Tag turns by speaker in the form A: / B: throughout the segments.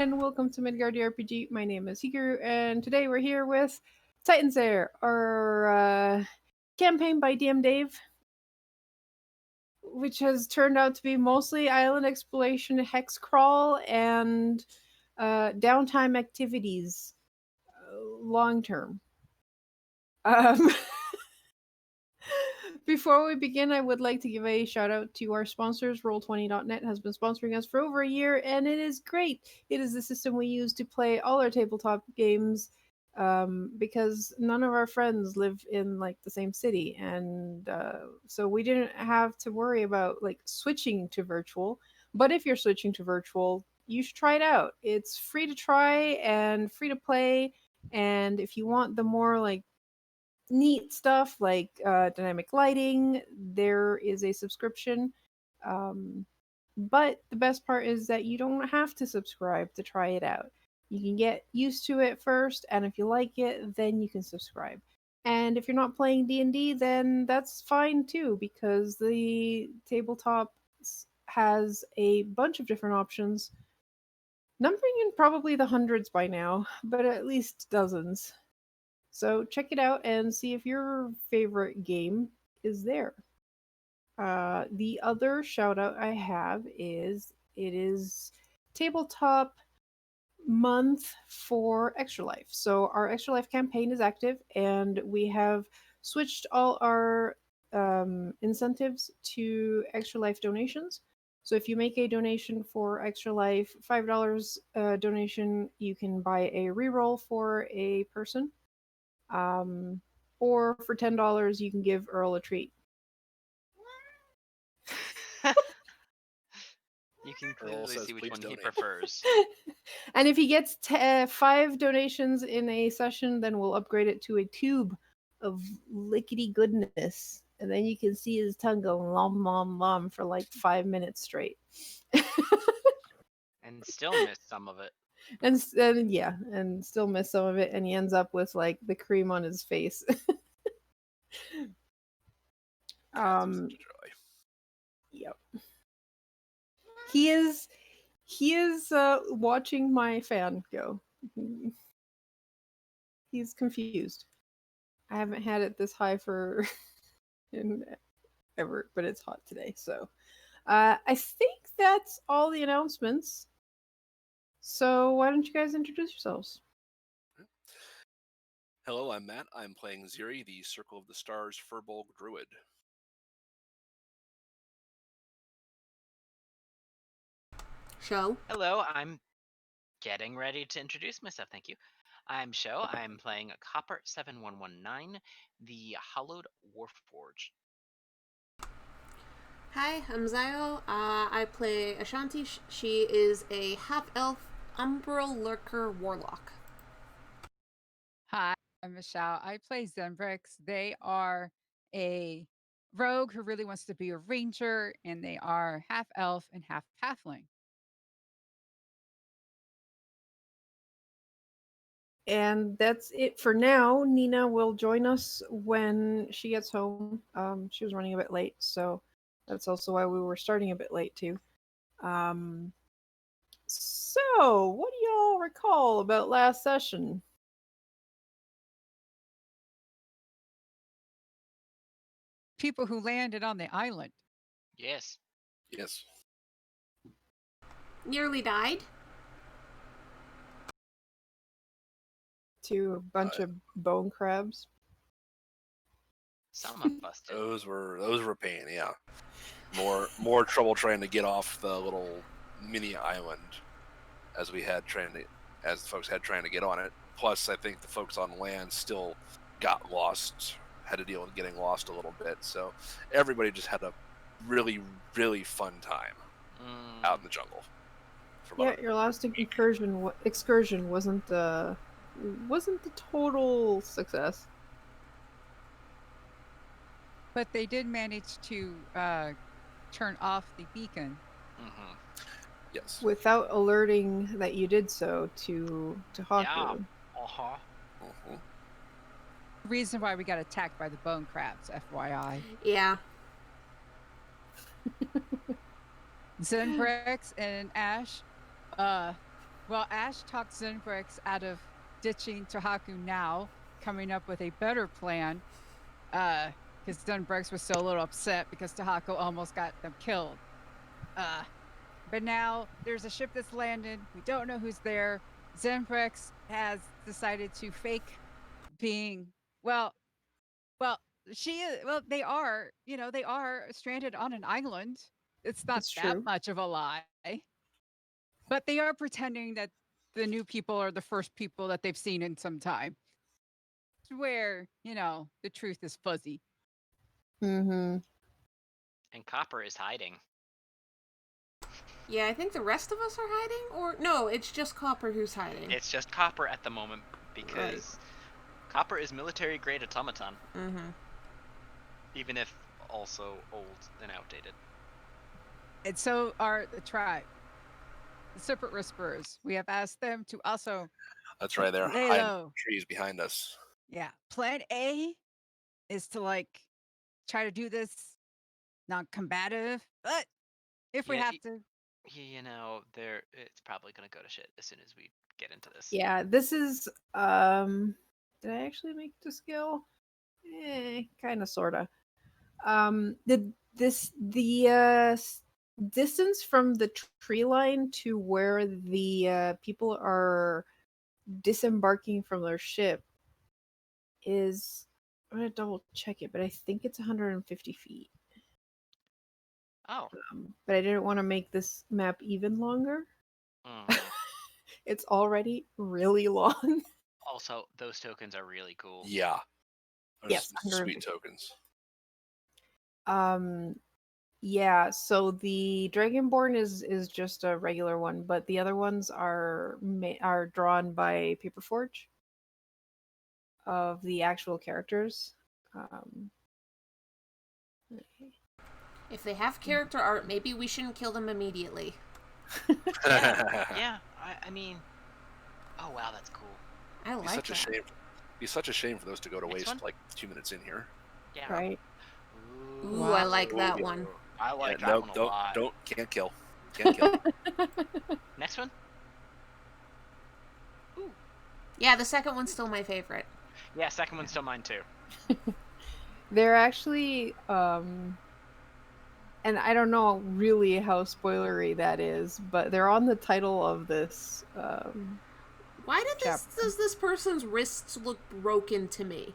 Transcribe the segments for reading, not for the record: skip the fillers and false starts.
A: and welcome to Midgard RPG. My name is Hikaru, and today we're here with Titans Heir, our campaign by DM Dave, which has turned out to be mostly island exploration, hex crawl, and downtime activities long term. Before we begin, I would like to give a shout out to our sponsors. Roll20.net has been sponsoring us for over a year, and it is great. It is the system we use to play all our tabletop games because none of our friends live in like the same city, and so we didn't have to worry about like switching to virtual. But if you're switching to virtual, you should try it out. It's free to try and free to play, and if you want the more like neat stuff like dynamic lighting, there is a subscription. But the best part is that you don't have to subscribe to try it out. You can get used to it first, and if you like it, then you can subscribe. And if you're not playing D&D, then that's fine too, because the tabletop has a bunch of different options, numbering in probably the hundreds by now, but at least dozens. So check it out and see if your favorite game is there. The other shout out I have is it is tabletop month for Extra Life. So our Extra Life campaign is active, and we have switched all our incentives to Extra Life donations. So if you make a donation for Extra Life, $5 donation, you can buy a reroll for a person. Or for $10, you can give Earl a treat.
B: You can clearly see which one he prefers.
A: And if he gets 5 donations in a session, then we'll upgrade it to a tube of lickety goodness. And then you can see his tongue go lom lom lom for like 5 minutes straight.
B: And still miss some of it.
A: And yeah, and still miss some of it, and he ends up with like the cream on his face. Yep. He is watching my fan go. He's confused. I haven't had it this high for ever, but it's hot today. So I think that's all the announcements. So why don't you guys introduce yourselves?
C: Hello, I'm Matt. I'm playing Ziri, the Circle of the Stars Furbolg Druid.
D: Show.
B: Hello, I'm getting ready to introduce myself. Thank you. I'm Sho. I'm playing Copper 7119, the Hallowed Warforged.
D: Hi, I'm Zio. I play Ashanti. She is a half-elf umbral lurker warlock.
E: Hi, I'm Michelle. I play Zembrix. They are a rogue who really wants to be a ranger, and they are half elf and half halfling.
A: And that's it for now. Nina will join us when she gets home. She was running a bit late, so that's also why we were starting a bit late too. So, what do y'all recall about last session?
E: People who landed on the island.
B: Yes.
C: Yes.
D: Nearly died.
A: To a bunch of bone crabs.
B: Some of us did.
C: Those were a pain, yeah. More trouble trying to get off the little mini island as the folks had trying to get on it. Plus, I think the folks on land still got lost, had to deal with getting lost a little bit. So everybody just had a really, really fun time out in the jungle.
A: Yeah, your last excursion wasn't the total success.
E: But they did manage to turn off the beacon.
B: Mm-hmm.
C: Yes.
A: Without alerting that you did so to Haku.
B: Yeah. Uh-huh.
C: Mm-hmm.
E: Reason why we got attacked by the bone crabs, FYI.
D: Yeah.
E: Zembrix and Ash Well, Ash talked Zenbrix out of ditching Tahaku now, coming up with a better plan. Because Zenbrix was still a little upset because Tahaku almost got them killed. But now there's a ship that's landed. We don't know who's there. Zenbrix has decided to fake being they are, they are stranded on an island. It's not
A: It's
E: that
A: true.
E: much of a lie. But they are pretending that the new people are the first people that they've seen in some time. Where, the truth is fuzzy.
A: Mm-hmm.
B: And Copper is hiding.
D: Yeah, I think the rest of us are hiding, or no, it's just Copper who's hiding.
B: It's just Copper at the moment because Copper is military-grade automaton.
D: Mm-hmm.
B: Even if also old and outdated.
E: And so are the tribe. The Serpent Whisperers. We have asked them to also...
C: That's right, they're
E: lay
C: hiding
E: low.
C: trees behind us.
E: Yeah. Plan A is to, try to do this non-combative, but if we
B: Yeah,
E: have to...
B: it's probably going to go to shit as soon as we get into this.
A: Yeah, this is did I actually make the skill? Kind of, sorta. The distance from the tree line to where the people are disembarking from their ship is, I'm gonna double check it, but I think it's 150 feet.
B: Oh.
A: But I didn't want to make this map even longer. It's already really long.
B: Also, those tokens are really cool.
C: Yeah. Those
A: Yes,
C: sweet tokens.
A: Yeah, so the Dragonborn is just a regular one, but the other ones are drawn by Paperforge of the actual characters.
D: If they have character art, maybe we shouldn't kill them immediately.
B: Yeah. I mean, oh wow, that's cool.
D: I like
C: such
D: that.
C: A shame. Be such a shame for those to go to
B: Next
C: waste
B: one?
C: like 2 minutes in here.
B: Yeah.
A: Right.
D: Ooh, I like that one.
B: I like that one a lot.
C: Can't kill. Can't kill.
B: Next one? Ooh.
D: Yeah, the second one's still my favorite.
B: Yeah, second one's still mine too.
A: They're actually, and I don't know really how spoilery that is, but they're on the title of this.
D: Why does this person's wrists look broken to me?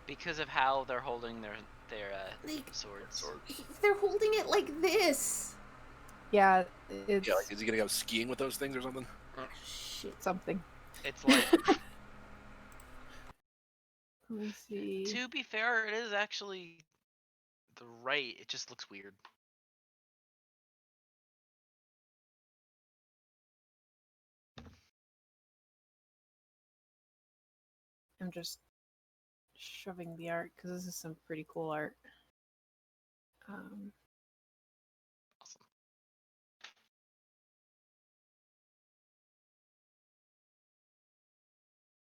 B: Because of how they're holding their swords.
D: They're holding it like this.
A: Yeah, it's
C: is he gonna go skiing with those things or something?
D: Ah, shit.
A: something.
B: It's like.
A: Let me see.
B: To be fair, it is actually the right. It just looks weird.
A: I'm just shoving the art because this is some pretty cool art.
B: Awesome.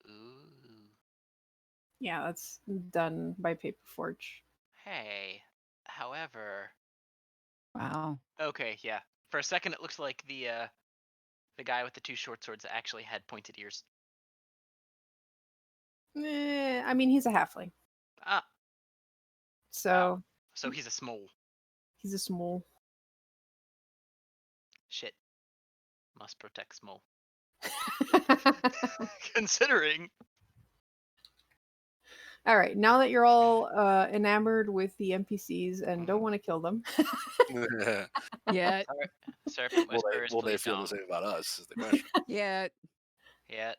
B: Ooh.
A: Yeah, that's done by Paperforge.
B: Hey, however.
E: Wow.
B: Okay, yeah. For a second, it looks like the guy with the two short swords actually had pointed ears.
A: I mean, he's a halfling.
B: Ah.
A: So.
B: So he's a small.
A: He's a small.
B: Shit. Must protect small. Considering.
A: All right, now that you're all enamored with the NPCs and don't want to kill them.
E: Yeah.
B: Serpent Whisperers,
C: will they
B: please
C: feel
B: don't.
C: the same about us? Is the question.
E: Yeah.
A: Yeah.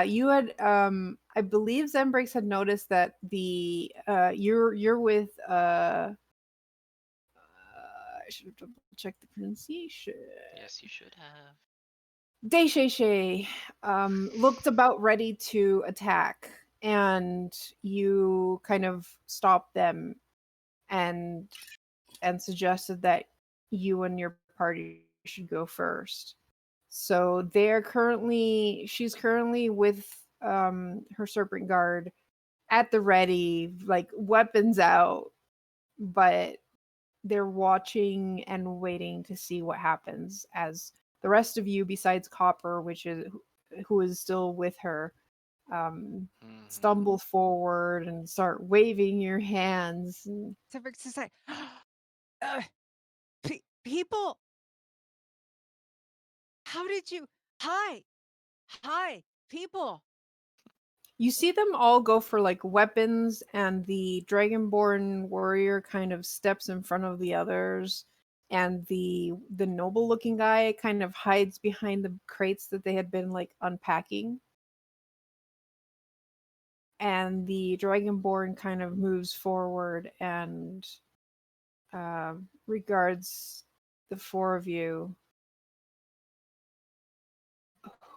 A: You had, I believe Zenbrix had noticed that the you're with I should have double checked the pronunciation.
B: Yes, you should have.
A: Deshe looked about ready to attack, and you kind of stopped them and suggested that you and your party should go first. So she's currently with her serpent guard at the ready, like weapons out, but they're watching and waiting to see what happens as the rest of you, besides Copper, who is still with her, stumble forward and start waving your hands. And
E: Sembrix is like, people, how did you? Hi, people.
A: you see them all go for like weapons, and the Dragonborn warrior kind of steps in front of the others, and the noble looking guy kind of hides behind the crates that they had been like unpacking. And the Dragonborn kind of moves forward and regards the four of you.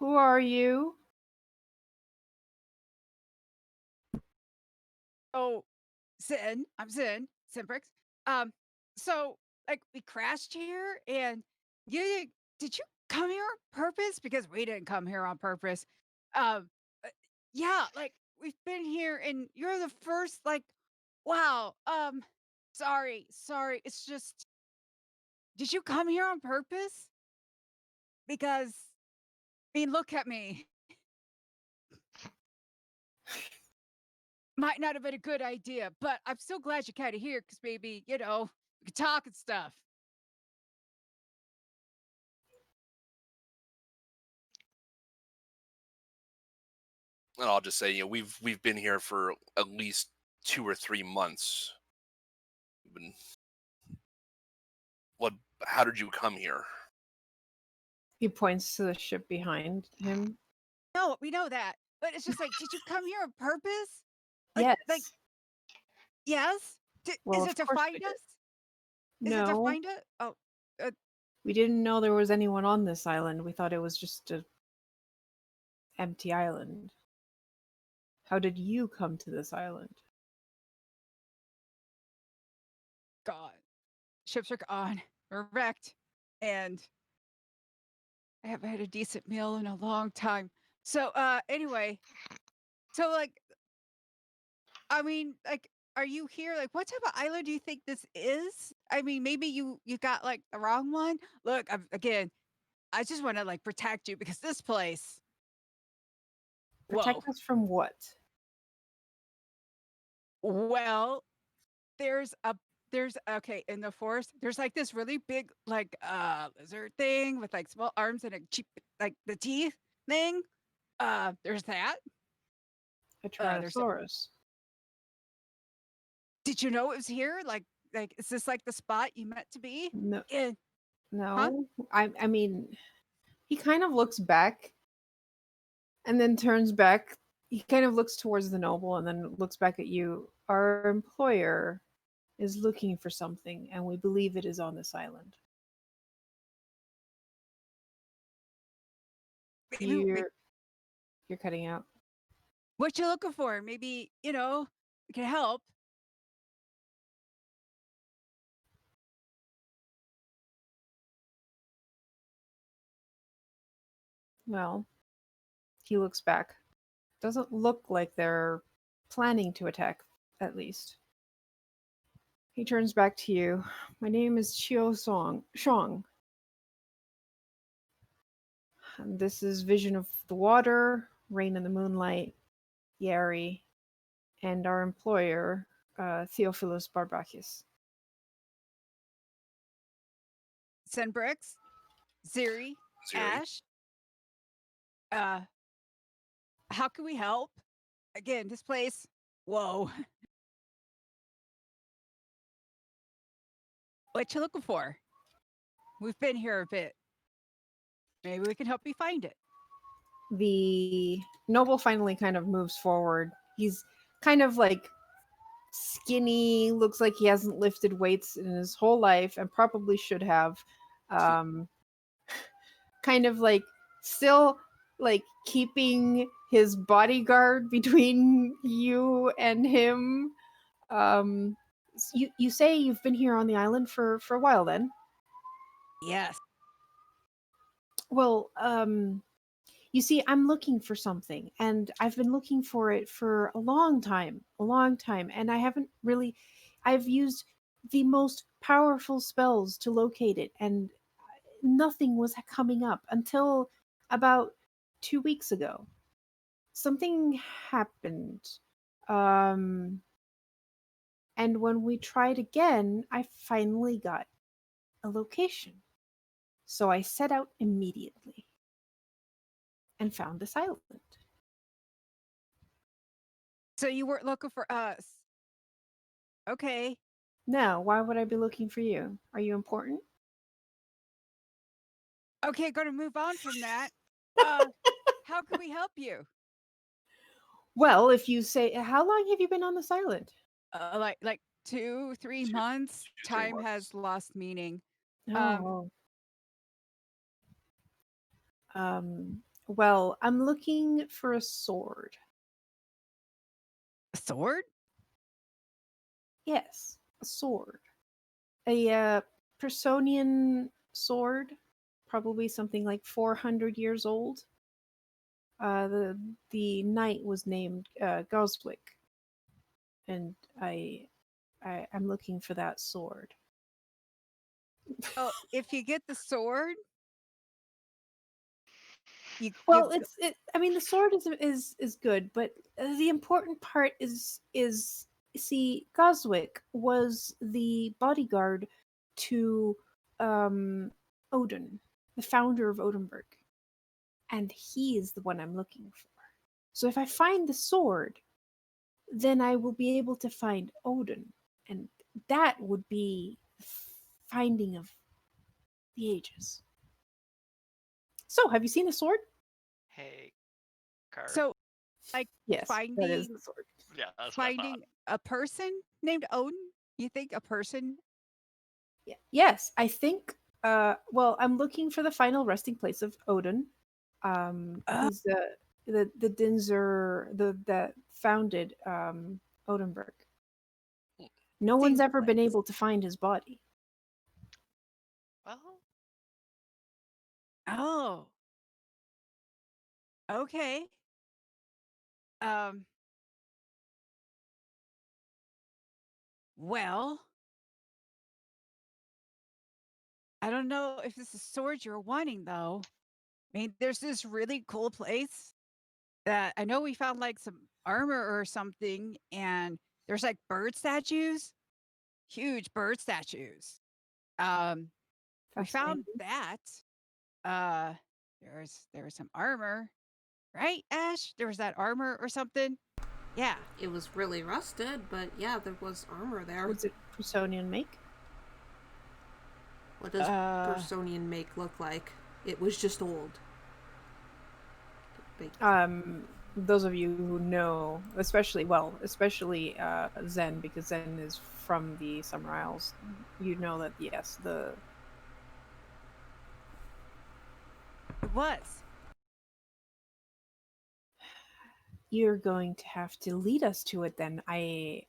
A: Who are you?
E: Oh, I'm Sembrix. So like we crashed here, and did you come here on purpose? Because we didn't come here on purpose. Um, yeah, like we've been here, and you're the first. Like, wow. Sorry. It's just, did you come here on purpose? Because, I mean, look at me. Might not have been a good idea, but I'm so glad you're kind of here, because maybe, we could talk and stuff.
C: And I'll just say, we've been here for at least 2 or 3 months. How did you come here?
A: He points to the ship behind him.
E: No, we know that. But it's just like, did you come here on purpose?
A: Yes.
E: Yes?
A: Well,
E: is it to find us? Is it to
A: No.
E: find us? Oh,
A: We didn't know there was anyone on this island. We thought it was just an empty island. How did you come to this island?
E: God. Ships are gone. We're wrecked. And I haven't had a decent meal in a long time. So, anyway. So, like, I mean, like, are you here? Like, what type of island do you think this is? I mean, maybe you got, like, the wrong one? Look, again, I just want to, like, protect you, because this place.
A: Protect us from what?
E: Well, there's okay, in the forest, there's like this really big, like, lizard thing with like small arms and a cheap, like the teeth thing. There's that.
A: A
E: There's
A: Tyrannosaurus.
E: Did you know it was here? Like, is this like the spot you meant to be?
A: No.
E: Yeah.
A: No. Huh? I mean, he kind of looks back and then turns back. He kind of looks towards the noble and then looks back at you. Our employer is looking for something, and we believe it is on this island. You're cutting out.
E: What you looking for? Maybe, we can help.
A: Well, he looks back. Doesn't look like they're planning to attack, at least. He turns back to you. My name is Shong. And this is Vision of the Water, Rain in the Moonlight, Yari, and our employer, Theophilus Barbachus.
E: Sembrix, Ziri, Ash. How can we help? Again, this place. Whoa. What you looking for? We've been here a bit. Maybe we can help you find it.
A: The noble finally kind of moves forward. He's kind of like skinny, looks like he hasn't lifted weights in his whole life and probably should have. Kind of like still like keeping his bodyguard between you and him. You say you've been here on the island for a while then?
E: Yes.
A: Well, you see, I'm looking for something, and I've been looking for it for a long time, and I've used the most powerful spells to locate it, and nothing was coming up until about 2 weeks ago. Something happened. And when we tried again, I finally got a location. So I set out immediately and found this island.
E: So you weren't looking for us. Okay.
A: Now, why would I be looking for you? Are you important?
E: Okay, going to move on from that. How can we help you?
A: Well, if you say, how long have you been on this island?
E: Like 2-3 months.
C: 2-3
E: Time
C: months.
E: has lost meaning.
A: Oh. Well, I'm looking for a sword.
E: A sword?
A: Yes, a sword. A Personian sword, probably something like 400 years old. The knight was named Goswick, and I'm looking for that sword.
E: Oh, if you get the sword,
A: Well, I mean, the sword is good, but the important part is see, Goswick was the bodyguard to Odin, the founder of Odinburgh, and he is the one I'm looking for. So if I find the sword, then I will be able to find Odin, and that would be the finding of the ages. So, have you seen the sword?
B: Hey, Car.
E: so like
A: Yes, that is
E: finding
A: the sword.
B: yeah, that's what I thought.
E: finding a person named Odin? You think a person?
A: Yeah. Yes, I think. Well, I'm looking for the final resting place of Odin. He's the Dinzer that founded Odinburgh. No one's ever been
E: Seems-
A: able to find his body.
B: Well,
E: Oh. Okay. Well, I don't know if this is sword you're wanting though. I mean, there's this really cool place that I know we found like some armor or something, and there's like bird statues, huge bird statues. We found
A: Fascinating.
E: that. There was some armor, right, Ash? There was that armor or something. Yeah.
D: It was really rusted, but yeah, there was armor there.
A: Was it Personian make?
D: What does Personian make look like? It was just old.
A: Those of you who know, especially Zen, because Zen is from the Summer Isles, you know that yes,
E: It was.
A: you're going to have to lead us to it then. I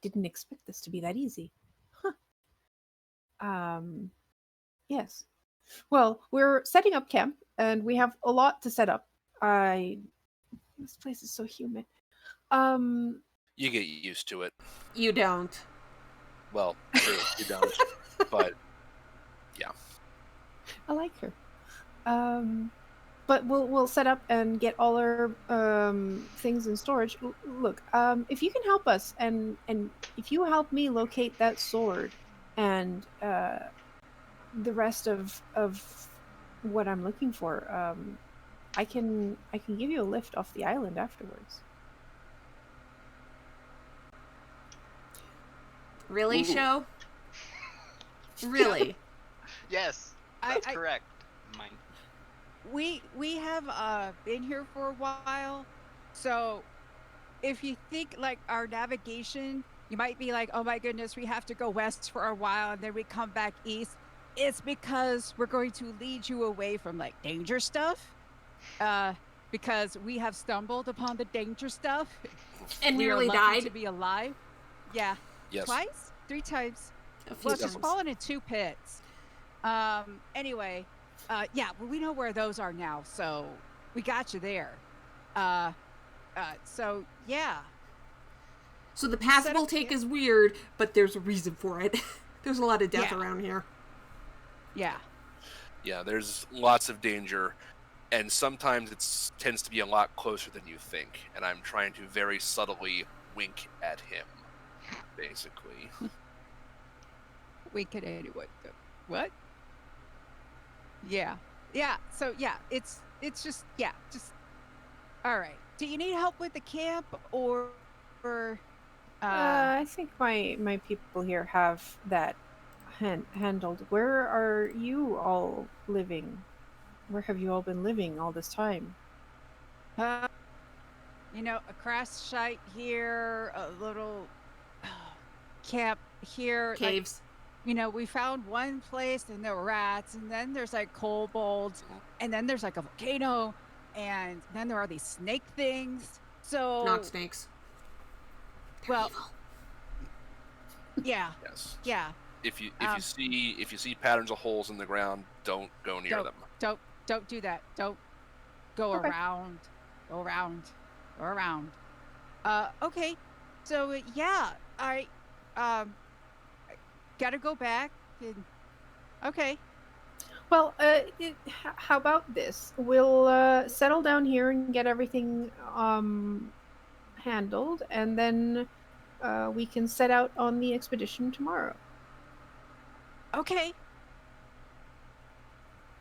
A: didn't expect this to be that easy. Huh. Yes. Well, we're setting up camp and we have a lot to set up. This place is so humid.
C: You get used to it.
D: You don't.
C: Well, true, you don't. But yeah.
A: I like her. But we'll set up and get all our things in storage. Look, if you can help us and if you help me locate that sword and the rest of what I'm looking for, I can give you a lift off the island afterwards.
D: Really,
C: Ooh.
D: Show? Really?
B: yes, that's correct. Mine.
E: We have been here for a while, so if you think like our navigation, you might be like, oh my goodness, we have to go west for a while and then we come back east. It's because we're going to lead you away from like danger stuff, because we have stumbled upon the danger stuff
D: And
E: we
D: nearly
E: are lucky
D: died?
E: to be alive. Yeah.
C: Yes.
E: Twice? 3 times.
D: A few
E: Well, she's
D: times.
E: fallen in 2 pits. Anyway, yeah, well, we know where those are now, so we got you there. So yeah.
D: So the passable
E: up
D: take
E: camp.
D: is weird, but there's a reason for it. There's a lot of death
E: Yeah.
D: around here.
E: Yeah.
C: Yeah, there's lots of danger, and sometimes it tends to be a lot closer than you think. And I'm trying to very subtly wink at him, basically.
E: We could anyway. What? Yeah. Yeah. So yeah, it's just all right. Do you need help with the camp or
A: I think my people here have that handled. Where are you all living? Where have you all been living all this time?
E: a crash site here, a little camp here.
D: Caves.
E: Like, we found one place and there were rats, and then there's like kobolds, and then there's like a volcano, and then there are these snake things. So
D: Not snakes. They're
E: well,
D: evil.
E: yeah,
C: Yes.
E: yeah.
C: If you see patterns of holes in the ground, don't go near them.
E: Don't do that. Don't go
A: Okay.
E: around. Go around. Okay. So yeah, I gotta go back. Okay.
A: Well, how about this? We'll settle down here and get everything handled, and then we can set out on the expedition tomorrow.
E: Okay.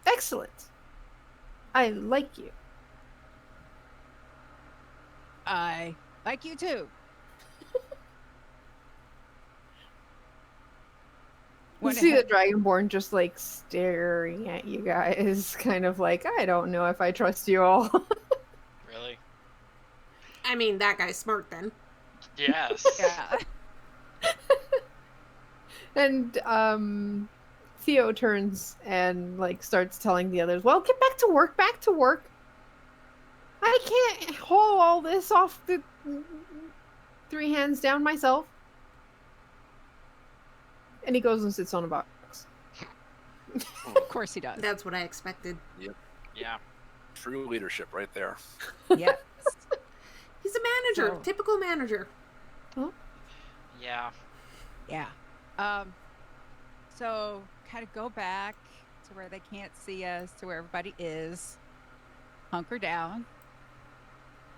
A: Excellent. I like you.
E: I like you too.
A: You
E: Went
A: see the
E: ahead.
A: Dragonborn just like staring at you guys, kind of like, I don't know if I trust you all.
B: Really?
D: I mean, that guy's smart then.
B: Yes.
E: Yeah.
A: And Theo turns and like starts telling the others, well, get back to work, I can't haul all this off the 3 hands down myself. And he goes and sits on a box.
E: Of course he does.
D: That's what I expected.
B: Yeah.
C: True leadership right there.
E: Yes.
D: He's a manager.
E: So-
D: Typical manager.
B: Yeah.
E: Yeah. So kind of go back to where they can't see us, to where everybody is. Hunker down.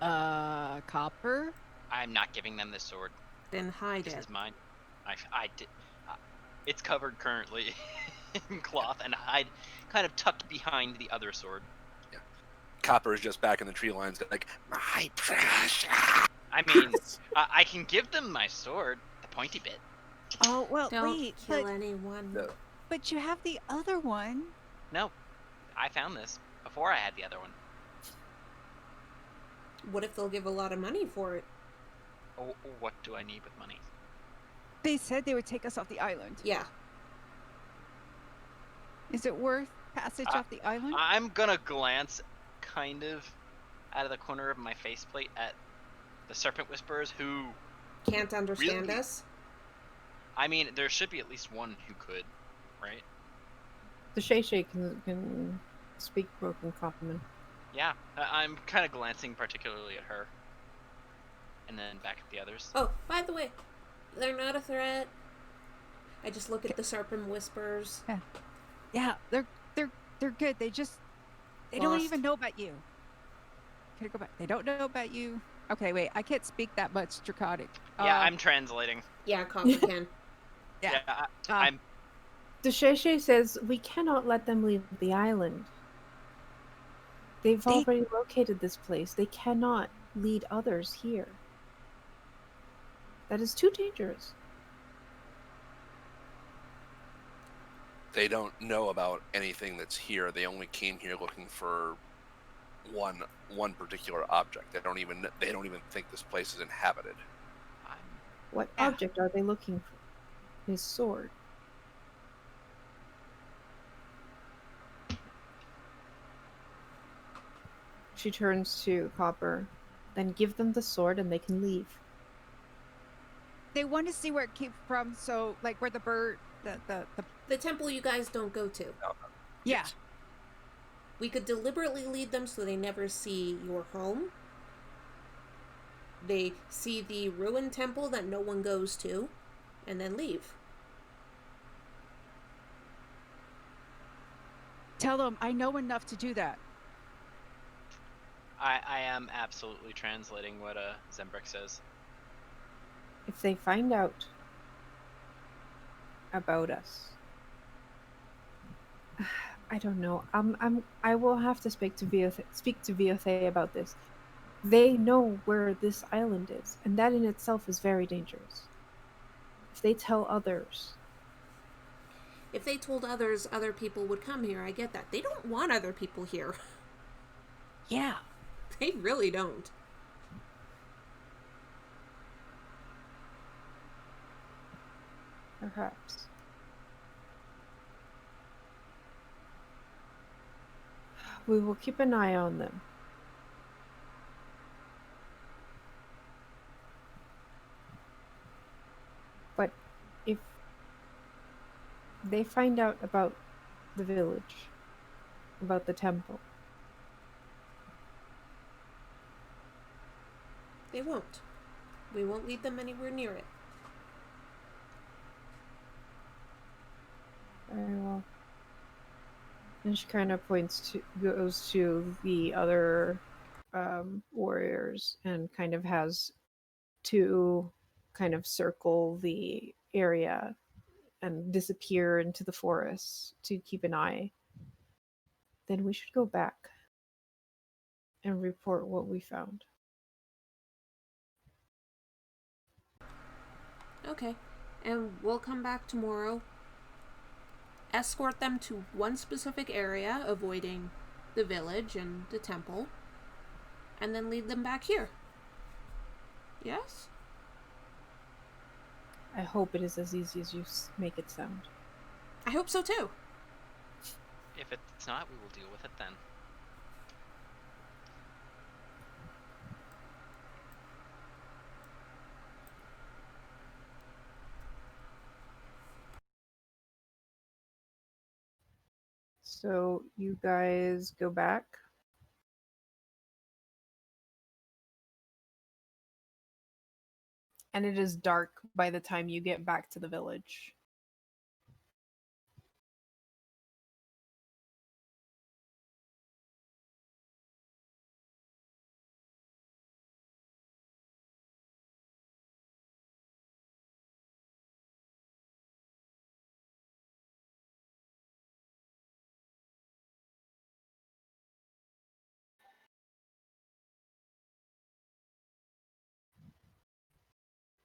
E: Copper.
B: I'm not giving them this sword.
D: Then hide
B: This
D: it.
B: is mine. I did. It's covered currently in cloth and hide, kind of tucked behind the other sword.
C: Copper is just back in the tree lines, like, my precious.
B: I mean, I can give them my sword, the pointy bit.
E: Oh well,
D: Don't
E: wait,
D: kill anyone.
C: No.
E: but you have the other one.
B: No, I found this before I had the other one.
D: What if they'll give a lot of money for it?
B: Oh, what do I need with money?
E: They said they would take us off the island.
D: Yeah.
E: Is it worth passage off the island?
B: I'm gonna glance kind of out of the corner of my faceplate at the Serpent Whisperers who...
D: Can't understand
B: Really?
D: us?
B: I mean, there should be at least one who could, right?
A: The Cze can speak broken common.
B: Yeah, I'm kind of glancing particularly at her. And then back at the others.
D: Oh, by the way, they're not a threat. I just look at the Serpent Whispers.
E: Yeah, they're good. They don't
D: Lost.
E: even know about you. Can I go back? They don't know about you. Okay, wait. I can't speak that much Draconic.
B: Yeah, I'm translating.
D: Yeah, Copper can.
E: Yeah.
B: I'm...
A: The Cze says we cannot let them leave the island. They've already located this place. They cannot lead others here. That is too dangerous.
C: They don't know about anything that's here. They only came here looking for one particular object. They don't even think this place is inhabited.
A: What
E: Yeah.
A: object are they looking for? His sword. She turns to Copper. Then give them the sword and they can leave.
E: They want to see where it came from. So, like, where the bird, the
D: The temple you guys don't go to.
E: yeah.
D: We could deliberately lead them so they never see your home. They see the ruined temple that no one goes to, and then leave.
E: Tell them I know enough to do that.
B: I am absolutely translating what Zembrick says.
A: If they find out about us, I don't know. I will have to speak to Viothe about this. They know where this island is, and that in itself is very dangerous. If they tell others,
D: If they told others, other people would come here. I get that. They don't want other people here.
E: Yeah.
D: They really don't.
A: perhaps. We will keep an eye on them. But if they find out about the village, about the temple,
D: They won't. We won't lead them anywhere near it.
A: very well. And she kind of goes to the other warriors and kind of has to kind of circle the area and disappear into the forest to keep an eye. Then we should go back and report what we found.
D: Okay. And we'll come back tomorrow. Escort them to one specific area, avoiding the village and the temple. And then lead them back here. Yes?
A: I hope it is as easy as you make it sound.
D: I hope so too.
B: If it's not, we will deal with it then.
A: So you guys go back. And it is dark by the time you get back to the village.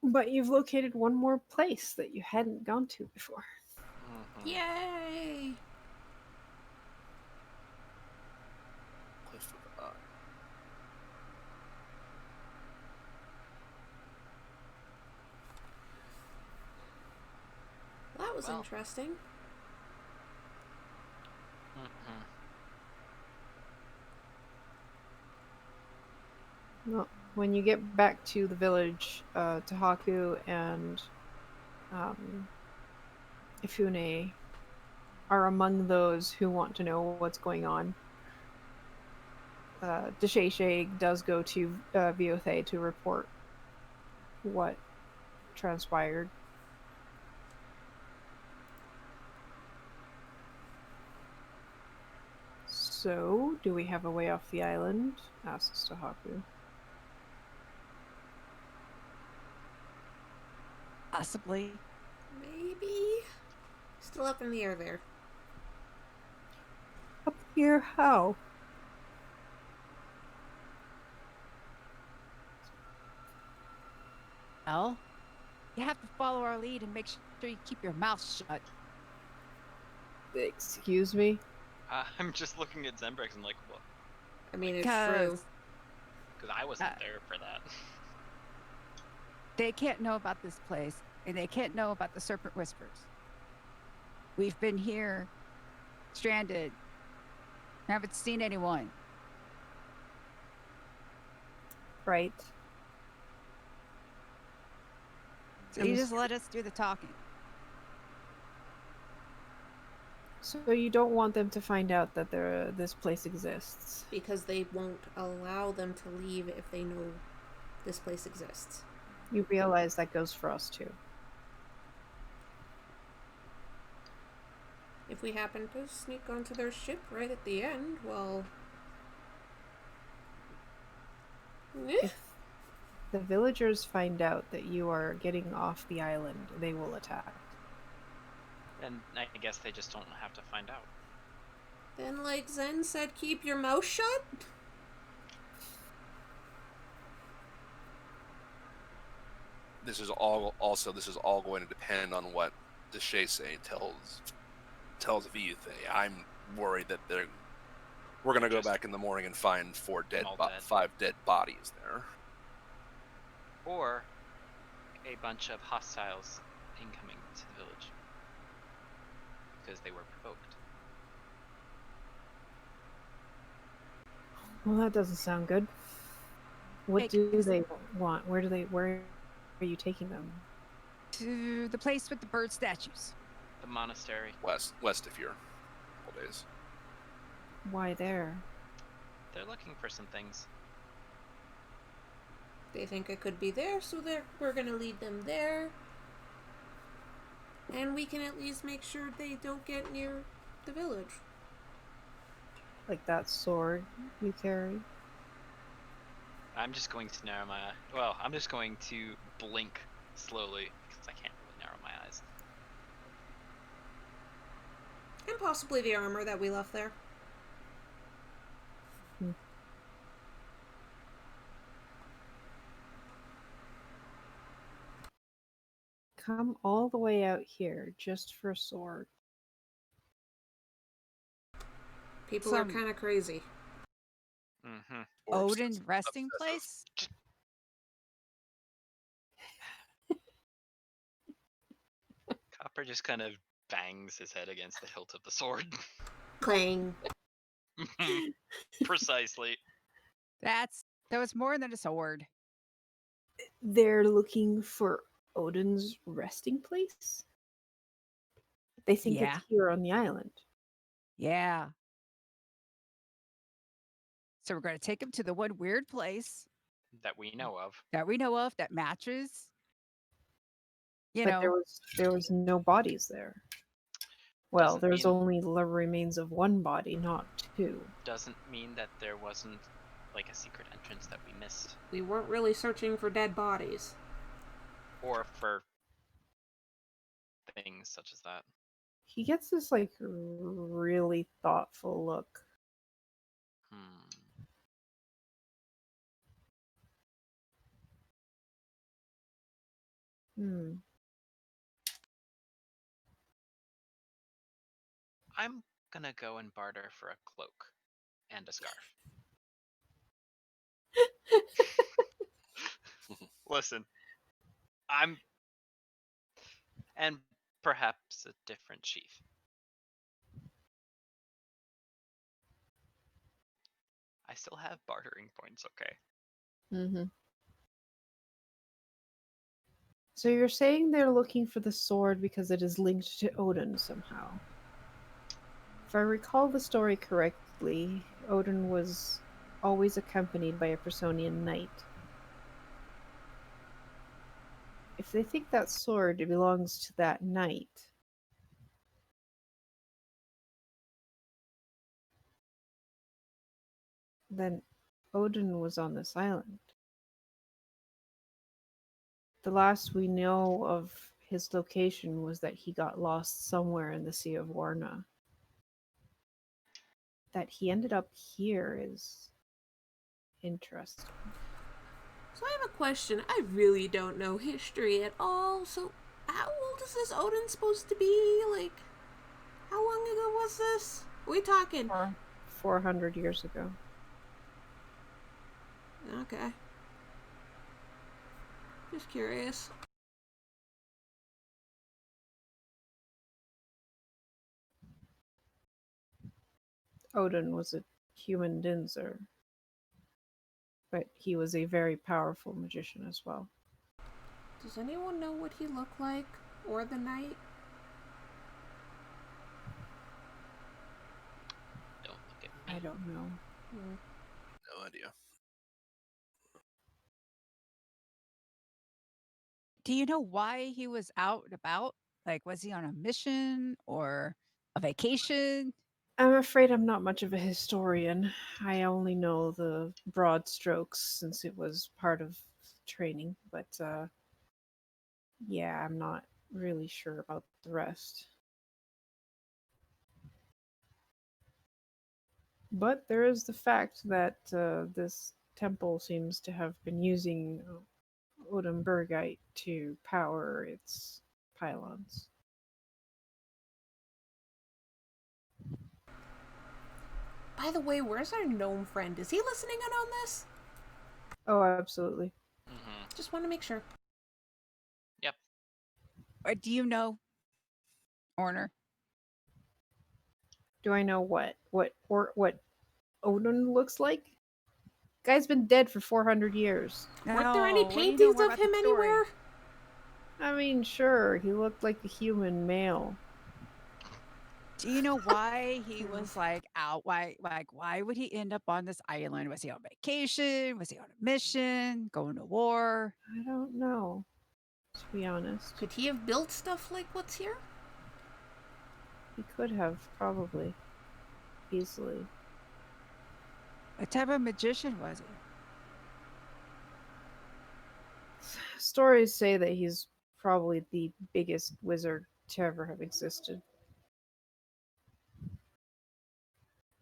A: But you've located one more place that you hadn't gone to before.
B: Mm-hmm.
D: Yay!
C: Cliff of Eye.
D: Well, that was
B: Well.
D: interesting.
B: Mm-hmm.
A: Well, when you get back to the village, Tahaku and Ifune are among those who want to know what's going on. Desheshe does go to Viothe to report what transpired. So, do we have a way off the island? Asks Tahaku.
E: Possibly.
D: Maybe? Still up in the air there.
A: Up here, how?
E: Well, you have to follow our lead and make sure you keep your mouth shut.
A: Excuse me?
B: I'm just looking at Zembrick and like, what?
D: I mean, it's
E: Because
D: true.
B: Because I wasn't there for that.
E: they can't know about this place, and they can't know about the Serpent Whispers. We've been here, stranded, haven't seen anyone.
A: Right.
E: So you just let us do the talking.
A: So you don't want them to find out that this place exists.
D: Because they won't allow them to leave if they know this place exists.
A: You realize that goes for us too.
D: If we happen to sneak onto their ship right at the end, well...
A: If the villagers find out that you are getting off the island, they will attack.
B: And I guess they just don't have to find out.
D: Then, like Zen said, keep your mouth shut?
C: This is all going to depend on what the Cze tells Vithe. I'm worried that we're going to go back in the morning and find 5 dead bodies there.
B: Or a bunch of hostiles incoming to the village. Because they were provoked.
A: Well, that doesn't sound good. What do they want? Where are you taking them?
E: To the place with the bird statues.
B: The monastery.
C: West of here. Couple days.
A: Why there?
B: They're looking for some things.
D: They think it could be there, so we're gonna lead them there. And we can at least make sure they don't get near the village.
A: Like that sword you carry?
B: I'm just going to narrow my eye. Well, I'm just going to blink slowly because I can't really narrow my eyes.
D: And possibly the armor that we left there.
A: Come all the way out here just for a sword.
D: People are kind of crazy.
B: Mm-hmm.
E: Odin's resting place?
B: Copper just kind of bangs his head against the hilt of the sword.
D: Clang.
B: Precisely.
E: That was more than a sword.
A: They're looking for Odin's resting place? They think it's here on the island.
E: Yeah. So we're going to take him to the one weird place
B: that we know of.
E: That matches.
A: But there was no bodies there. Well, there's only the remains of one body, not 2.
B: Doesn't mean that there wasn't like a secret entrance that we missed.
D: We weren't really searching for dead bodies.
B: Or for things such as that.
A: He gets this like really thoughtful look.
B: I'm gonna go and barter for a cloak and a scarf. Listen, and perhaps a different sheath. I still have bartering points, okay?
A: Mm-hmm. So you're saying they're looking for the sword because it is linked to Odin somehow. If I recall the story correctly, Odin was always accompanied by a Personian knight. If they think that sword belongs to that knight, then Odin was on this island. The last we know of his location was that he got lost somewhere in the Sea of Warna. That he ended up here is interesting.
D: So I have a question. I really don't know history at all. So how old is this Odin supposed to be? Like, how long ago was this? Are we talking?
A: 400 years ago.
D: Okay. Just curious.
A: Odin was a human Dinzer, but he was a very powerful magician as well.
D: Does anyone know what he looked like? Or the knight?
B: Don't look at me.
A: I don't know.
C: No idea.
E: Do you know why he was out and about? Like, was he on a mission or a vacation?
A: I'm afraid I'm not much of a historian. I only know the broad strokes since it was part of training, but yeah, I'm not really sure about the rest. But there is the fact that this temple seems to have been using Odin Bergite to power its pylons.
D: By the way, where's our gnome friend? Is he listening in on this?
A: Oh, absolutely.
B: Mm-hmm.
D: Just want to make sure.
B: Yep.
E: Do you know, Orner?
A: Do I know what Odin looks like? Guy's been dead for 400 years.
D: Weren't there any
E: No, what do you know
D: paintings
E: more
D: of
E: about the
D: him
E: story?
D: anywhere?
A: I mean, sure, he looked like a human male.
E: Do you know why he was like out? Why would he end up on this island? Was he on vacation? Was he on a mission? Going to war?
A: I don't know, to be honest.
D: Could he have built stuff like what's here?
A: He could have, probably. Easily.
E: What type of magician was he?
A: Stories say that he's probably the biggest wizard to ever have existed.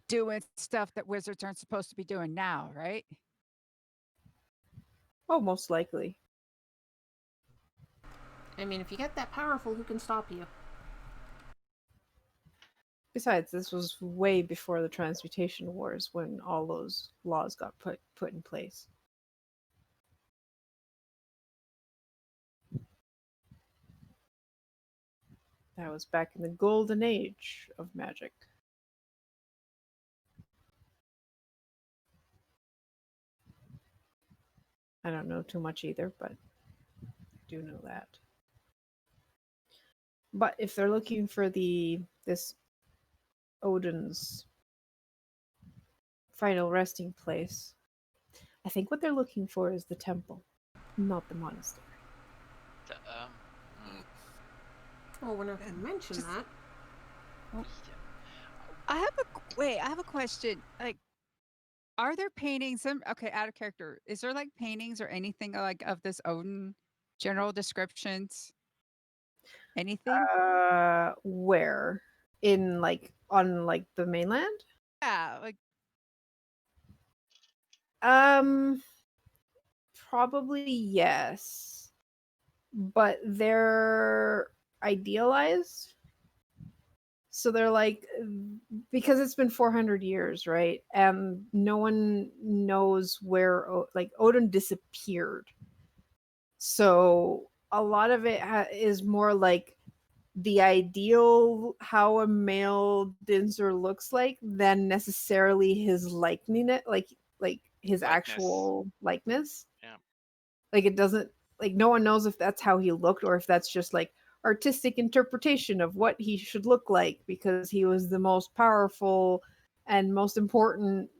E: Doing stuff that wizards aren't supposed to be doing now, right?
A: Oh, most likely.
D: I mean, if you get that powerful, who can stop you?
A: Besides, this was way before the Transmutation Wars when all those laws got put in place. That was back in the golden age of magic. I don't know too much either, but I do know that. But if they're looking for this Odin's final resting place, I think what they're looking for is the temple, not the monastery.
D: Oh, we're not going to mention that.
E: I have a question. Like, are there paintings? Okay, out of character. Is there like paintings or anything like of this Odin? General descriptions? Anything?
A: Where? In on the mainland?
E: Yeah, like
A: Probably yes. But they're idealized. So they're like, because it's been 400 years, right? And no one knows where Odin disappeared. So a lot of it is more like the ideal how a male Dinser looks like than necessarily his likeness, like his actual likeness.
B: Yeah.
A: Like it doesn't, like no one knows if that's how he looked or if that's just like artistic interpretation of what he should look like because he was the most powerful and most important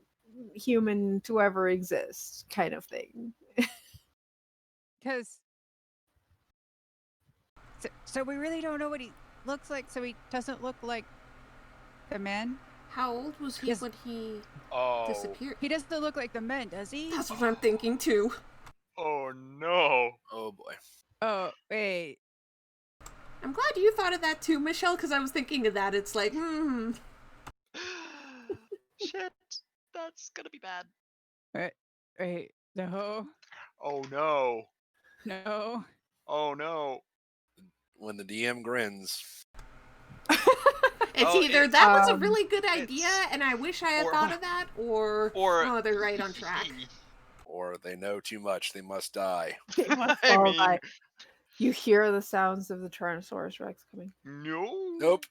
A: human to ever exist, kind of thing.
E: because so we really don't know what he looks like. So he doesn't look like the men.
D: How old was he when he disappeared?
E: He doesn't look like the men, does he?
D: That's what I'm thinking too.
B: Oh no!
C: Oh boy.
E: Oh wait.
D: I'm glad you thought of that too, Michelle, because I was thinking of that. It's like,
B: Shit, that's gonna be bad.
E: Wait, no.
B: Oh no!
E: No.
B: Oh no!
C: When the DM grins.
D: It's either that was a really good idea and I wish I had thought of that, or oh, they're right on track.
C: Or they know too much, they must die.
A: They must all die. You hear the sounds of the Tyrannosaurus Rex coming.
B: No.
C: Nope.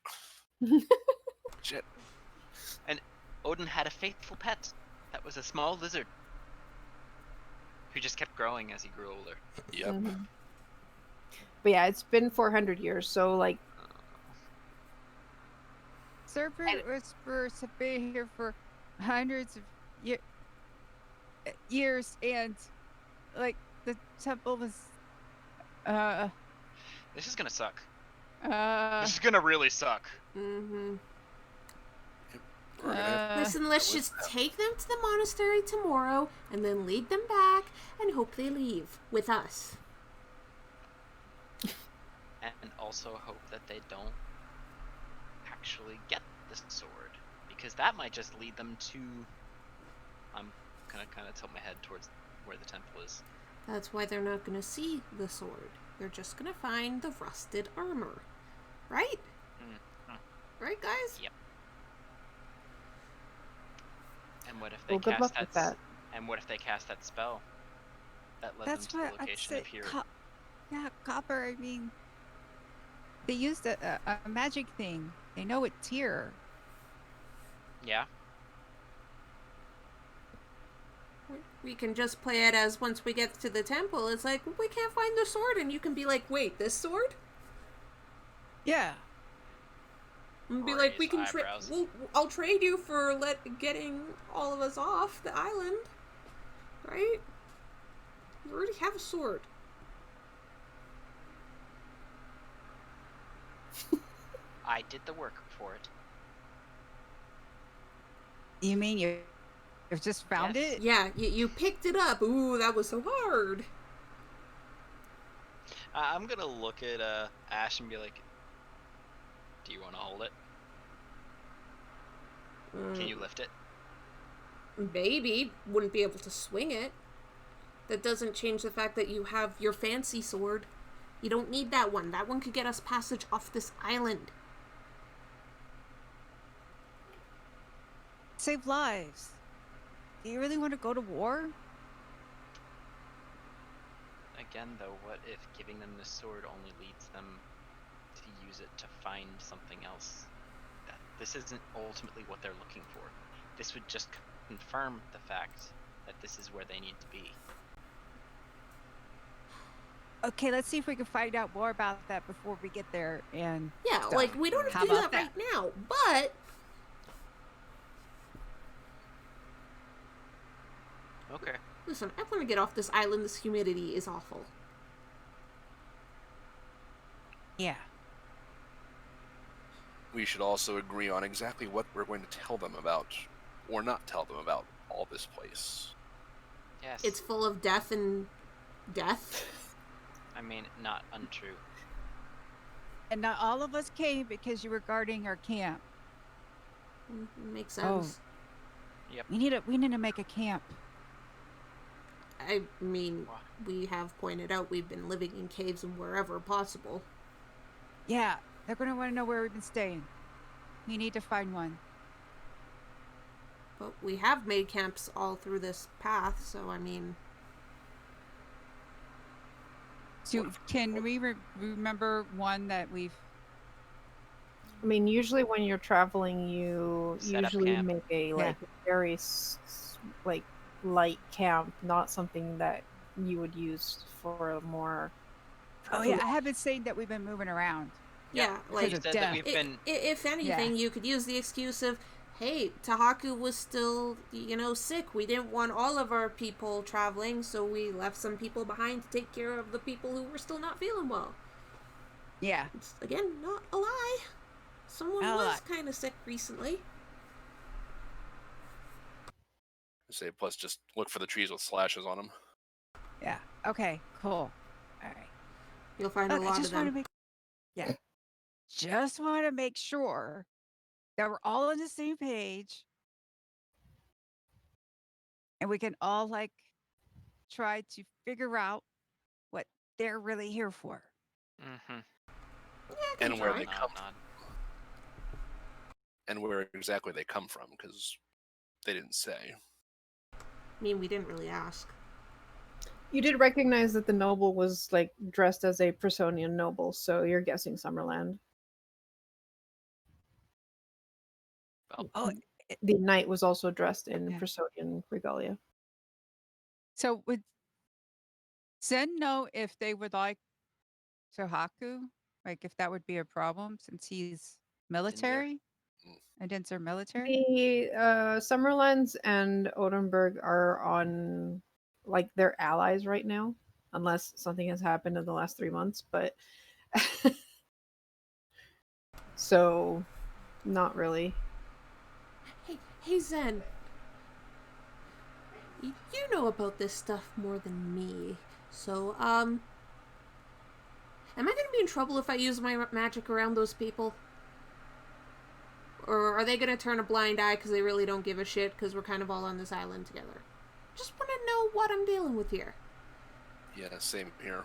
C: Shit.
B: And Odin had a faithful pet. That was a small lizard. Who just kept growing as he grew older.
C: Yep.
A: Mm-hmm. But yeah, it's been 400 years, so like...
E: Serpent was supposed to be here for hundreds of years, and like the temple was
B: This is gonna suck.
E: Uh,
B: This is gonna really suck.
D: Mm-hmm.
C: We're gonna
D: Listen, let's just take them to the monastery tomorrow and then lead them back and hope they leave with us.
B: And also hope that they don't actually get the sword. Because that might just lead them to... I'm gonna kind of tilt my head towards where the temple is.
D: That's why they're not going to see the sword. They're just going to find the rusted armor. Right? Right, guys?
B: Yep. And what if they
A: Well, good luck with that.
B: And what if they cast that spell that led
E: That's
B: them to
E: what
B: the
E: I'd
B: location
E: say.
B: of here?
E: Yeah, copper. I mean, they used a magic thing. They know it's here.
B: Yeah.
D: We can just play it as once we get to the temple, it's like, we can't find the sword, and you can be like, wait, this sword?
E: Yeah.
D: And be
B: Or
D: like, we
B: raise
D: can trade.
B: eyebrows.
D: I'll trade you for getting all of us off the island, right? You already have a sword.
B: I did the work for it.
E: You mean you've just found
B: Yes.
E: it?
D: Yeah, you picked it up. Ooh, that was so hard.
B: I'm gonna look at Ash and be like, do you want to hold it? Can you lift it?
D: Maybe. Wouldn't be able to swing it. That doesn't change the fact that you have your fancy sword. You don't need that one. That one could get us passage off this island.
E: Save lives. Do you really want to go to war?
B: Again, though, what if giving them the sword only leads them to use it to find something else? This isn't ultimately what they're looking for. This would just confirm the fact that this is where they need to be.
E: Okay, let's see if we can find out more about that before we get there. And
D: Yeah,
E: stuff.
D: like, we don't have
E: How
D: to do that
E: about that?
D: right now, but...
B: Okay.
D: Listen, I want to get off this island. This humidity is awful.
E: Yeah.
C: We should also agree on exactly what we're going to tell them about, or not tell them about, all this place.
B: Yes.
D: It's full of death and death.
B: I mean, not untrue.
E: And not all of us came because you were guarding our camp.
D: Makes sense.
B: Yep.
E: We need to make a camp.
D: I mean, we have pointed out we've been living in caves and wherever possible.
E: Yeah, they're gonna want to know where we've been staying. We need to find one.
D: But we have made camps all through this path, so I mean...
E: So can we remember one that we've...
A: I mean, usually when you're traveling, you
B: Set up
A: usually
B: camp.
A: make a very light camp, not something that you would use for a more.
E: Oh yeah, I have been saying that we've been moving around.
D: Yeah,
E: Because
D: like...
B: You
E: of
B: said
E: death.
B: that we've been...
D: If anything, you could use the excuse of, hey, Tahaku was still, sick. We didn't want all of our people traveling, so we left some people behind to take care of the people who were still not feeling well.
E: Yeah.
D: It's, again, not a lie. Someone
E: Not a
D: was
E: lie.
D: kind of sick recently.
C: Say, plus just look for the trees with slashes on them.
E: Yeah. Okay. Cool. All right.
D: You'll find a lot of them.
E: Just want to make sure that we're all on the same page, and we can all try to figure out what they're really here for.
B: Mm-hmm.
C: And where they
B: Nod,
C: come
B: nod.
C: And where exactly they come from, because they didn't say.
D: I mean, we didn't really ask.
A: You did recognize that the noble was dressed as a Personian noble, so you're guessing Summerland.
B: Well,
A: The knight was also dressed in
E: Yeah.
A: Personian regalia.
E: So would Zen know if they would like Tohaku? If that would be a problem since he's military? And Dinser military?
A: The Summerlands and Odenburg are on they're allies right now, unless something has happened in the last 3 months. But so, not really.
D: Hey, Hey, Zen. You know about this stuff more than me. So, am I gonna be in trouble if I use my magic around those people? Or are they gonna turn a blind eye because they really don't give a shit because we're kind of all on this island together? Just want to know what I'm dealing with here.
C: Yeah, same here.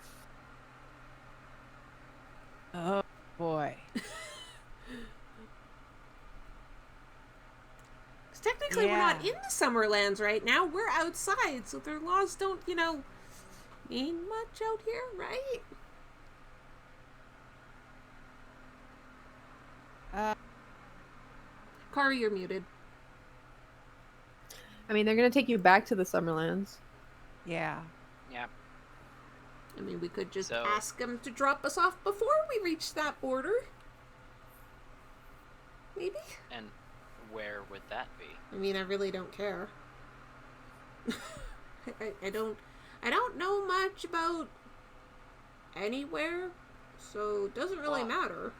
E: Oh boy.
D: Because technically we're not in the Summerlands right now. We're outside, so their laws don't, mean much out here, right? Kari, you're muted.
A: I mean, they're gonna take you back to the Summerlands.
E: Yeah.
B: Yeah.
D: I mean, we could just ask them to drop us off before we reach that border. Maybe?
B: And where would that be?
D: I mean, I really don't care. I don't know much about anywhere, so it doesn't really matter.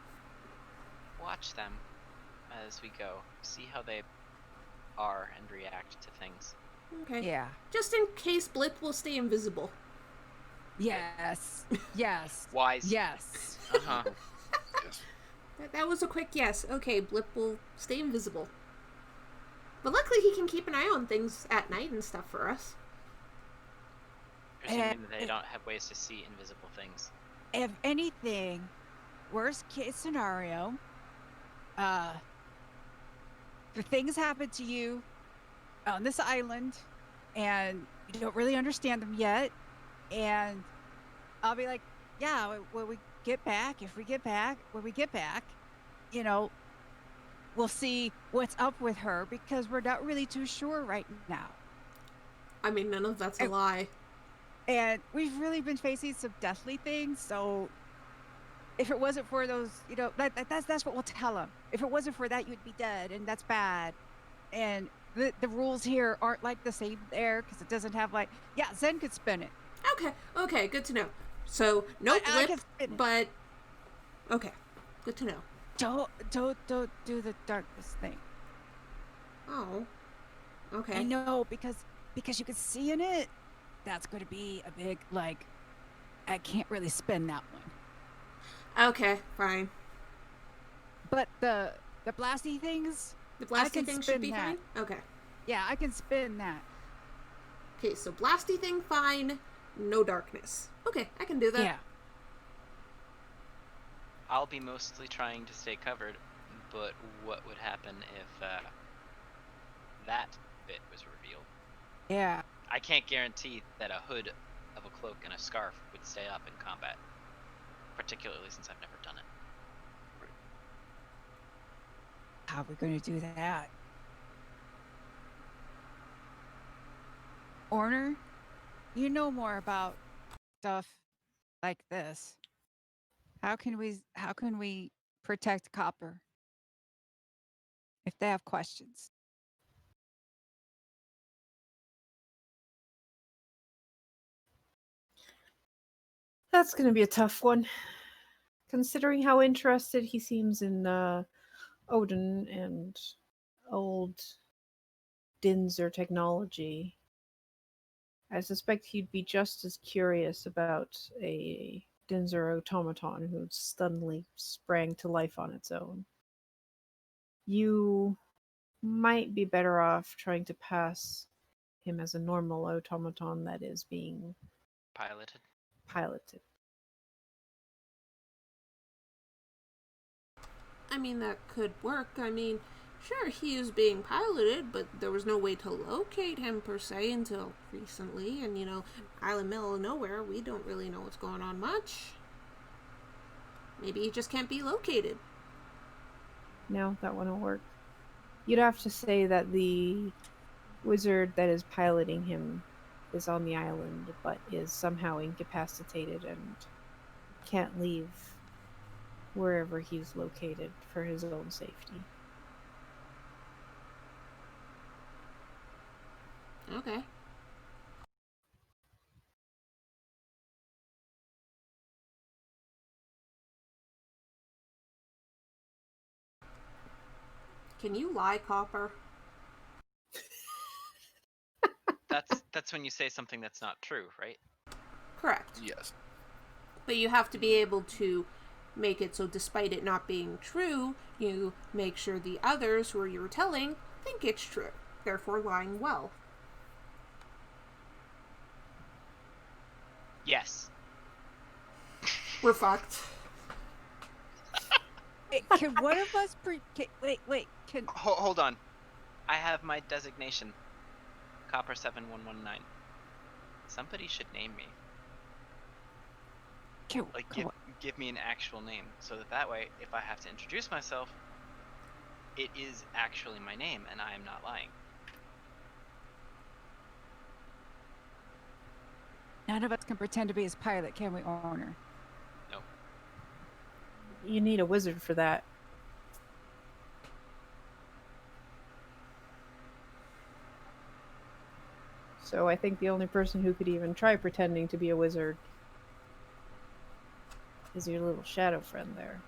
B: Watch them as we go. See how they are and react to things.
D: Okay.
E: Yeah.
D: Just in case Blip will stay invisible.
E: Yes. Yes.
B: Wise.
E: Yes.
B: Uh-huh.
C: Yes.
D: That was a quick yes. Okay, Blip will stay invisible. But luckily he can keep an eye on things at night and stuff for us.
B: Presuming they don't have ways to see invisible things.
E: If anything, worst case scenario, if things happen to you on this island and you don't really understand them yet, and I'll be like, yeah, when we get back, when we get back, we'll see what's up with her because we're not really too sure right now.
D: I mean, none of that's a lie.
E: And we've really been facing some deathly things, so if it wasn't for those, that's what we'll tell them. If it wasn't for that, you'd be dead, and that's bad. And the rules here aren't like the same there because it doesn't have Zen could spin it.
D: Okay, good to know. So no Blip, but okay, good to know.
E: Don't do the darkness thing.
D: Oh, okay.
E: I know because you can see in it. That's going to be a big I can't really spin that one.
D: Okay, fine.
E: But the blasty things.
D: The blasty thing should be fine. Okay.
E: Yeah, I can spin that.
D: Okay, so blasty thing fine. No darkness. Okay, I can do that.
E: Yeah.
B: I'll be mostly trying to stay covered, but what would happen if that bit was revealed?
E: Yeah.
B: I can't guarantee that a hood of a cloak and a scarf would stay up in combat, particularly since I've never done it.
E: How are we going to do that? Orner, you know more about stuff like this. How can we protect Copper if they have questions?
A: That's going to be a tough one, considering how interested he seems in Odin and old Dinzer technology. I suspect he'd be just as curious about a Dinzer automaton who suddenly sprang to life on its own. You might be better off trying to pass him as a normal automaton that is being
B: Piloted.
D: I mean, that could work. I mean, sure, he is being piloted, but there was no way to locate him per se until recently. And, island middle of nowhere, we don't really know what's going on much. Maybe he just can't be located.
A: No, that wouldn't work. You'd have to say that the wizard that is piloting him is on the island, but is somehow incapacitated and can't leave wherever he's located for his own safety.
D: Okay. Can you lie, Copper?
B: That's when you say something that's not true, right?
D: Correct.
C: Yes.
D: But you have to be able to make it so despite it not being true, you make sure the others who you're telling think it's true, therefore lying well.
B: Yes.
D: We're fucked.
E: Can one of us wait, can
B: Hold on. I have my designation. Copper 7119. Somebody should name me. Like, give me an actual name, so that way, if I have to introduce myself, it is actually my name, and I am not lying.
E: none of us can pretend to be his pilot, can we, owner?
B: No.
A: You need a wizard for that. So I think the only person who could even try pretending to be a wizard is your little shadow friend there.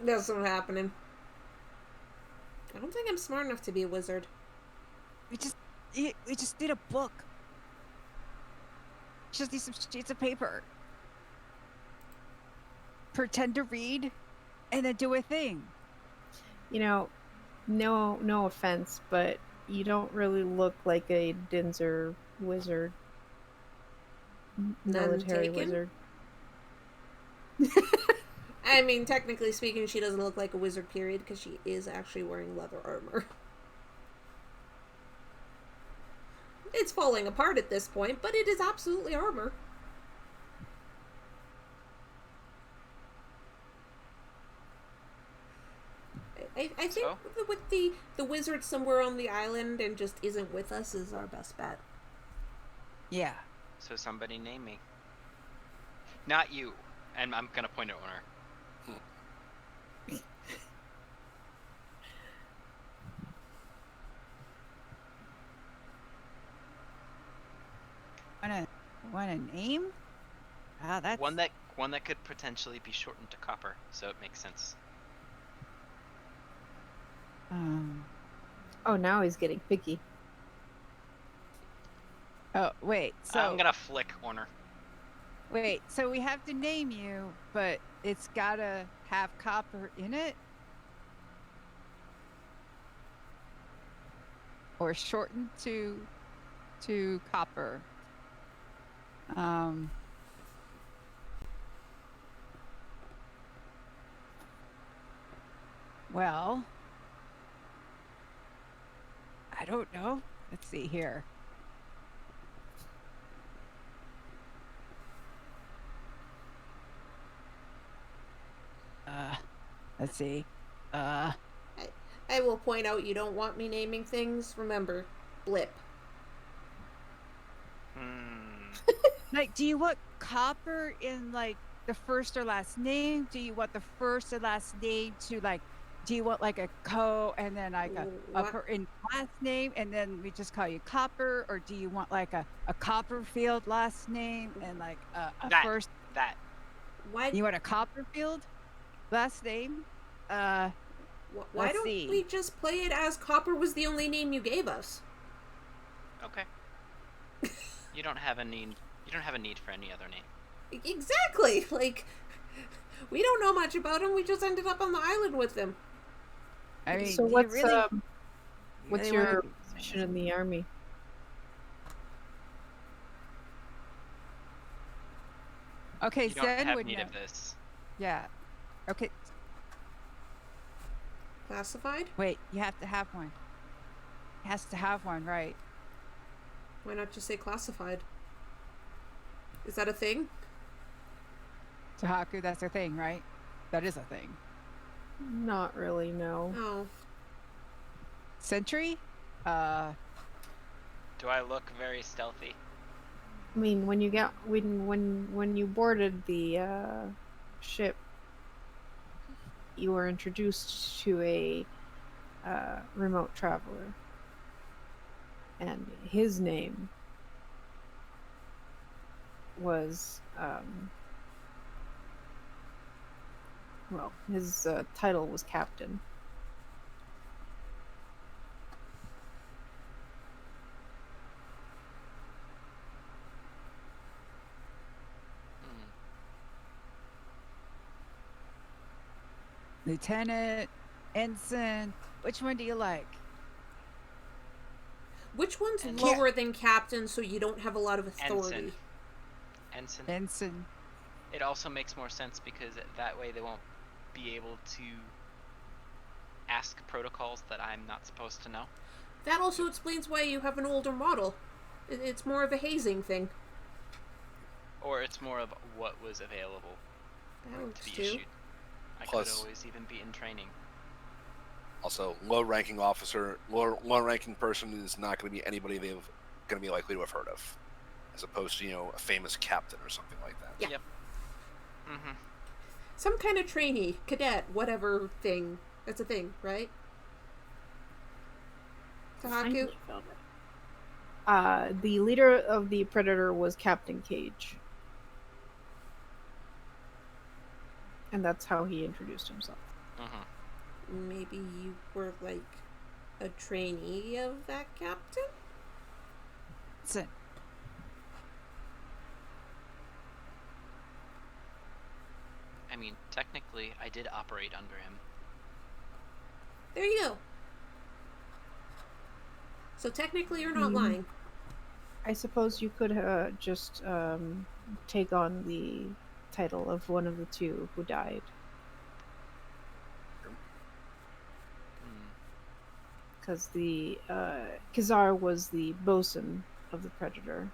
D: That's not happening. I don't think I'm smart enough to be a wizard.
E: We just need a book. Just need some sheets of paper. Pretend to read, and then do a thing.
A: You know, no offense, but you don't really look like a Dinzer wizard. Military wizard.
D: I mean, technically speaking, she doesn't look like a wizard, period, because she is actually wearing leather armor. It's falling apart at this point, but it is absolutely armor. I think
B: So?
D: with the wizard somewhere on the island and just isn't with us is our best bet.
E: Yeah.
B: So somebody name me. Not you. And I'm gonna point at Owner.
E: Want a name? Ah, that's
B: One that could potentially be shortened to Copper, so it makes sense.
A: Oh, now he's getting picky.
E: Oh, wait. So
B: I'm gonna flick Owner.
E: wait. So we have to name you, but it's gotta have copper in it, or shortened to copper. Well, I don't know. Let's see here. Let's see.
D: I will point out you don't want me naming things. Remember, blip.
E: Like, do you want copper in like the first or last name? Do you want the first and last name to like? Do you want like a co and then like a in last name and then we just call you Copper, or do you want like a Copperfield last name and like a first?
B: That.
D: Why?
E: You want a Copperfield last name?
D: Why don't we just play it as Copper was the only name you gave us?
B: Okay. You don't have a need. You don't have a need for any other name.
D: Exactly. Like, we don't know much about him. We just ended up on the island with him.
E: I mean,
A: So what's your position in the army?
E: Okay,
B: You don't
E: Zen
B: have
E: would
B: need
E: know.
B: of this.
E: Yeah. Okay.
D: Classified?
E: Wait, you have to have one. Has to have one, right?
D: Why not just say classified? Is that a thing?
E: Tahaku, that's a thing, right? That is a thing.
A: Not really, no.
D: Oh.
E: Sentry?
B: Do I look very stealthy?
A: I mean, when you boarded the ship, you were introduced to a remote traveler, and his name was well, his title was captain.
E: Lieutenant, ensign, which one do you like?
D: Which one's
B: And-
D: lower than captain so you don't have a lot of authority?
B: Ensign.
E: Ensign.
B: It also makes more sense because that way they won't be able to ask protocols that I'm not supposed to know.
D: That also explains why you have an older model. It's more of a hazing thing.
B: Or it's more of what was available
D: That
B: to
D: works
B: be
D: too.
B: issued. I could
C: Plus-
B: always even be in training.
C: Also, low-ranking officer, low-ranking person is not going to be anybody they're going to be likely to have heard of, as opposed to a famous captain or something like that.
D: Yeah.
B: Yep. Mm-hmm.
D: Some kind of trainee, cadet, whatever thing. That's a thing, right? Tahaku?
A: The leader of the Predator was Captain Cage. And that's how he introduced himself.
B: Mm-hmm.
D: Maybe you were like a trainee of that captain?
E: Ensign.
B: I mean, technically, I did operate under him.
D: There you go. So technically you're not
A: Mhm.
D: lying.
A: I suppose you could just take on the title of one of the two who died.
B: Hmm.
A: Because the Kizar was the bosun of the Predator,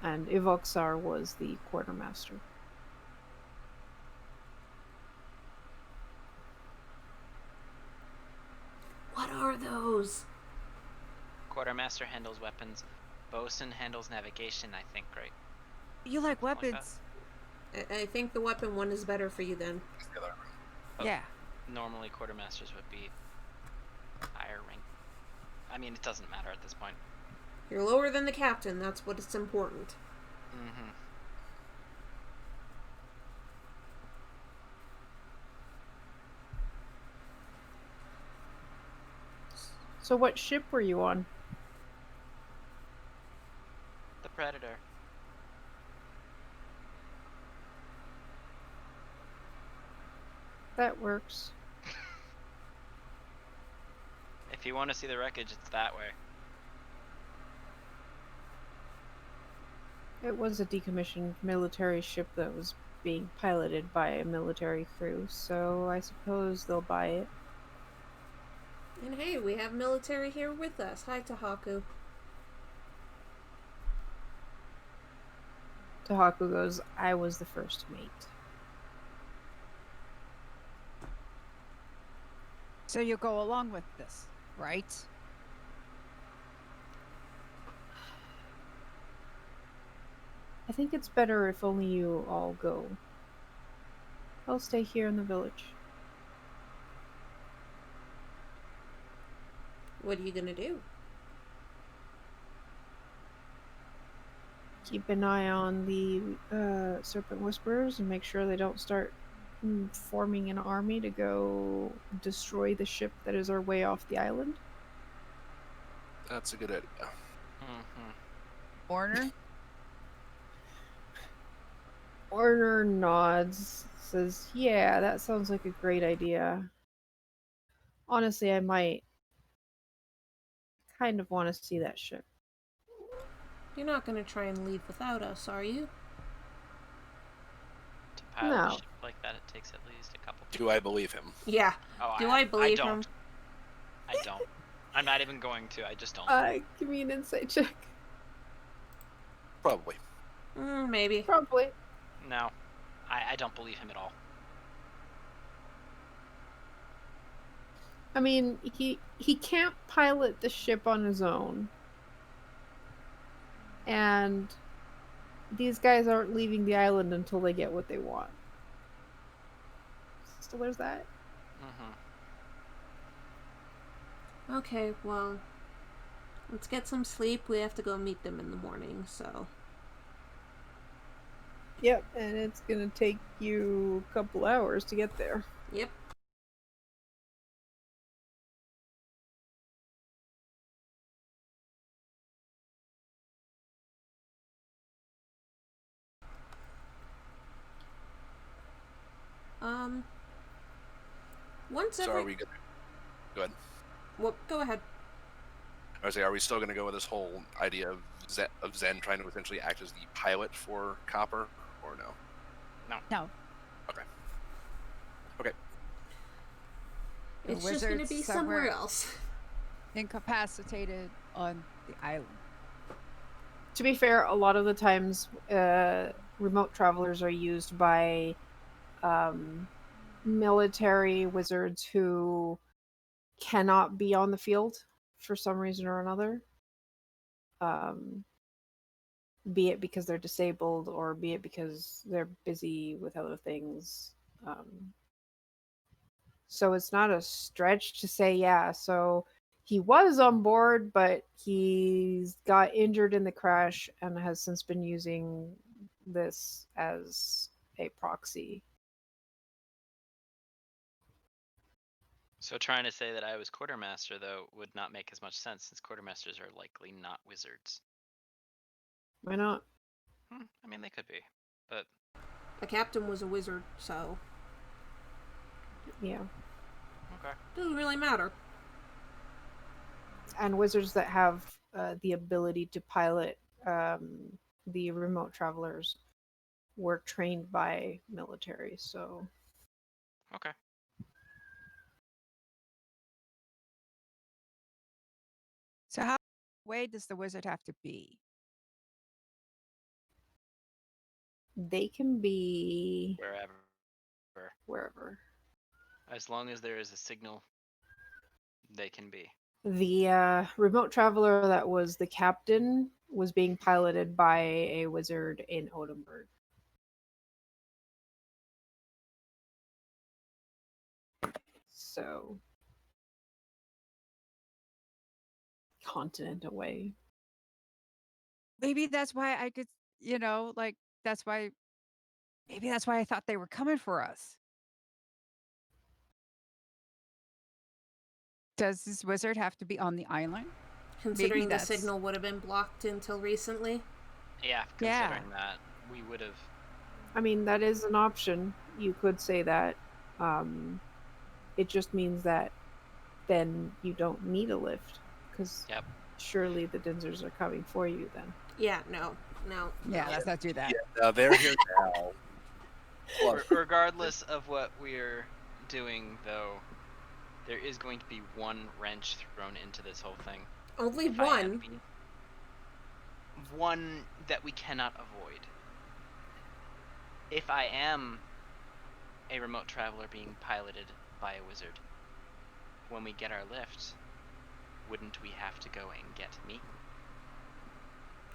A: and Ivoxar was the quartermaster.
D: What are those?
B: Quartermaster handles weapons. Bosun handles navigation, I think, right?
E: You like
B: Something like
E: weapons?
D: I think the weapon one is better for you then.
B: But
E: Yeah.
B: normally quartermasters would be higher rank. I mean, it doesn't matter at this point.
D: You're lower than the captain, that's what is important.
B: Mm-hmm.
A: So what ship were you on?
B: The Predator.
A: That works.
B: If you want to see the wreckage, it's that way.
A: It was a decommissioned military ship that was being piloted by a military crew, so I suppose they'll buy it.
D: And hey, we have military here with us. Hi, Tahaku.
A: Tahaku goes, I was the first mate.
E: So you go along with this, right?
A: I think it's better if only you all go. I'll stay here in the village.
D: What are you gonna do?
A: Keep an eye on the Serpent Whisperers and make sure they don't start forming an army to go destroy the ship that is our way off the island.
C: That's a good idea.
B: Mm-hmm.
E: Orner?
A: Orner nods, says, yeah, that sounds like a great idea. Honestly, I might kind of want to see that ship.
D: You're not gonna try and leave without us, are you?
B: To pilot
A: No.
B: a ship like that, it takes at least a couple.
C: Do I believe him?
D: Yeah.
B: Oh,
D: Do I believe
B: don't.
D: him?
B: I don't. I'm not even going to. I just don't.
A: Give me an insight check.
C: Probably.
D: Maybe.
A: Probably.
B: No, I don't believe him at all.
A: I mean, he can't pilot the ship on his own. And these guys aren't leaving the island until they get what they want. So there's that.
B: Mm-hmm.
D: Okay, well, let's get some sleep. We have to go meet them in the morning, so.
A: Yep, and it's gonna take you a couple hours to get there.
D: Yep. Once
C: So
D: every...
C: are we gonna... Go ahead.
D: Well, go ahead.
C: I was saying, are we still going to go with this whole idea of Zen trying to essentially act as the pilot for Copper, or no?
E: No.
C: Okay. Okay.
E: The
D: It's just going to
E: wizard's
D: be somewhere else.
E: incapacitated on the island.
A: To be fair, a lot of the times, remote travelers are used by military wizards who cannot be on the field for some reason or another. Be it because they're disabled or be it because they're busy with other things. So it's not a stretch to say, yeah, so he was on board, but he's got injured in the crash and has since been using this as a proxy.
B: So trying to say that I was quartermaster, though, would not make as much sense, since quartermasters are likely not wizards.
A: Why not?
B: I mean, they could be, but...
D: The captain was a wizard, so...
A: Yeah.
B: Okay.
D: Doesn't really matter.
A: And wizards that have the ability to pilot the remote travelers were trained by military, so...
B: Okay.
E: So how way does the wizard have to be?
A: They can be
B: Wherever.
A: wherever.
B: As long as there is a signal, they can be.
A: The remote traveler that was the captain was being piloted by a wizard in Odinburgh. So, continent away.
E: Maybe that's why I could, like that's why. Maybe that's why I thought they were coming for us. Does this wizard have to be on the island?
D: Considering the signal would have been blocked until recently.
B: Yeah, considering that, we would have...
A: I mean, that is an option. You could say that. It just means that then you don't need a lift, because surely the Dinzers are coming for you then.
D: Yeah, no.
E: Yeah, let's not do that.
C: Yeah, they're here now.
B: Regardless of what we're doing, though, there is going to be one wrench thrown into this whole thing.
D: Only one?
B: One that we cannot avoid. If I am a remote traveler being piloted by a wizard, when we get our lift, wouldn't we have to go and get me?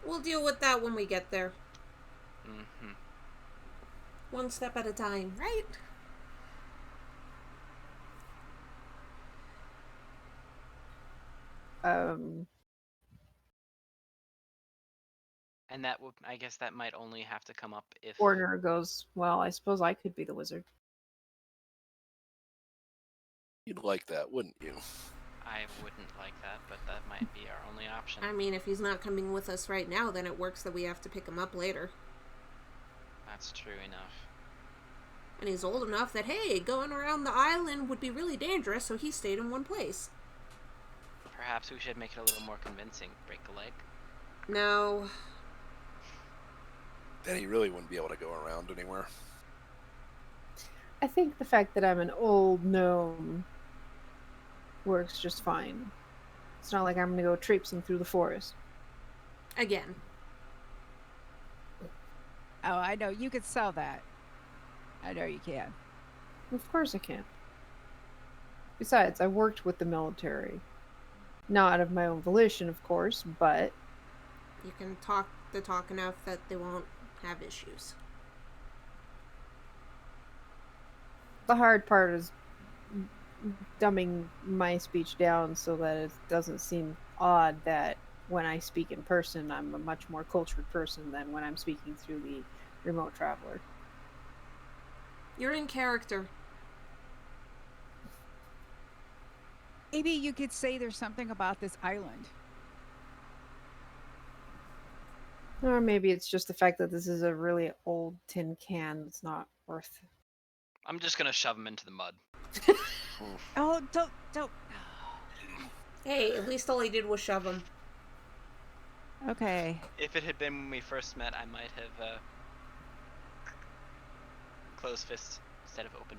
D: We'll deal with that when we get there.
B: Mm-hmm.
D: One step at a time, right?
B: And that would, I guess that might only have to come up if...
A: Orner goes, well, I suppose I could be the wizard.
C: You'd like that, wouldn't you?
B: I wouldn't like that, but that might be our only option.
D: I mean, if he's not coming with us right now, then it works that we have to pick him up later.
B: That's true enough.
D: And he's old enough that, hey, going around the island would be really dangerous, so he stayed in one place.
B: Perhaps we should make it a little more convincing. Break a leg?
D: No.
C: Then he really wouldn't be able to go around anywhere.
A: I think the fact that I'm an old gnome works just fine. It's not like I'm going to go traipsing through the forest.
D: Again.
E: Oh, I know. You could sell that. I know you can.
A: Of course I can. Besides, I worked with the military. Not out of my own volition, of course, but...
D: You can talk the talk enough that they won't have issues.
A: The hard part is dumbing my speech down so that it doesn't seem odd that when I speak in person, I'm a much more cultured person than when I'm speaking through the remote traveler.
D: You're in character.
E: Maybe you could say there's something about this island.
A: Or maybe it's just the fact that this is a really old tin can that's not worth...
B: I'm just gonna shove him into the mud.
E: Oh, don't.
D: Hey, at least all he did was shove him.
E: Okay.
B: If it had been when we first met, I might have closed fist instead of open.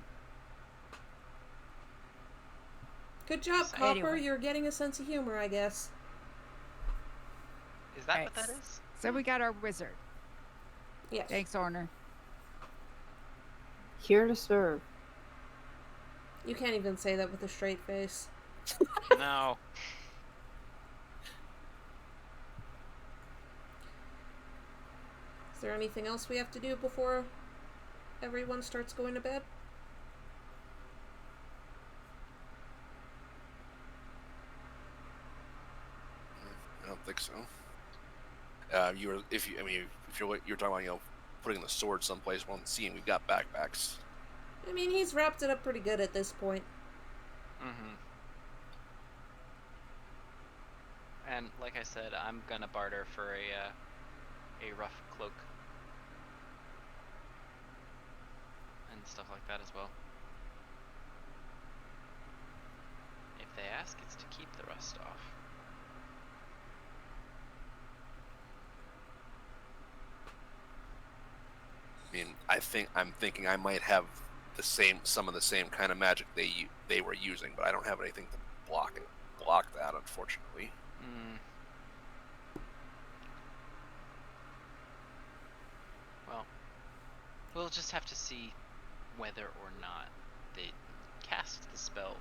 D: Good job,
B: So
D: Copper.
E: anyway.
D: You're getting a sense of humor, I guess.
B: Is that
E: Right.
B: what that is?
E: So we got our wizard.
D: Yes.
E: Thanks, Orner.
A: Here to serve.
D: You can't even say that with a straight face.
B: No.
D: Is there anything else we have to do before everyone starts going to bed?
C: I don't think so. If you're talking about, putting the sword someplace we won't see him, we've got backpacks.
D: I mean, he's wrapped it up pretty good at this point.
B: Mm-hmm. And like I said, I'm gonna barter for a rough cloak and stuff like that as well. If they ask, it's to keep the rust off.
C: I mean, I'm thinking I might have some of the same kind of magic they were using, but I don't have anything to block that, unfortunately.
B: Well, we'll just have to see whether or not they cast the spell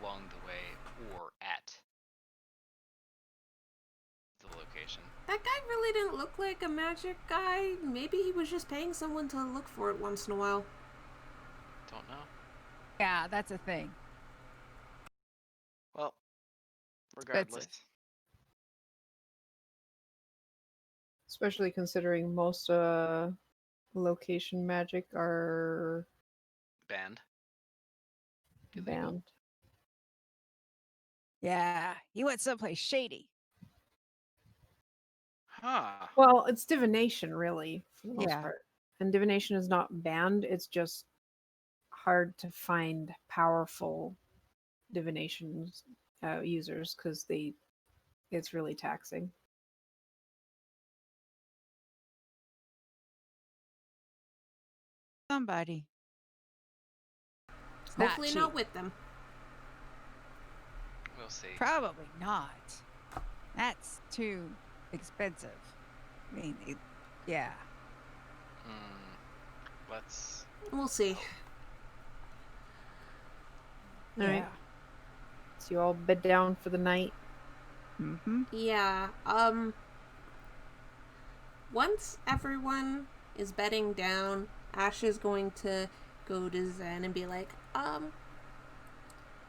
B: along the way or at the location.
D: That guy really didn't look like a magic guy. Maybe he was just paying someone to look for it once in a while.
B: Don't know.
E: Yeah, that's a thing.
B: Well, regardless.
A: Especially considering most location magic are
B: Banned. Illegal.
A: banned.
E: Yeah, he went someplace shady.
B: Huh.
A: Well, it's divination, really, for the most
E: Yeah.
A: part. And divination is not banned, it's just hard to find powerful divination users because it's really taxing.
E: Somebody. It's not
D: Hopefully not
E: cheap.
D: with them.
B: We'll see.
E: Probably not. That's too expensive. I mean, yeah.
B: Let's.
D: We'll see.
A: All right. So you all bed down for the night.
E: Mm-hmm.
D: Yeah, once everyone is bedding down, Ash is going to go to Zen and be like, can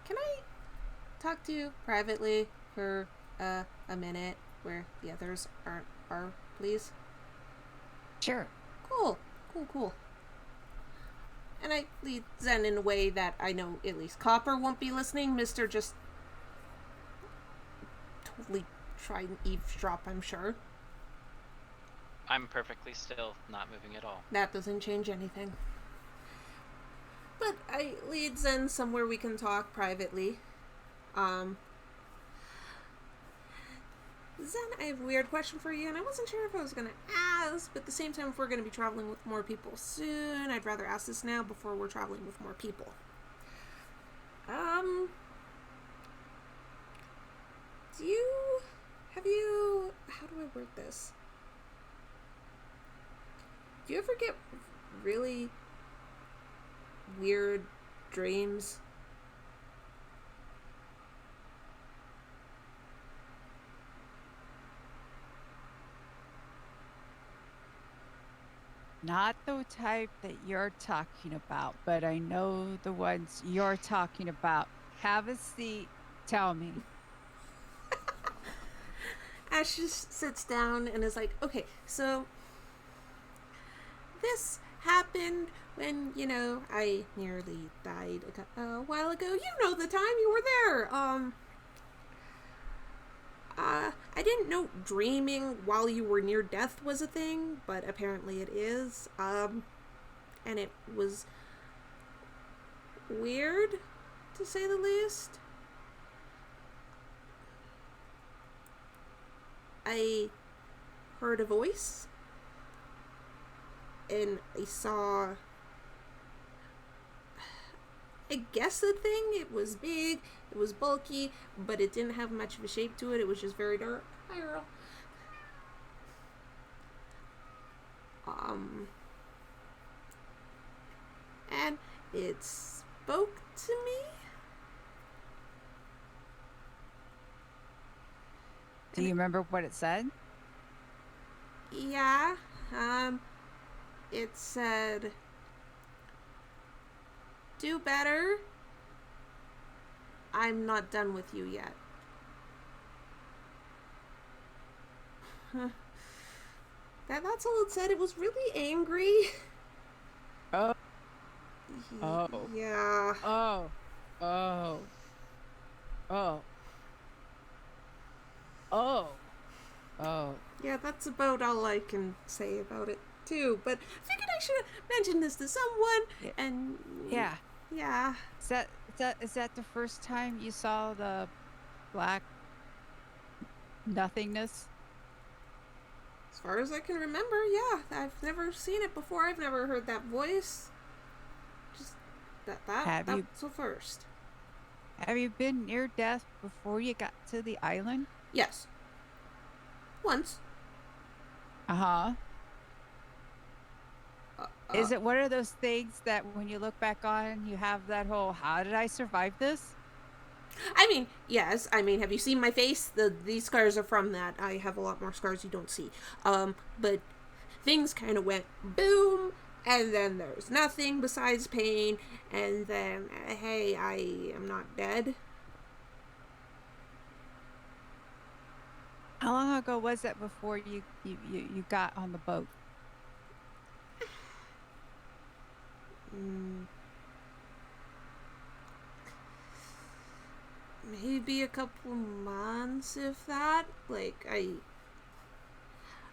D: I talk to you privately for a minute where the others are, please?
E: Sure.
D: Cool. And I lead Zen in a way that I know at least Copper won't be listening. Mr. just totally try and eavesdrop, I'm sure.
B: I'm perfectly still, not moving at all.
D: That doesn't change anything. But I lead Zen somewhere we can talk privately. Zen, I have a weird question for you, and I wasn't sure if I was going to ask, but at the same time, if we're going to be traveling with more people soon, I'd rather ask this now before we're traveling with more people. How do I word this? Do you ever get really weird dreams?
E: Not the type that you're talking about, but I know the ones you're talking about. Have a seat. Tell me.
D: Ash just sits down and is like, okay, so this happened when, I nearly died a while ago. You know the time you were there. I didn't know dreaming while you were near death was a thing, but apparently it is. And it was weird to say the least. I heard a voice, and I saw, I guess, a thing. It was big, it was bulky, but it didn't have much of a shape to it. It was just very dark. Hi, Earl. And it spoke to me.
E: Do you remember what it said?
D: Yeah, it said, do better. I'm not done with you yet. That's all it said. It was really angry.
E: Oh. Oh.
D: Yeah.
E: Oh. Oh. Oh. Oh. Oh.
D: Yeah, that's about all I can say about it, too. But I figured I should mention this to someone,
E: Yeah.
D: and...
E: Yeah.
D: Yeah.
E: Is that the first time you saw the black nothingness?
D: As far as I can remember, yeah. I've never seen it before. I've never heard that voice. Just that's the first.
E: Have you been near death before you got to the island?
D: Yes. Once.
E: Uh-huh. Is it one of those things that when you look back on, you have that whole, how did I survive this?
D: I mean, yes. I mean, have you seen my face? These scars are from that. I have a lot more scars you don't see. But things kind of went boom, and then there's nothing besides pain, and then, hey, I am not dead.
E: How long ago was that before you got on the boat?
D: Maybe a couple months, if that. Like,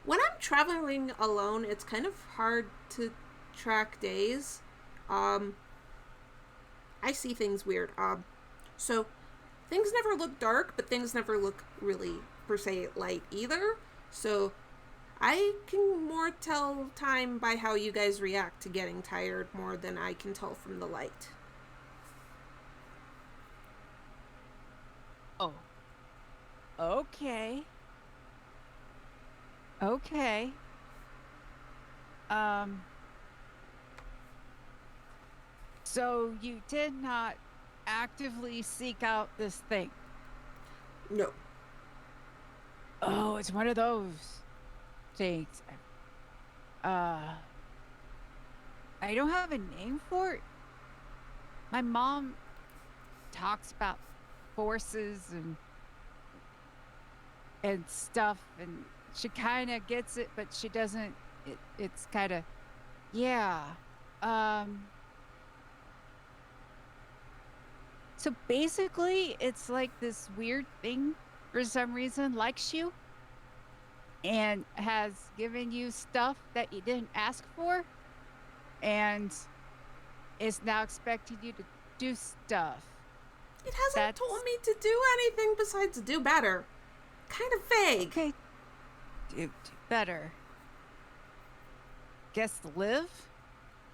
D: when I'm traveling alone, it's kind of hard to track days. I see things weird. So things never look dark, but things never look really, per se, light either. So I can more tell time by how you guys react to getting tired more than I can tell from the light.
E: Oh. Okay. Okay. So you did not actively seek out this thing?
D: No.
E: Oh, it's one of those things. I don't have a name for it. My mom talks about forces and stuff, and she kind of gets it, but she doesn't. It's kind of, yeah. So basically, it's like this weird thing for some reason likes you and has given you stuff that you didn't ask for, and is now expecting you to do stuff.
D: It hasn't told me to do anything besides do better. Kind of vague.
E: Okay. Do better. Guess live?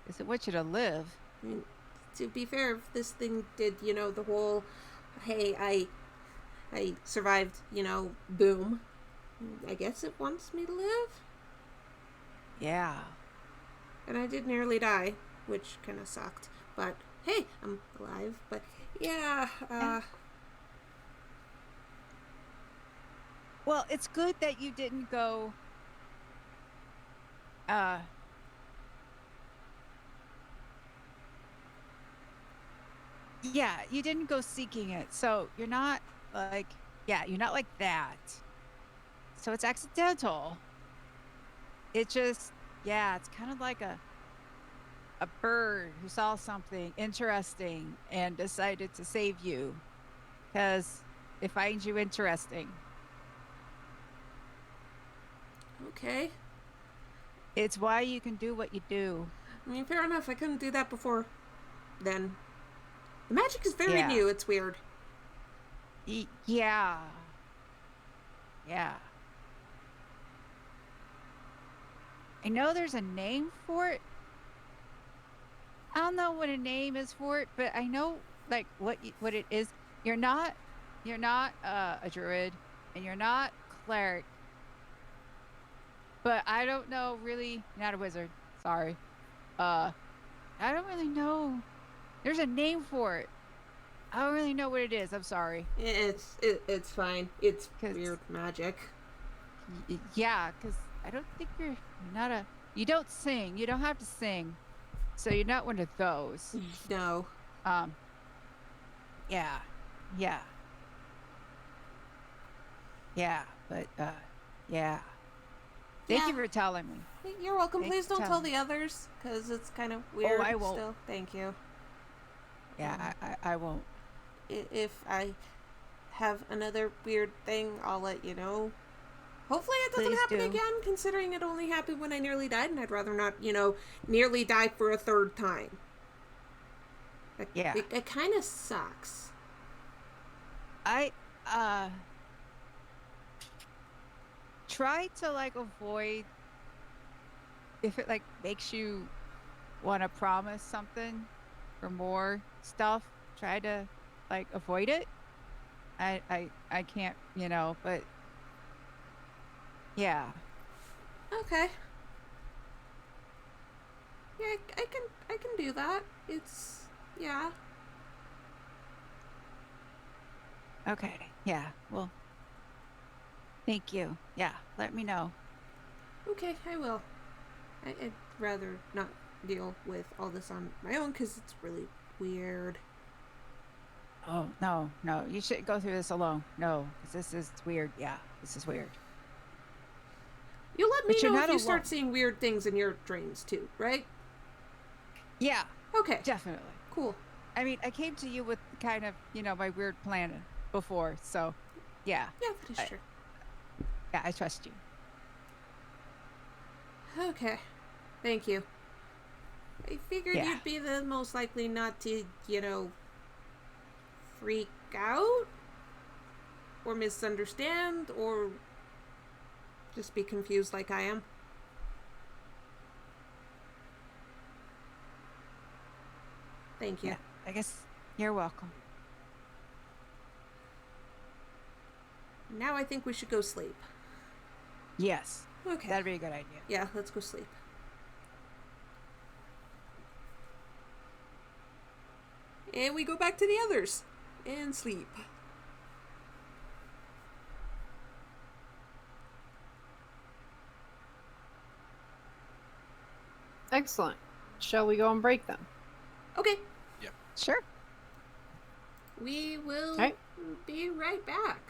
E: Does it want you to live?
D: I mean, to be fair, if this thing did, the whole, hey, I survived, boom, I guess it wants me to live?
E: Yeah.
D: And I did nearly die, which kind of sucked. But, hey, I'm alive. But, yeah,
E: Well, it's good that you didn't go, yeah, you didn't go seeking it. So you're not like, you're not like that. So it's accidental. It just, it's kind of like a bird who saw something interesting and decided to save you because it finds you interesting.
D: Okay.
E: It's why you can do what you do.
D: I mean, fair enough. I couldn't do that before then. The magic is very
E: Yeah.
D: new. It's weird.
E: Yeah. Yeah. I know there's a name for it. I don't know what a name is for it, but I know like what it is. You're not a druid, and you're not cleric. But I don't know really. Not a wizard. Sorry. I don't really know. There's a name for it. I don't really know what it is. I'm sorry.
D: It's fine. It's
E: 'Cause-
D: weird magic.
E: Yeah, because I don't think you're not a. You don't sing. You don't have to sing, so you're not one of those.
D: No.
E: Yeah, yeah, yeah. But yeah. Thank you
D: Yeah.
E: for telling me.
D: You're welcome.
E: Thanks
D: Please
E: for
D: don't tell
E: telling
D: the others, because it's kind of weird.
E: I won't.
D: Still, thank you.
E: Yeah, I won't.
D: If I have another weird thing, I'll let you know. Hopefully it doesn't
E: Please
D: happen
E: do.
D: again, considering it only happened when I nearly died, and I'd rather not, nearly die for a third time.
E: Yeah.
D: It kind of sucks.
E: I try to like avoid if it like makes you want to promise something or more stuff. Try to like avoid it. I can't, but yeah.
D: Okay. Yeah, I can do that. It's yeah.
E: Okay. Yeah. Well, thank you. Yeah. Let me know.
D: Okay, I will. I'd rather not deal with all this on my own because it's really weird.
E: Oh, no. You shouldn't go through this alone. No, because this is weird. Yeah. This is weird.
D: You'll let me
E: But you're
D: know if
E: not
D: you
E: alone.
D: start seeing weird things in your dreams too, right?
E: Yeah.
D: Okay,
E: Definitely.
D: cool.
E: I mean, I came to you with kind of, my weird plan before. So, yeah.
D: Yeah, that is true.
E: Yeah, I trust you.
D: Okay, thank you. I figured
E: Yeah.
D: you'd be the most likely not to, freak out or misunderstand or just be confused like I am. Thank you.
E: Yeah. I guess you're welcome.
D: Now I think we should go sleep.
E: Yes.
D: Okay.
E: That'd be a good idea.
D: Yeah, let's go sleep. And we go back to the others and sleep.
A: Excellent. Shall we go and break them?
D: Okay,
E: Sure.
D: we will
A: Alright.
D: be right back.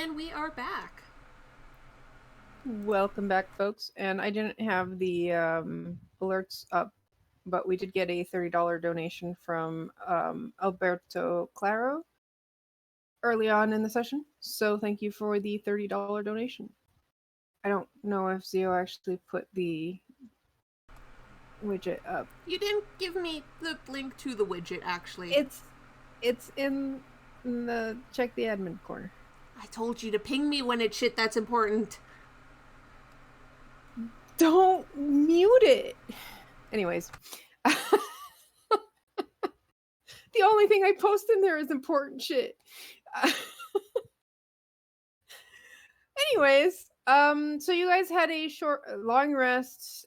D: And we are back.
A: Welcome back, folks. And I didn't have the alerts up, but we did get a $30 donation from Alberto Claro early on in the session. So thank you for the $30 donation. I don't know if Zio actually put the widget up.
D: You didn't give me the link to the widget, actually.
A: It's in the check the admin corner.
D: I told you to ping me when it's shit that's important.
A: Don't mute it. Anyways. The only thing I post in there is important shit. Anyways, so you guys had a long rest,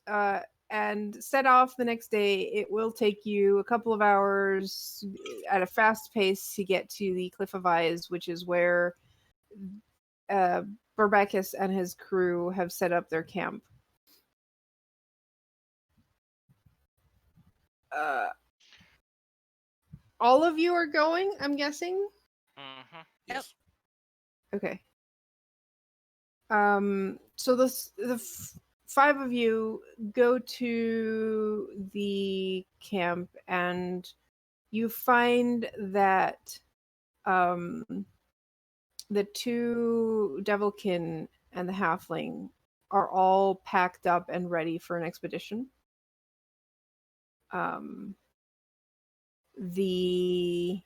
A: and set off the next day. It will take you a couple of hours at a fast pace to get to the Cliff of Eyes, which is where Barbacus and his crew have set up their camp. All of you are going, I'm guessing?
B: Mm-hmm.
C: Yes.
A: Okay. So the five of you go to the camp, and you find that the two Devilkin and the Halfling are all packed up and ready for an expedition. The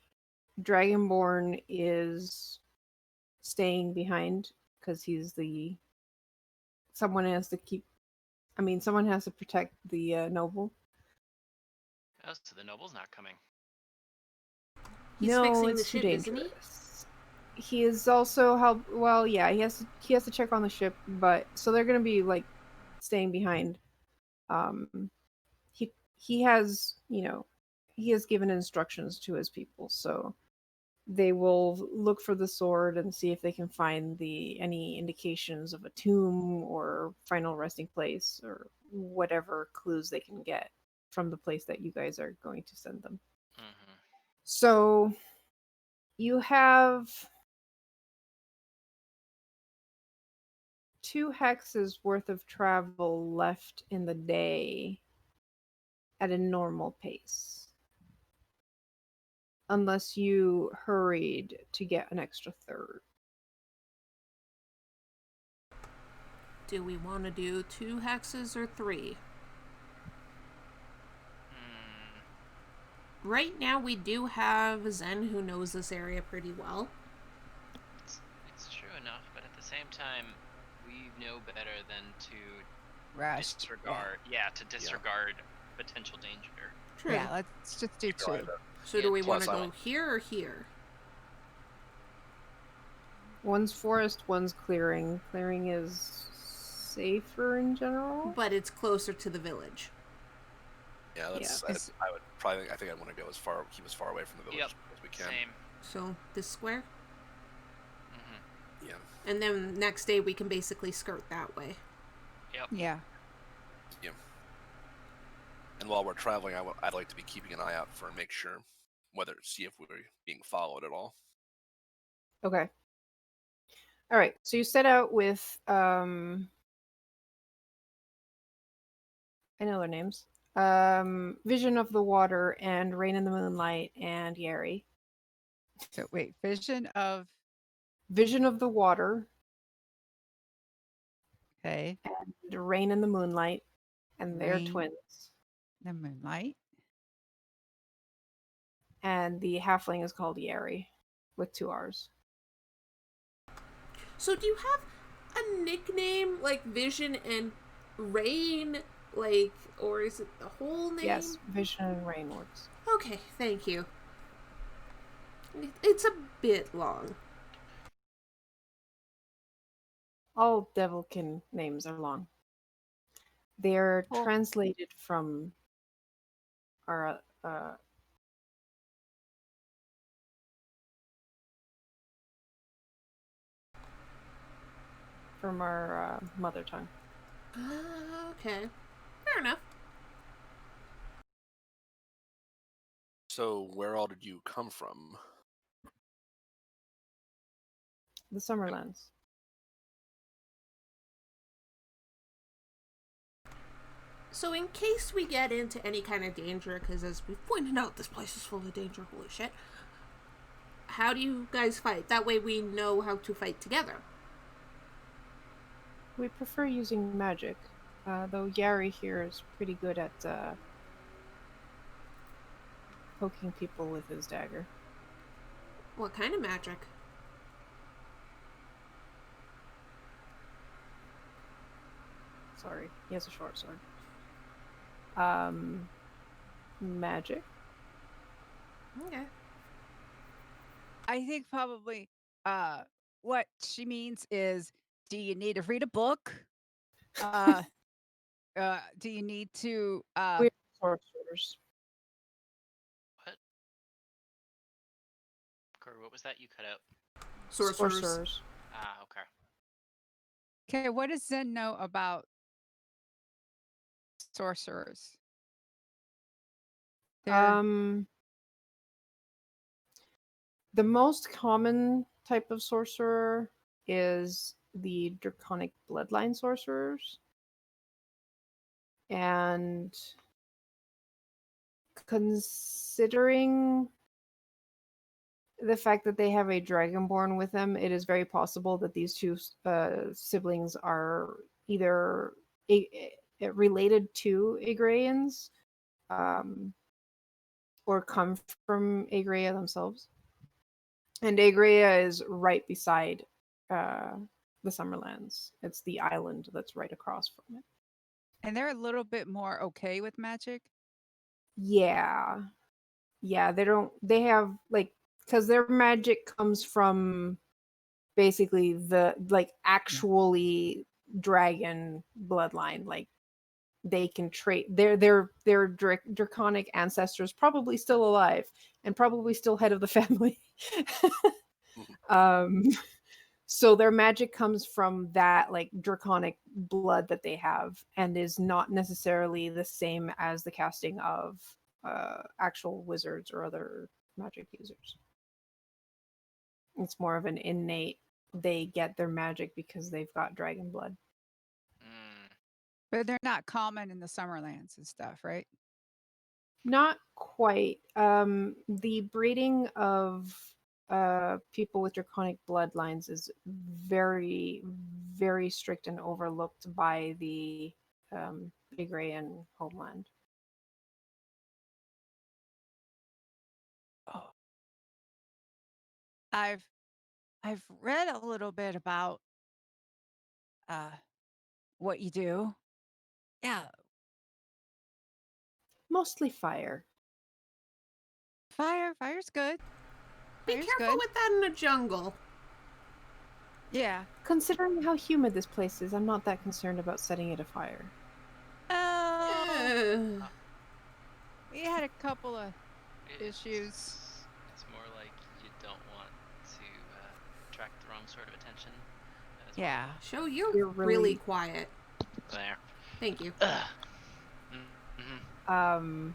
A: Dragonborn is staying behind because he's someone has to protect the noble.
B: Oh, so the noble's not coming.
D: He's fixing the ship, isn't he?
A: He is also he has to check on the ship, but so they're gonna be like staying behind. He has given instructions to his people, so they will look for the sword and see if they can find any indications of a tomb or final resting place or whatever clues they can get from the place that you guys are going to send them.
B: Mm-hmm.
A: So you have 2 hexes worth of travel left in the day at a normal pace. Unless you hurried to get an extra third.
D: Do we want to do 2 hexes or 3? Right now we do have Zen who knows this area pretty well.
B: It's true enough, but at the same time, we know better than to
E: Rush.
B: disregard potential danger.
D: True.
E: Yeah, let's just do 2.
D: So do we want
C: Plus
D: to
C: I
D: go
C: went-
D: here or here?
A: One's forest, one's clearing. Clearing is safer in general.
D: But it's closer to the village.
C: Yeah, that's.
A: Yeah.
C: I think I'd want to go keep as far away from the village as we can.
B: Same.
D: So this square?
B: Mm-hmm.
C: Yeah.
D: And then next day we can basically skirt that way.
B: Yep.
E: Yeah.
C: And while we're traveling, I'd like to be keeping an eye out for see if we're being followed at all.
A: Okay. All right. So you set out with I know their names. Vision of the Water and Rain in the Moonlight and Yeri.
E: So wait, Vision of
A: the Water
E: okay,
A: and Rain in the Moonlight, and they're
E: Rain.
A: twins.
E: the Moonlight.
A: And the halfling is called Yeri with 2 R's.
D: So do you have a nickname like Vision and Rain? Like, or is it the whole name?
A: Yes, Vision and Rain works.
D: Okay, thank you. It's a bit long.
A: All Devilkin names are long. They're
E: Cool.
A: translated from our mother tongue.
D: Okay. Fair enough.
C: So, where all did you come from?
A: the Summerlands.
D: So in case we get into any kind of danger, because as we've pointed out, this place is full of danger, holy shit. How do you guys fight? That way we know how to fight together.
A: We prefer using magic, though Yari here is pretty good at poking people with his dagger.
D: What kind of magic?
A: Sorry, he has a short sword. Magic.
D: Okay.
E: I think probably what she means is, do you need to read a book? Do you need to
A: We're sorcerers.
B: What? Corey, what was that you cut out?
D: Sorcerers.
B: Ah, okay.
E: okay, what does Zen know about sorcerers? They're-
A: The most common type of sorcerer is the Draconic Bloodline sorcerers. And considering the fact that they have a Dragonborn with them, it is very possible that these two siblings are either related to Agrayans, or come from Agraya themselves. And Agraya is right beside the Summerlands. It's the island that's right across from it.
E: and they're a little bit more okay with magic.
A: Yeah. Yeah, they have, like, because their magic comes from basically the, like, actually dragon bloodline. Like, they can trade their draconic ancestors, probably still alive and probably still head of the family. So their magic comes from that, like, draconic blood that they have, and is not necessarily the same as the casting of actual wizards or other magic users. It's more of an innate, they get their magic because they've got dragon blood.
E: But they're not common in the Summerlands and stuff, right?
A: Not quite. The breeding of people with draconic bloodlines is very, very strict and overlooked by the Agrarian homeland.
E: Oh. I've read a little bit about what you do. Yeah,
A: Mostly fire.
E: fire's good.
D: Be
E: Fire's
D: careful
E: good.
D: with that in a jungle.
E: Yeah.
A: Considering how humid this place is, I'm not that concerned about setting it afire.
E: Oh, we had a couple of issues.
B: It's more like you don't want to attract the wrong sort of attention. As
E: Yeah.
D: Show you're
A: You're
D: really
A: really-
D: quiet.
B: Well. There.
D: Thank you.
B: Mm-hmm.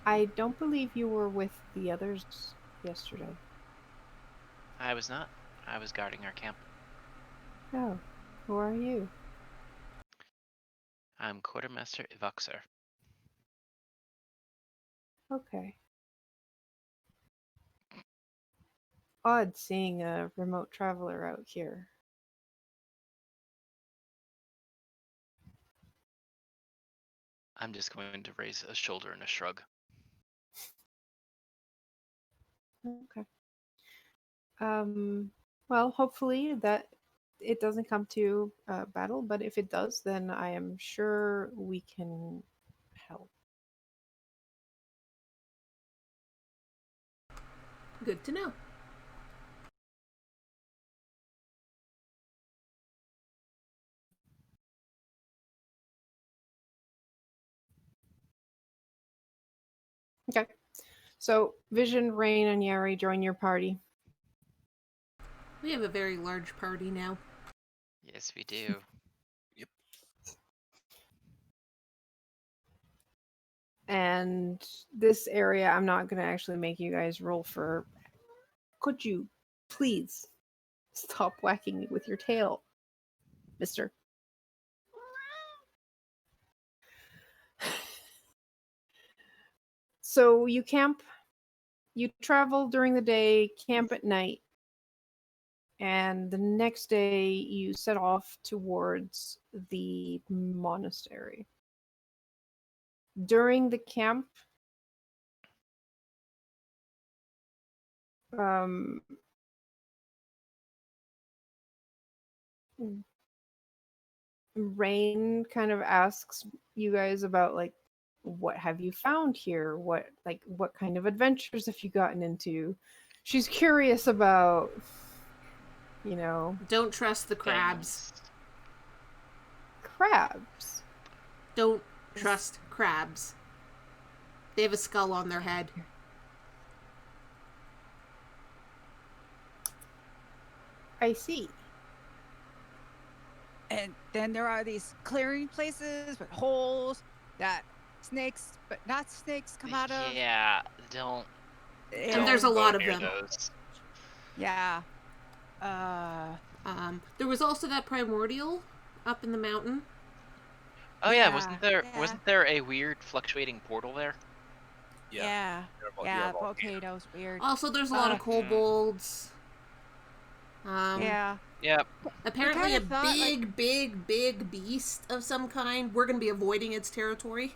A: I don't believe you were with the others yesterday.
B: I was not. I was guarding our camp.
A: Oh, who are you?
B: I'm Quartermaster Ivoxer.
A: Okay. Odd seeing a remote traveler out here.
B: I'm just going to raise a shoulder and a shrug.
A: Okay. Well, hopefully that it doesn't come to battle, but if it does, then I am sure we can help.
D: Good to know.
A: Okay. So, Vision, Rain, and Yari join your party.
D: We have a very large party now.
B: Yes, we do.
A: And this area, I'm not going to actually make you guys roll for... Could you, please, Stop whacking me with your tail, mister. So you camp, you travel during the day, camp at night, and the next day you set off towards the monastery. During the camp, Rain kind of asks you guys about, like, what have you found here? What kind of adventures have you gotten into? She's curious about, you know,
D: Don't trust the crabs.
A: crabs.
D: Don't trust crabs. They have a skull on their head.
A: I see.
E: And then there are these clearing places with holes that snakes, but not snakes, come out of.
B: Yeah, don't.
D: And there's a lot of
B: near
D: them.
B: Those.
E: Yeah.
D: There was also that primordial up in the mountain.
B: Oh yeah, wasn't
E: yeah.
B: there a weird fluctuating portal there?
E: Yeah. Volcanoes, weird.
D: Also, there's a lot of kobolds.
E: Yeah.
B: Yep.
D: Apparently, a
E: thought,
D: big beast of some kind. We're going to be avoiding its territory.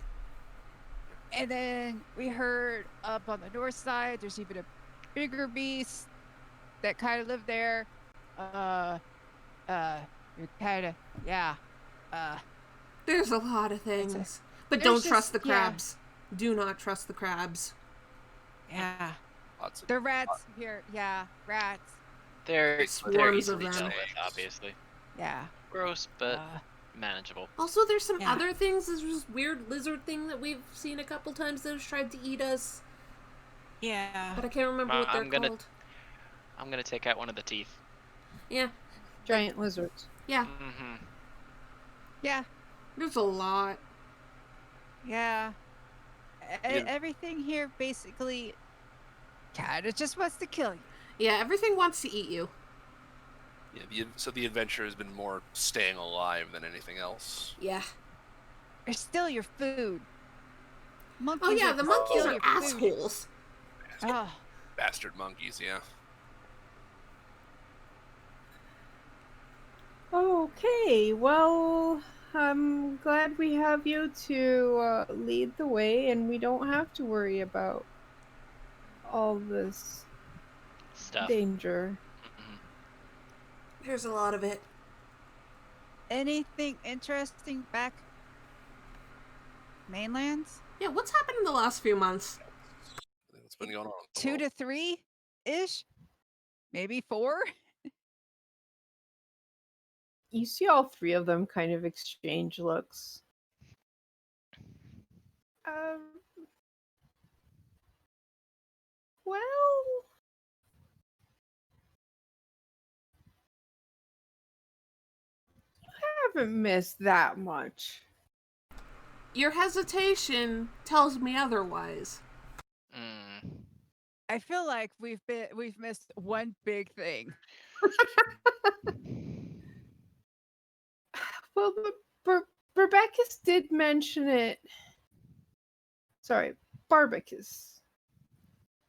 E: And then we heard up on the north side, there's even a bigger beast that kind of lived there.
D: There's a lot of things. But don't trust the crabs. Yeah. Do not trust the crabs.
E: Yeah.
C: Lots of
E: the rats here. Yeah, rats.
B: They're
D: swarms of
B: easily
D: them.
B: dealt with, obviously.
E: Yeah.
B: Gross, but manageable.
D: Also, there's some other things. There's this weird lizard thing that we've seen a couple times that has tried to eat us.
E: Yeah.
D: But I can't remember what they're called.
B: I'm gonna take out one of the teeth.
D: Yeah.
A: Giant lizards.
D: Yeah.
B: Mm-hmm.
E: Yeah.
D: There's a lot.
E: Yeah. Everything here basically kind of just wants to kill you.
D: Yeah, everything wants to eat you.
C: Yeah, so the adventure has been more staying alive than anything else.
D: Yeah.
E: They're still your food. Monkeys
D: oh yeah, the monkeys are assholes.
C: Bastard monkeys, yeah.
A: Okay, well, I'm glad we have you to lead the way, and we don't have to worry about all this
B: stuff.
A: Danger.
B: Mm-hmm.
D: There's a lot of it.
E: Anything interesting back mainlands?
D: Yeah, what's happened in the last few months?
C: What's been going on?
E: 2 to 3-ish? Maybe 4?
A: You see all three of them kind of exchange looks. Well, you haven't missed that much.
D: Your hesitation tells me otherwise.
E: I feel like we've missed one big thing.
A: Well, Rebecca's did mention it. Sorry, Barbicus.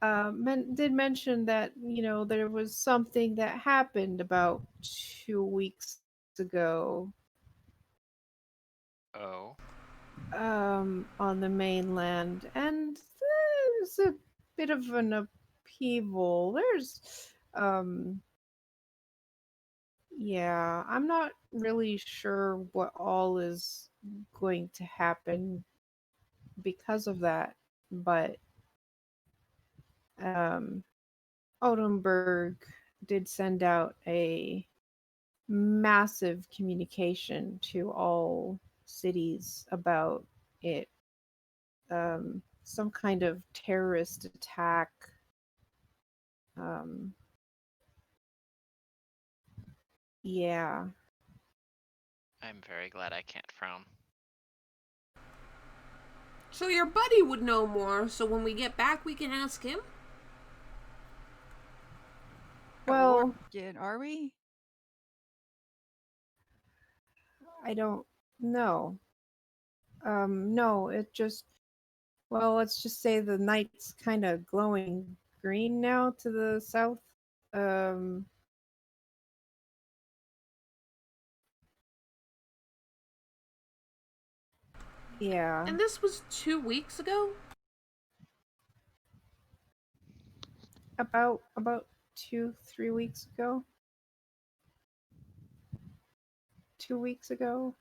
A: Did mention that, you know, there was something that happened about 2 weeks ago.
B: Oh.
A: On the mainland, and there's a bit of an upheaval. There's, yeah, I'm not really sure what all is going to happen because of that, but Odenberg did send out a massive communication to all cities about it. Some kind of terrorist attack. Yeah.
B: I'm very glad I can't frown.
D: So your buddy would know more, so when we get back we can ask him?
A: Well,
E: are we?
A: I don't know. No, it just, well, let's just say the night's kind of glowing green now to the south. Um, yeah.
D: And this was 2 weeks ago?
A: About 2-3 weeks ago. 2 weeks ago.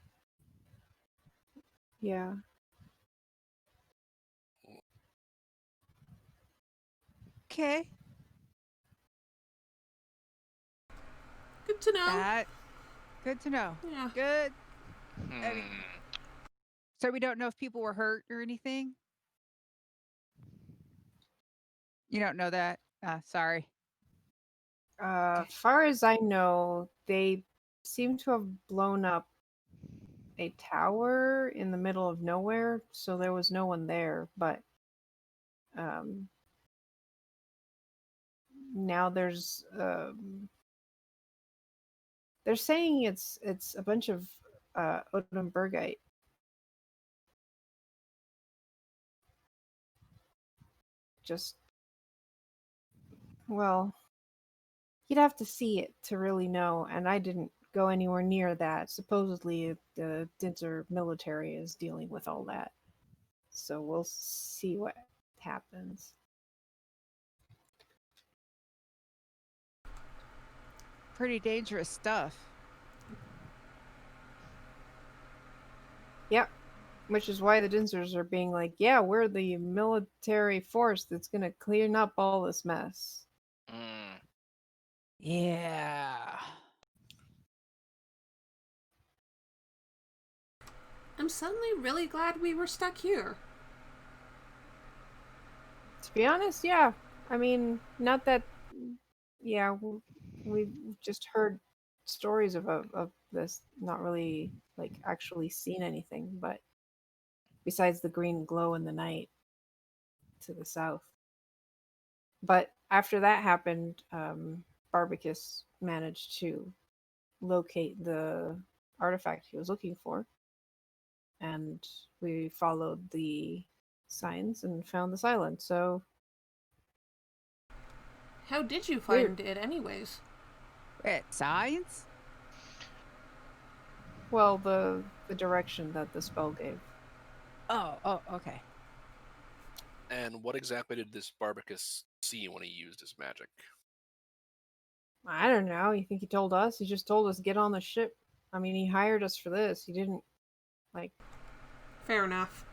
A: Yeah.
E: Okay.
D: Good to know.
E: That. Good to know.
D: Yeah.
E: Good.
B: Hmm.
E: So we don't know if people were hurt or anything? You don't know that? Sorry.
A: Far as I know, they seem to have blown up a tower in the middle of nowhere, so there was no one there, but now they're saying it's a bunch of Odin Bergite. Just, well, you'd have to see it to really know, and I didn't go anywhere near that. Supposedly the Dinter military is dealing with all that, so we'll see what happens.
E: Pretty dangerous stuff.
A: Yep. Which is why the Dinsers are being like, yeah, we're the military force that's going to clean up all this mess.
B: Mm.
E: Yeah.
D: I'm suddenly really glad we were stuck here.
A: To be honest, yeah. I mean, not that, yeah, we've just heard stories of this, not really, like, actually seen anything, but besides the green glow in the night to the south. But after that happened, Barbicus managed to locate the artifact he was looking for, and we followed the signs and found this island. So
D: How did you
A: Weird.
D: find it, anyways?
E: Wait, signs?
A: well, the direction that the spell gave.
E: Oh, okay.
C: And what exactly did this Barbicus see when he used his magic?
A: I don't know. You think he told us? He just told us get on the ship. I mean, he hired us for this. He didn't, like,
D: Fair enough.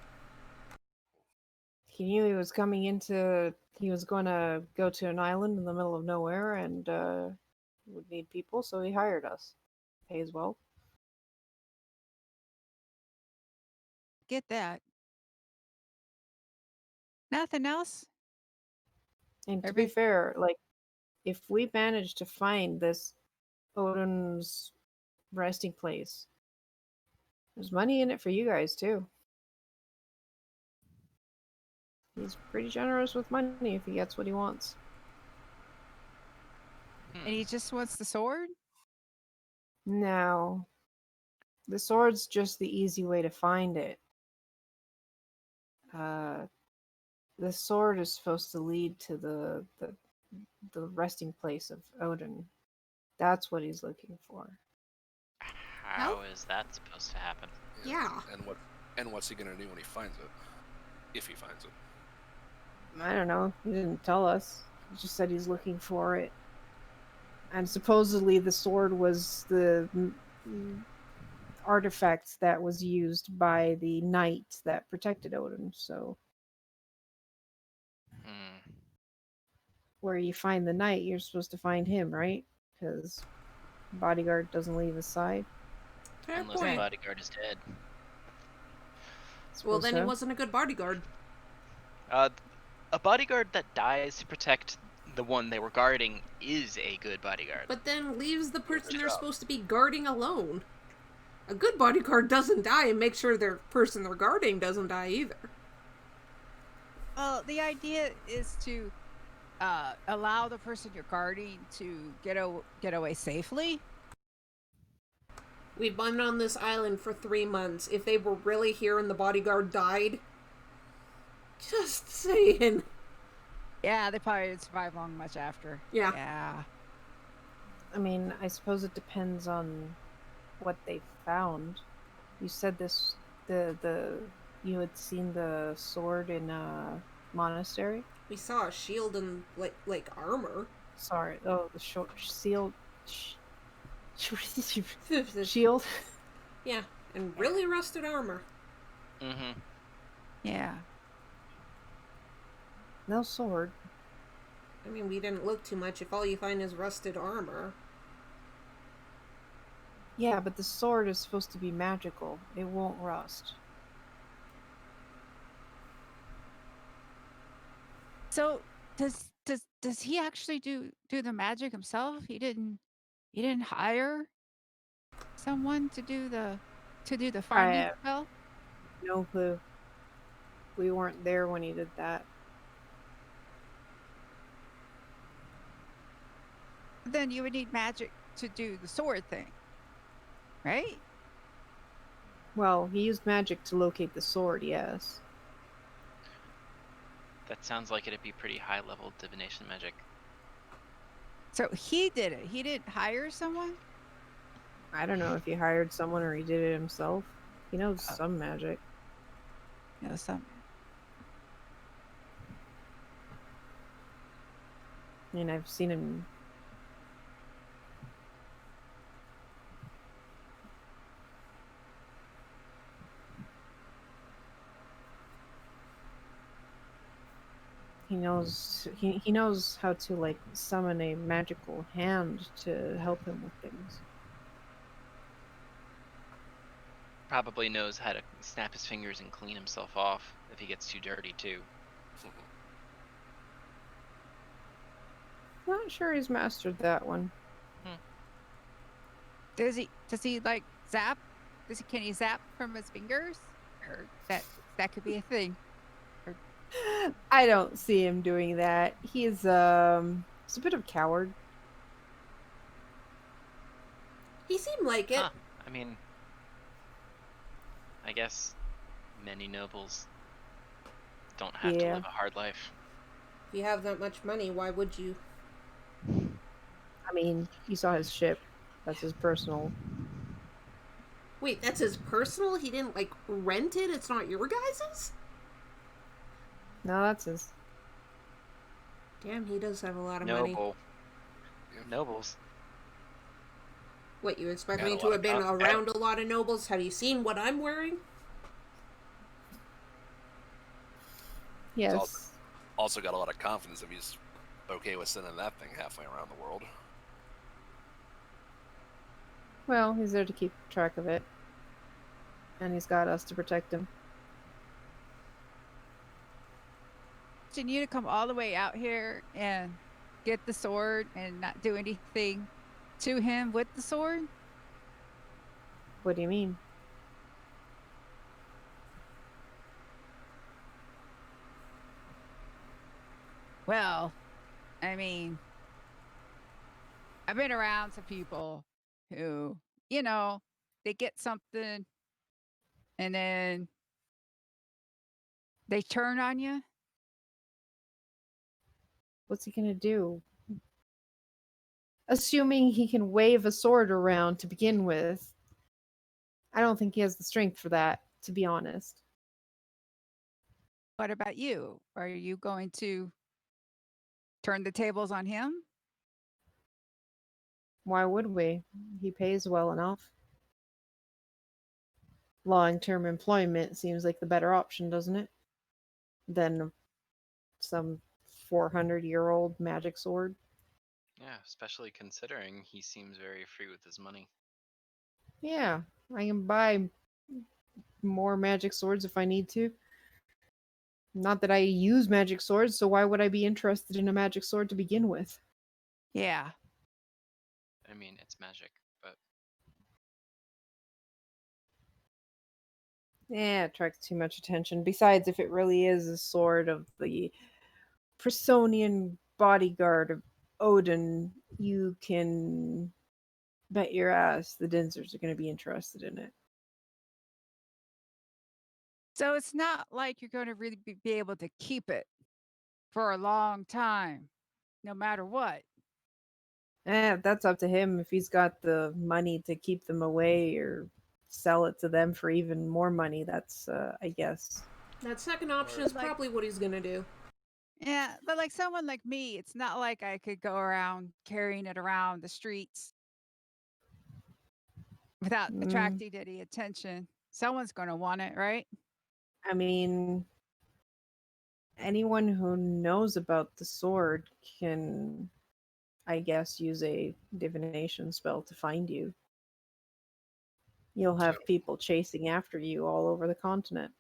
A: he knew he was coming into. He was going to go to an island in the middle of nowhere and would need people, so he hired us. Pays well.
E: Get that. Nothing else?
A: And to be fair, like, if we manage to find this Odin's resting place, there's money in it for you guys too. He's pretty generous with money if he gets what he wants.
E: And he just wants the sword?
A: Now, the sword's just the easy way to find it. The sword is supposed to lead to the resting place of Odin. That's what he's looking for.
B: How is that supposed to happen?
D: Yeah.
C: And what's he gonna do when he finds it? If he finds it.
A: I don't know. He didn't tell us. He just said he's looking for it. And supposedly the sword was the artifact that was used by the knight that protected Odin. So where you find the knight, you're supposed to find him, right? Because bodyguard doesn't leave his side.
D: Fair
B: Unless
D: point.
B: the bodyguard is dead.
D: Well, then he
A: So.
D: wasn't a good bodyguard.
B: A bodyguard that dies to protect the one they were guarding is a good bodyguard.
D: But then leaves the person they're
C: job.
D: supposed to be guarding alone. A good bodyguard doesn't die and make sure their person they're guarding doesn't die either.
E: Well, the idea is to allow the person you're guarding to get away safely.
D: We've been on this island for 3 months. If they were really here and the bodyguard died, just saying.
E: Yeah, they probably didn't survive long much after.
D: Yeah.
E: Yeah.
A: I mean, I suppose it depends on what they found. You said this you had seen the sword in a monastery?
D: We saw a shield and like armor.
A: Sorry. Oh, the short shield. Shield.
D: Yeah, and really rusted armor.
B: Mm-hmm.
E: Yeah.
A: No sword.
D: I mean, we didn't look too much if all you find is rusted armor.
A: Yeah, but the sword is supposed to be magical. It won't rust.
E: So does he actually do the magic himself? He didn't hire someone to do the finding
A: have
E: spell?
A: No clue. We weren't there when he did that.
E: Then you would need magic to do the sword thing, right?
A: Well, he used magic to locate the sword, yes.
B: That sounds like it'd be pretty high level divination magic.
E: So he did it. He didn't hire someone?
A: I don't know if he hired someone or he did it himself. He knows some magic.
E: No, some.
A: I mean, I've seen him. He knows how to like summon a magical hand to help him with things.
B: Probably knows how to snap his fingers and clean himself off if he gets too dirty too.
A: Not sure he's mastered that one.
E: Does he like zap? Can he zap from his fingers? Or that could be a thing.
A: I don't see him doing that. He's a bit of a coward.
D: He seemed like it.
B: Huh. I mean, I guess many nobles don't have to live a hard life.
D: If you have that much money, why would you?
A: I mean, you saw his ship. That's his personal.
D: Wait, that's his personal? He didn't, like, rent it? It's not your guys's?
A: No, that's his.
D: Damn, he does have a lot of money.
B: Nobles.
D: What, you expect
C: Got
D: me
C: a
D: to
C: lot
D: have
C: of
D: been around a lot of nobles? Have you seen what I'm wearing?
A: Yes.
C: Also got a lot of confidence if he's okay with sending that thing halfway around the world.
A: Well, he's there to keep track of it. And he's got us to protect him.
E: You need to come all the way out here and get the sword and not do anything to him with the sword?
A: What do you mean?
E: Well, I mean, I've been around some people who, they get something and then they turn on you.
A: What's he gonna do? Assuming he can wave a sword around to begin with, I don't think he has the strength for that, to be honest.
E: What about you? Are you going to turn the tables on him?
A: Why would we? He pays well enough. Long-term employment seems like the better option, doesn't it? Than some 400-year-old magic sword.
B: Yeah, especially considering he seems very free with his money.
A: Yeah, I can buy more magic swords if I need to. Not that I use magic swords, so why would I be interested in a magic sword to begin with?
E: Yeah.
B: I mean, it's magic, but...
A: Yeah, it attracts too much attention. Besides, if it really is a sword of the Personian bodyguard of Odin, you can Bet your ass the Dinzers are going to be interested in it.
E: So it's not like you're going to really be able to keep it for a long time, no matter what.
A: That's up to him if he's got the money to keep them away or sell it to them for even more money. That's, I guess.
D: That second option
B: Or-
D: is probably what he's gonna do.
E: Yeah, but like someone like me, it's not like I could go around carrying it around the streets without attracting any attention. Someone's going to want it, right?
A: I mean, anyone who knows about the sword can, I guess, use a divination spell to find you. You'll have people chasing after you all over the continent.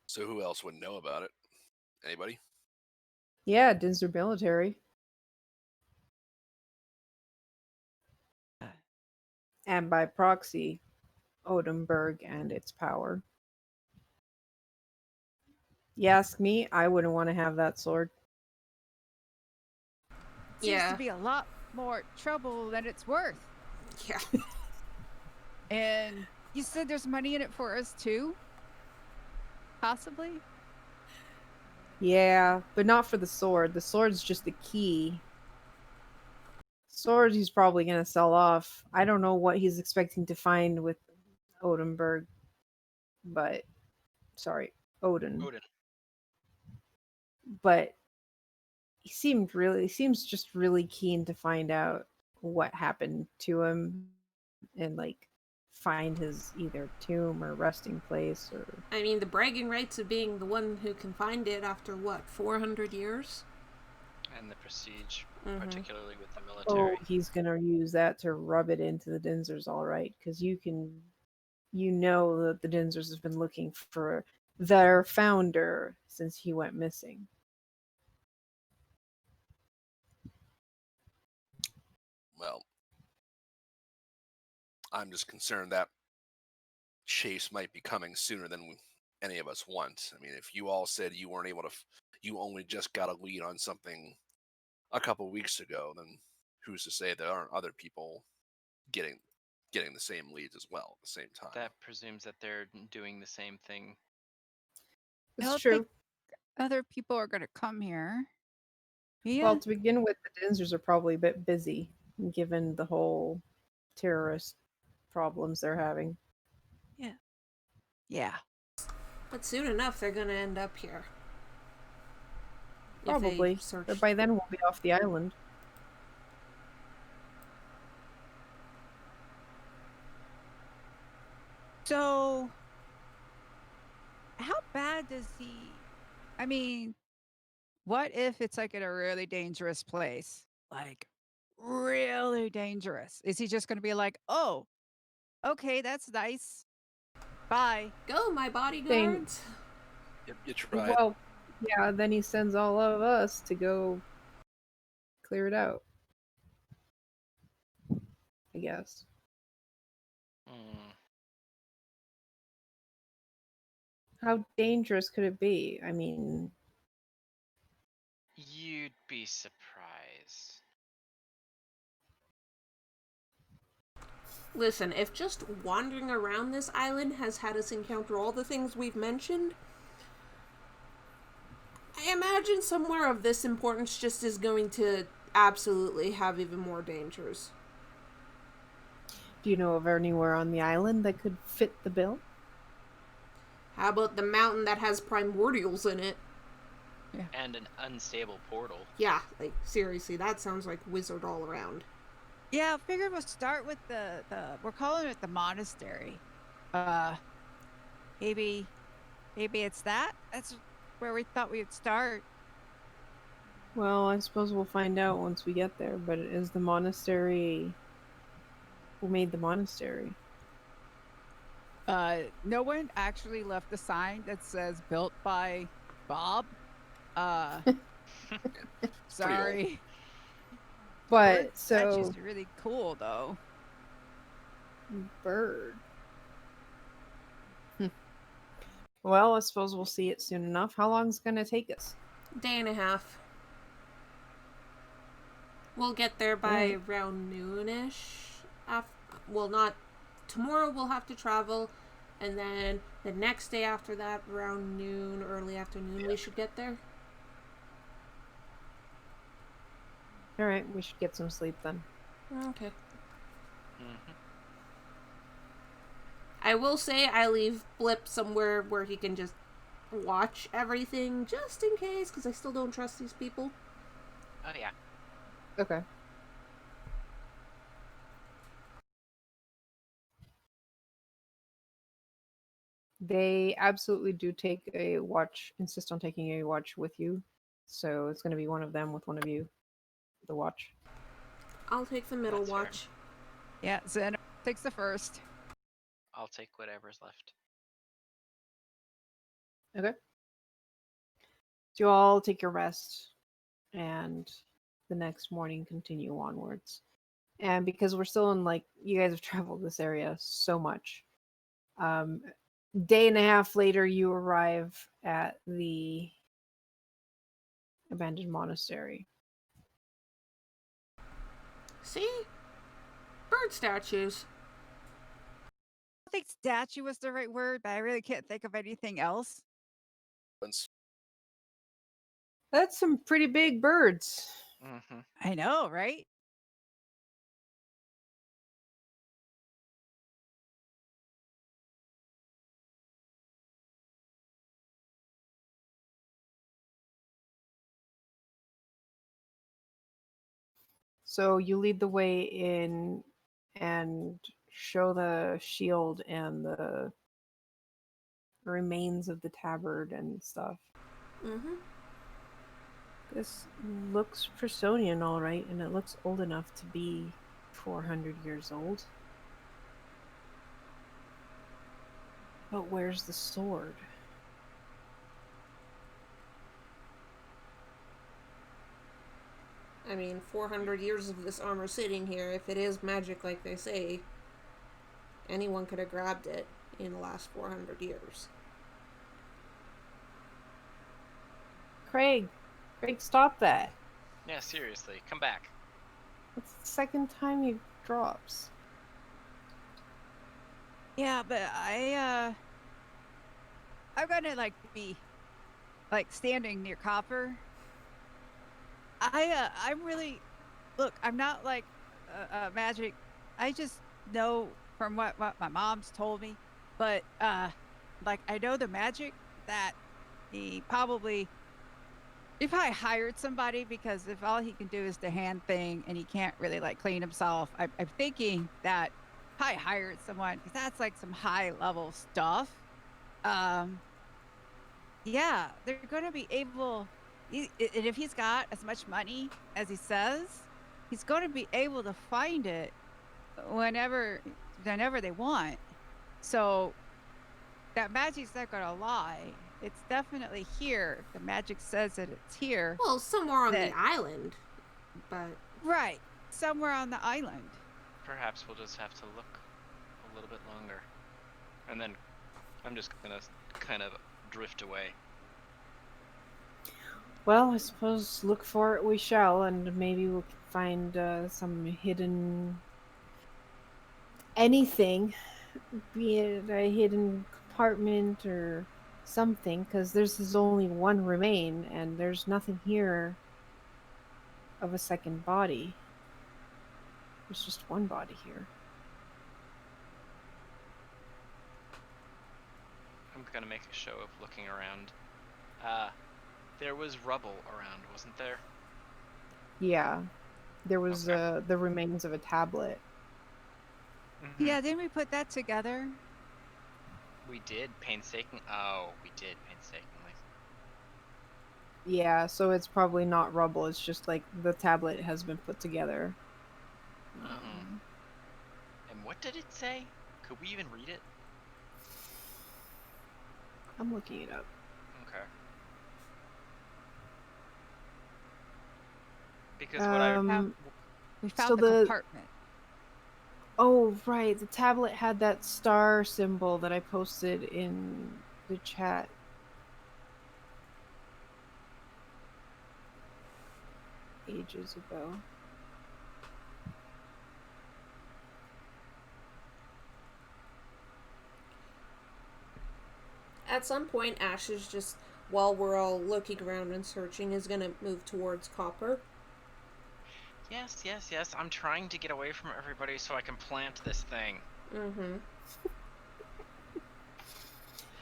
C: So who else would know about it? Anybody?
A: Yeah, Dinzer military. And by proxy, Odinburg and its power. You ask me, I wouldn't want to have that sword.
E: Seems to be a lot more trouble than it's worth.
D: Yeah.
E: And you said there's money in it for us too? Possibly?
A: Yeah, but not for the sword. The sword's just the key. Sword he's probably going to sell off. I don't know what he's expecting to find with Odinburg, but sorry, Odin. But he seems just really keen to find out what happened to him and like find his either tomb or resting place. Or
D: I mean, the bragging rights of being the one who can find it after what, 400 years?
B: And the prestige,
D: Mhm.
B: particularly with the military.
A: oh, he's gonna use that to rub it into the Dinzers, all right, because you know that the Dinzers have been looking for their founder since he went missing.
C: Well, I'm just concerned that chase might be coming sooner than any of us want. I mean, if you all said you weren't able to, you only just got a lead on something a couple weeks ago, then who's to say there aren't other people getting the same leads as well at the same time?
B: That presumes that they're doing the same thing.
E: I
A: It's
E: don't
A: true.
E: think other people are going to come here. Yeah.
A: Well, to begin with, the Dinzers are probably a bit busy, given the whole terrorist problems they're having.
E: Yeah.
D: But soon enough, they're gonna end up here. If they
A: Probably.
D: search.
A: But by then, we'll be off the island.
E: So, how bad does he? I mean, what if it's like in a really dangerous place? Like, really dangerous. Is he just going to be like, oh, okay, that's nice. Bye.
D: Go, my bodyguards!
C: You tried.
A: Well, yeah, then he sends all of us to go clear it out. I guess. How dangerous could it be? I mean,
B: You'd be surprised.
D: Listen, if just wandering around this island has had us encounter all the things we've mentioned, I imagine somewhere of this importance just is going to absolutely have even more dangers.
A: do you know of anywhere on the island that could fit the bill?
D: How about the mountain that has primordials in it?
B: And an unstable portal.
D: Yeah, like, seriously, that sounds like wizard all around.
E: Yeah, I figured we'll start with the we're calling it the monastery. Maybe it's that? That's where we thought we'd start.
A: Well, I suppose we'll find out once we get there, but is the monastery... Who made the monastery?
E: No one actually left a sign that says built by Bob. Sorry.
A: But,
E: Bird
A: so...
E: statues are really cool, though.
A: Bird. Well, I suppose we'll see it soon enough. How long's it gonna take us?
D: Day and a half. We'll get there by around noonish. Well, not tomorrow. We'll have to travel, and then the next day after that, around noon, early afternoon, we should get there.
A: All right, we should get some sleep then.
D: Okay. I will say I leave Blip somewhere where he can just watch everything, just in case, because I still don't trust these people.
B: Oh yeah.
A: Okay. They absolutely do take a watch, insist on taking a watch with you. So it's going to be one of them with one of you, the watch.
D: I'll take the middle
B: That's fair.
D: watch.
E: Yeah, Zen takes the first.
B: I'll take whatever's left.
A: Okay. So you all take your rest, and the next morning continue onwards. And because we're still in, like, you guys have traveled this area so much, day and a half later you arrive at the abandoned monastery.
D: See? Bird statues.
E: I think statue was the right word, but I really can't think of anything else.
A: That's some pretty big birds.
B: Mm-hmm.
E: I know, right?
A: So you lead the way in and show the shield and the remains of the tabard and stuff.
D: Mm-hmm.
A: This looks Presonian, all right, and it looks old enough to be 400 years old. But where's the sword?
D: I mean, 400 years of this armor sitting here, if it is magic like they say, anyone could have grabbed it in the last 400 years.
A: Craig, stop that.
B: Yeah, seriously, come back.
A: It's the second time he drops.
E: Yeah, but I'm gonna like be like standing near Copper. I'm really, look, I'm not like magic. I just know from what my mom's told me, but like I know the magic that he probably hired somebody, because if all he can do is the hand thing and he can't really like clean himself, I'm thinking that I hired someone, because that's like some high level stuff. Yeah, they're gonna be able. And if he's got as much money as he says, he's going to be able to find it whenever they want. So that magic's not going to lie. It's definitely here. The magic says that it's here.
D: Well, somewhere on the island, but...
E: Right, somewhere on the island.
B: Perhaps we'll just have to look a little bit longer. And then I'm just going to kind of drift away.
A: Well, I suppose look for it we shall, and maybe we'll find some hidden anything, be it a hidden compartment or something, because there's only one remain, and there's nothing here of a second body. There's just one body here.
B: I'm going to make a show of looking around. There was rubble around, wasn't there?
A: Yeah. There was
B: Okay.
A: the remains of a tablet.
B: Mm-hmm.
E: Yeah, didn't we put that together?
B: We did painstakingly. Oh, we did painstakingly.
A: Yeah, so it's probably not rubble. It's just like the tablet has been put together.
B: Mm-hmm. And what did it say? Could we even read it?
A: I'm looking it up.
B: Okay. Because what I
E: We found
A: so
E: the
A: the-
E: compartment.
A: Oh, right. The tablet had that star symbol that I posted in the chat. Ages ago.
D: at some point, Ash is just, while we're all looking around and searching, is gonna move towards Copper.
B: Yes, yes, yes. I'm trying to get away from everybody so I can plant this thing.
D: Mm-hmm.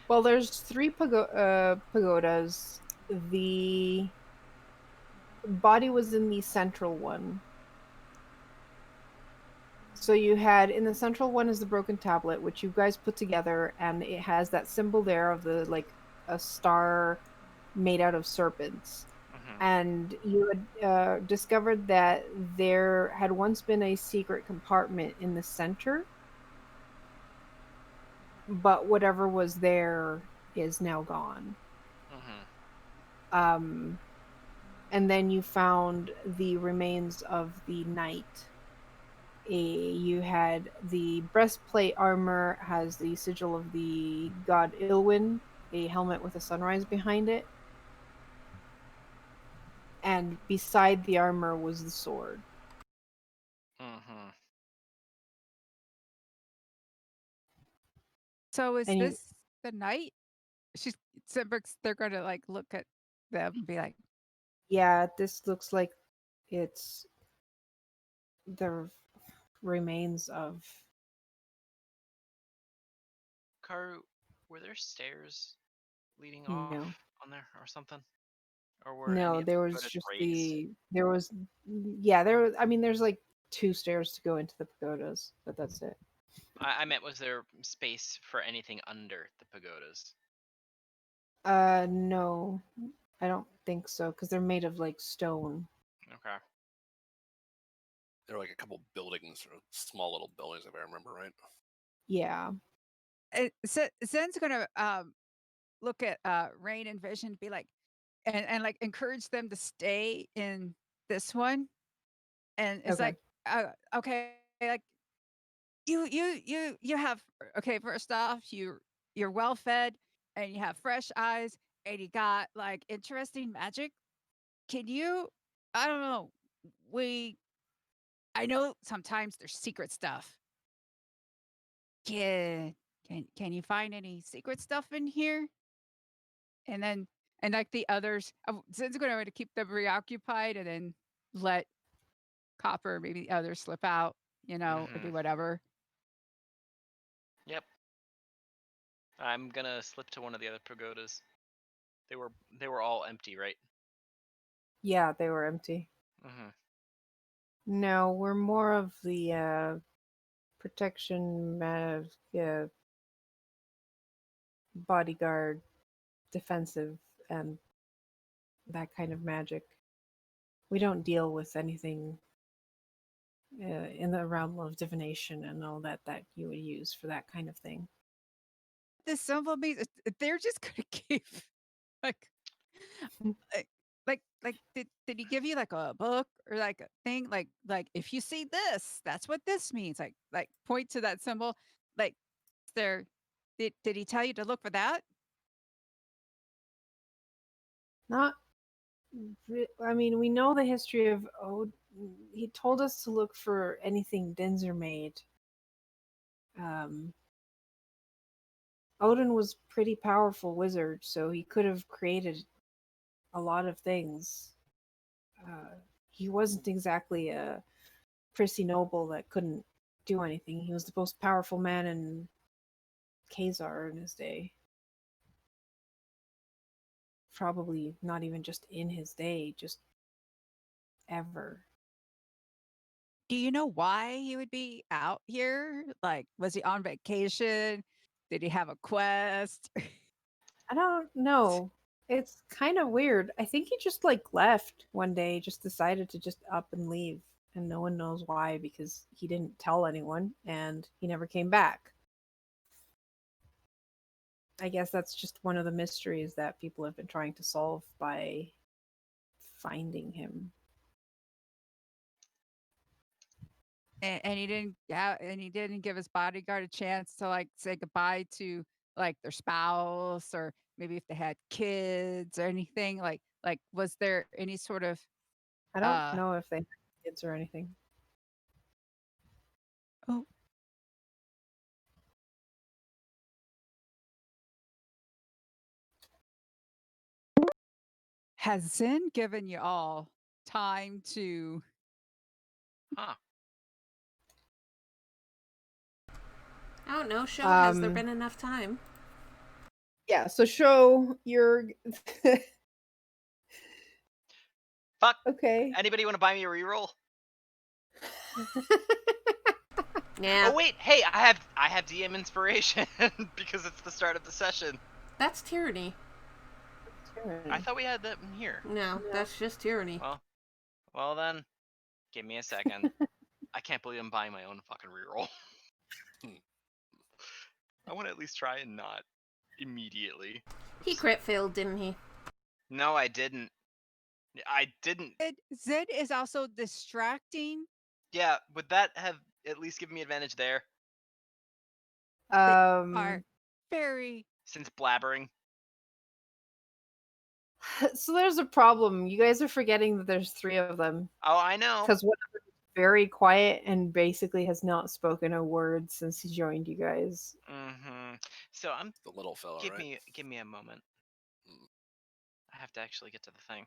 A: Well, there's 3 pagodas. The body was in the central one. So you had, in the central one is the broken tablet, which you guys put together, and it has that symbol there of the, like, a star made out of serpents.
B: Mm-hmm.
A: And you had discovered that there had once been a secret compartment in the center, but whatever was there is now gone.
B: Mm-hmm.
A: And then you found the remains of the knight. You had the breastplate armor, has the sigil of the god Ilwyn, a helmet with a sunrise behind it. And beside the armor was the sword.
B: Mm-hmm.
E: So is
A: And you,
E: this the night? They're going to like look at them and be like,
A: yeah, this looks like it's the remains of.
B: Karu, were there stairs leading off
A: No.
B: on there or something? Or were any
A: No,
B: of the
A: there was
B: pagodas
A: just
B: raised?
A: there was, yeah, there was, I mean, there's like 2 stairs to go into the pagodas, but that's it.
B: I meant, was there space for anything under the pagodas?
A: No, I don't think so, because they're made of like stone.
B: Okay.
C: There were like a couple buildings, or small little buildings, if I remember right.
A: Yeah.
E: Zen's going to look at Rain and Vision, be like, and like encourage them to stay in this one. And it's
A: Okay.
E: like, okay, like you have, okay, first off, you're well fed and you have fresh eyes and you got like interesting magic. Can you, I don't know, I know sometimes there's secret stuff. Can can you find any secret stuff in here? And then, and like the others, Zen's going to keep them preoccupied and then let Copper, maybe the others slip out, or
B: Mm-hmm.
E: do whatever.
B: Yep. I'm gonna slip to one of the other pagodas. They were all empty, right?
A: Yeah, they were empty.
B: Mm-hmm.
A: No, we're more of the protection, bodyguard, defensive, and that kind of magic. We don't deal with anything in the realm of divination and all that you would use for that kind of thing.
E: This symbol means they're just going to keep like, did he give you like a book or like a thing like if you see this, that's what this means, like point to that symbol, like there, did he tell you to look for that?
A: Not, I mean, we know the history of Odin. He told us to look for anything Dinser made. Odin was pretty powerful wizard, so he could have created a lot of things. He wasn't exactly a prissy noble that couldn't do anything. He was the most powerful man in Khazar in his day. Probably not even just in his day, just ever.
E: Do you know why he would be out here? Like, was he on vacation? Did he have a quest?
A: I don't know. It's kind of weird. I think he just like left one day, just decided to just up and leave, and no one knows why because he didn't tell anyone and he never came back. I guess that's just one of the mysteries that people have been trying to solve by finding him.
E: And he didn't, yeah, and he didn't give his bodyguard a chance to like say goodbye to like their spouse, or maybe if they had kids or anything, like was there any sort of
A: I don't
E: uh
A: know if they have kids or anything.
E: oh, Has Zen given you all time to?
B: Huh.
D: I don't know. Show, has there
A: Um,
D: been enough time?
A: Yeah, so show your
B: Fuck.
A: okay.
B: Anybody want to buy me a reroll?
D: Yeah,
B: Oh wait, hey, I have DM inspiration because it's the start of the session.
D: that's tyranny.
B: I thought we had that in here.
D: No, that's just tyranny.
B: Well then, give me a second. I can't believe I'm buying my own fucking reroll. I want to at least try and not immediately.
D: He crit failed, didn't he?
B: No, I didn't. I didn't.
E: Zen is also distracting.
B: Yeah, would that have at least given me advantage there?
E: Are very.
B: Since blabbering.
A: So there's a problem. You guys are forgetting that there's 3 of them.
B: Oh, I know.
A: Because one of them is very quiet and basically has not spoken a word since he joined you guys.
B: Mm-hmm. So I'm.
C: The little fella,
B: Give
C: right?
B: me a moment. I have to actually get to the thing.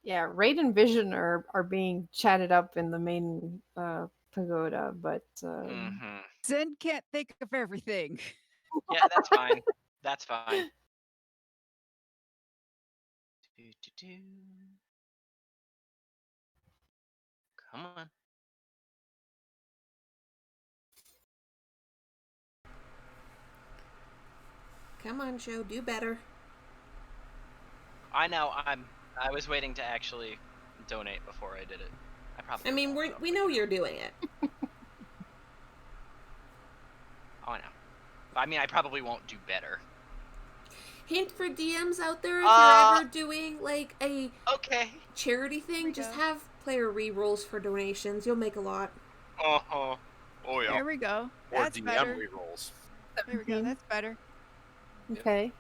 A: Yeah, Raid and Vision are being chatted up in the main pagoda, but
B: Mm-hmm.
E: Zen can't think of everything.
B: Yeah, that's fine. That's fine. Come on.
D: Come on, Joe, do better.
B: I know. I was waiting to actually donate before I did it.
D: I mean, we know you're doing it.
B: Oh, I know. I mean, I probably won't do better.
D: Hint for DMs out there: if you're ever doing like a charity thing, just have player re-rolls for donations. You'll make a lot.
B: Oh yeah.
E: There we go.
C: Or
E: That's
C: DM
E: better.
C: rerolls.
E: There we go. That's better.
A: okay.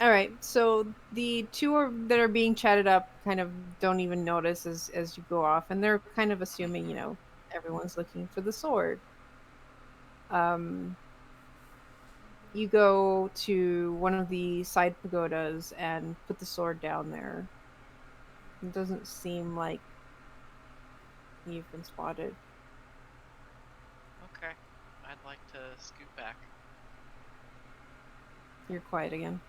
A: All right. So the 2 that are being chatted up kind of don't even notice as you go off, and they're kind of assuming, everyone's looking for the sword. You go to one of the side pagodas and put the sword down there. It doesn't seem like you've been spotted.
B: Okay. I'd like to scoot back.
A: You're quiet again.